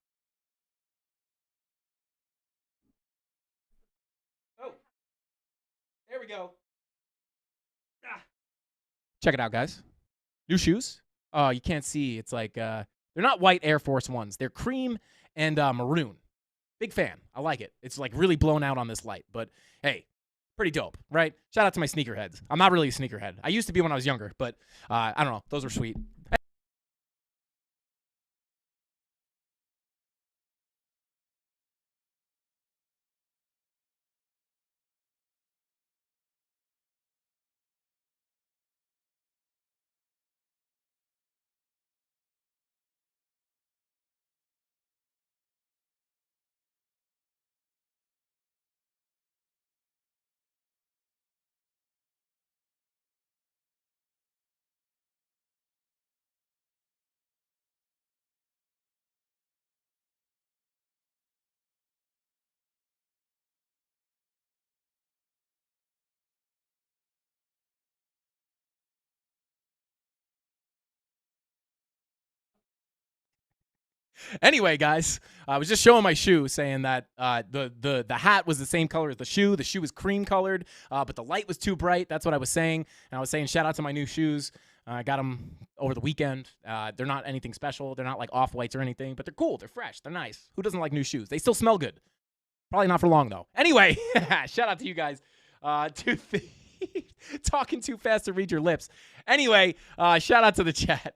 Oh, there we go. Check it out, guys. New shoes. Oh, you can't see. It's like, they're not white Air Force Ones. They're cream and maroon. Big fan. I like it. It's like really blown out on this light, but hey. Pretty dope, right? Shout out to my sneakerheads. I'm not really a sneakerhead. I used to be when I was younger, but I don't know. Those were sweet. Anyway, guys, I was just showing my shoe, saying that the hat was the same color as the shoe. The shoe was cream colored, but the light was too bright. That's what I was saying. And I was saying shout out to my new shoes. I got them over the weekend. They're not anything special. They're not like off-whites or anything, but they're cool. They're fresh. They're nice. Who doesn't like new shoes? They still smell good. Probably not for long, though. Anyway, shout out to you guys. Talking too fast to read your lips. Anyway, shout out to the chat.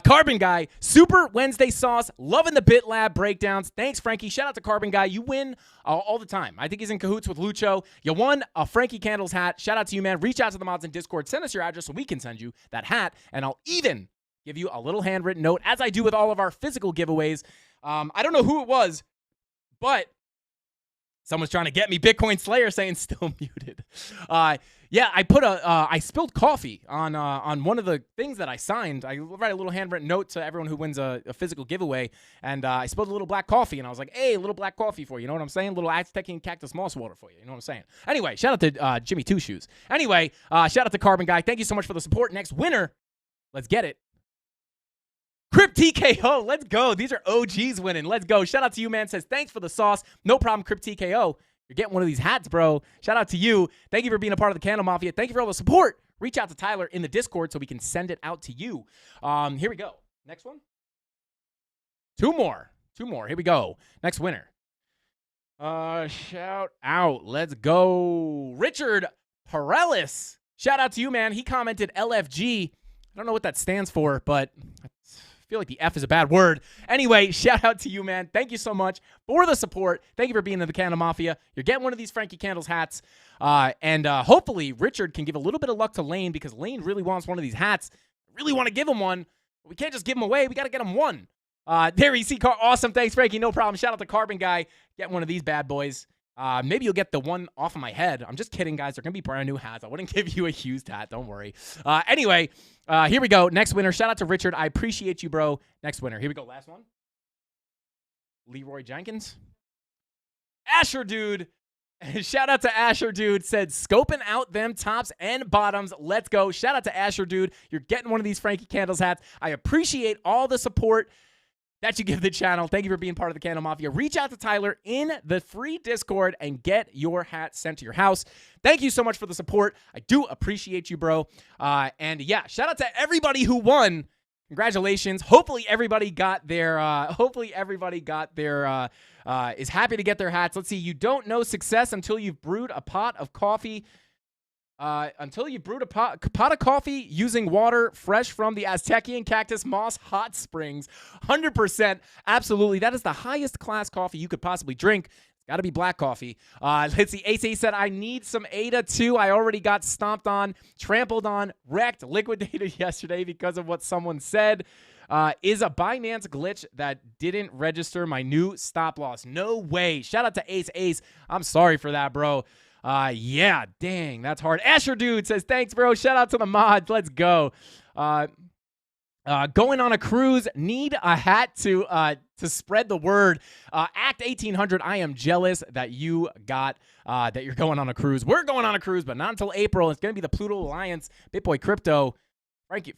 Carbon Guy, Super Wednesday Sauce, loving the Bit Lab breakdowns. Thanks, Frankie. Shout out to Carbon Guy. You win all the time. I think he's in cahoots with Lucho. You won a Frankie Candles hat. Shout out to you, man. Reach out to the mods in Discord. Send us your address so we can send you that hat, and I'll even give you a little handwritten note, as I do with all of our physical giveaways. I don't know who it was, but someone's trying to get me. Bitcoin Slayer saying still muted. Yeah, I spilled coffee on one of the things that I signed. I write a little handwritten note to everyone who wins a physical giveaway, and I spilled a little black coffee, and I was like, hey, a little black coffee for you. You know what I'm saying? A little Aztec Cactus Moss water for you. You know what I'm saying? Anyway, shout out to Jimmy Two Shoes. Anyway, shout out to Carbon Guy. Thank you so much for the support. Next winner, let's get it. Crypt TKO, let's go. These are OGs winning. Let's go. Shout out to you, man. Says, thanks for the sauce. No problem, Crypt TKO. You're getting one of these hats, bro. Shout out to you. Thank you for being a part of the Candle Mafia. Thank you for all the support. Reach out to Tyler in the Discord so we can send it out to you. Here we go. Next one. Two more. Here we go. Next winner. Shout out. Let's go. Richard Parelis. Shout out to you, man. He commented LFG. I don't know what that stands for, but I feel like the F is a bad word. Anyway, shout out to you, man. Thank you so much for the support. Thank you for being in the Candle Mafia. You're getting one of these Frankie Candles hats. And hopefully Richard can give a little bit of luck to Lane because Lane really wants one of these hats. I really want to give him one. But we can't just give him away. We got to get him one. There you see. Awesome. Thanks, Frankie. No problem. Shout out to Carbon Guy. Get one of these bad boys. Maybe you'll get the one off of my head. I'm just kidding, guys. They're going to be brand new hats. I wouldn't give you a used hat. Don't worry. Anyway, here we go. Next winner. Shout out to Richard. I appreciate you, bro. Next winner. Here we go. Last one. Leroy Jenkins. Asher, dude. Shout out to Asher, dude. Said, scoping out them tops and bottoms. Let's go. Shout out to Asher, dude. You're getting one of these Frankie Candles hats. I appreciate all the support that you give the channel. Thank you for being part of the Candle Mafia. Reach out to Tyler in the free Discord and get your hat sent to your house. Thank you so much for the support. I do appreciate you, bro. And yeah, shout out to everybody who won. Congratulations. Hopefully everybody got their is happy to get their hats. Let's see. You don't know success until you've brewed a pot of coffee. Until you brewed a pot of coffee using water fresh from the Aztecian Cactus Moss Hot Springs. 100%. Absolutely. That is the highest class coffee you could possibly drink. It's got to be black coffee. Let's see. Ace said, I need some Ada too. I already got stomped on, trampled on, wrecked, liquidated yesterday because of what someone said. Is a Binance glitch that didn't register my new stop loss. No way. Shout out to Ace. I'm sorry for that, bro. Yeah, dang, that's hard. Asher Dude says, thanks, bro. Shout out to the mods. Let's go. Going on a cruise, need a hat to spread the word. Act 1800, I am jealous that you got, that you're going on a cruise. We're going on a cruise, but not until April. It's going to be the Pluto Alliance, BitBoy Crypto,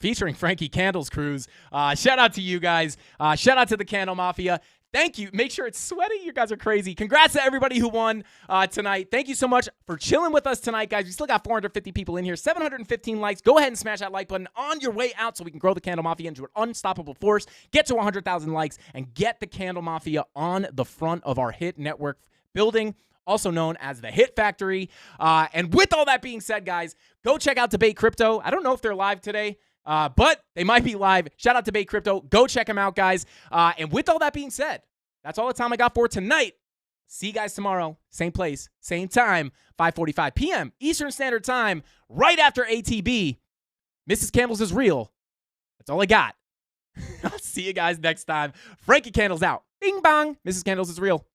featuring Frankie Candles cruise. Shout out to you guys. Shout out to the Candle Mafia. Thank you. Make sure it's sweaty. You guys are crazy. Congrats to everybody who won tonight. Thank you so much for chilling with us tonight, guys. We still got 450 people in here, 715 likes. Go ahead and smash that like button on your way out so we can grow the Candle Mafia into an unstoppable force, get to 100,000 likes, and get the Candle Mafia on the front of our hit network building, also known as the Hit Factory. And with all that being said, guys, go check out Debate Crypto. I don't know if they're live today. But they might be live. Shout out to Debate Crypto. Go check them out, guys. And with all that being said, that's all the time I got for tonight. See you guys tomorrow. Same place, same time, 5:45 p.m. Eastern Standard Time, right after ATB. Mrs. Candles is real. That's all I got. I'll see you guys next time. Frankie Candles out. Bing bong. Mrs. Candles is real.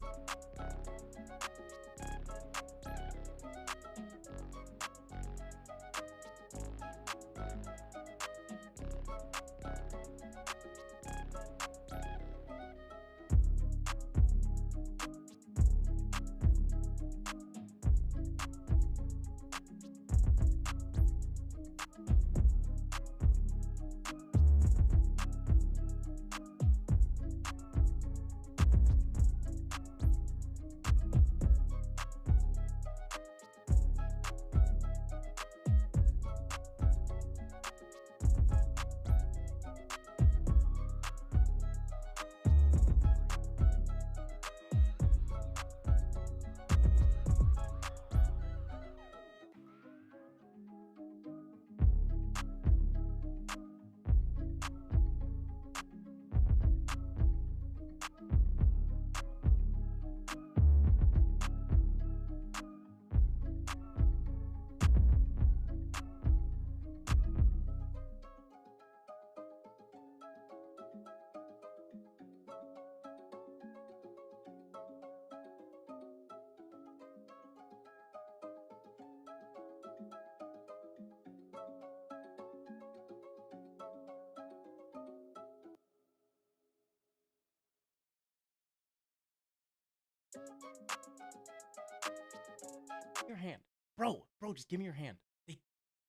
Your hand. Bro, just give me your hand.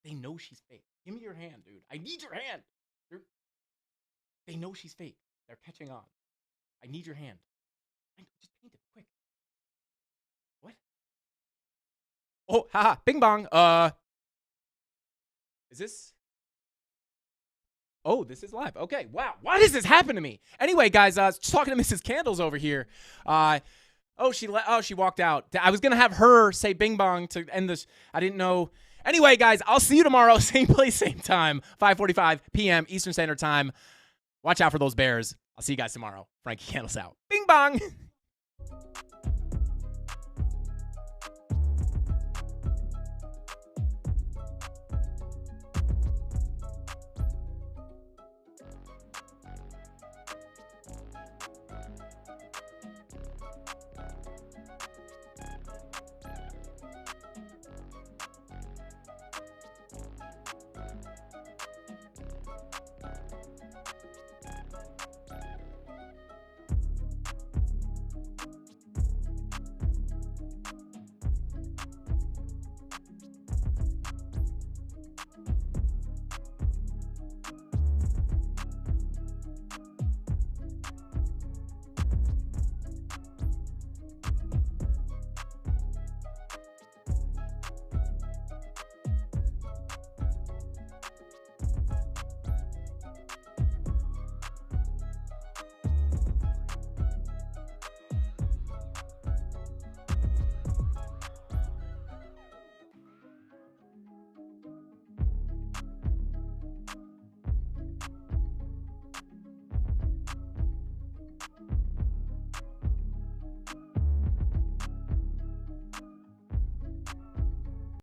They know she's fake. Give me your hand, dude. I need your hand. They know she's fake. They're catching on. I need your hand. Just paint it quick. What? Oh, haha. Bing bong. Is this? Oh, this is live. Okay. Wow. Why does this happen to me? Anyway, guys, just talking to Mrs. Candles over here. She walked out. I was gonna have her say bing bong to end this. I didn't know. Anyway, guys, I'll see you tomorrow. Same place, same time. 5:45 p.m. Eastern Standard Time. Watch out for those Bears. I'll see you guys tomorrow. Frankie Candles out. Bing bong.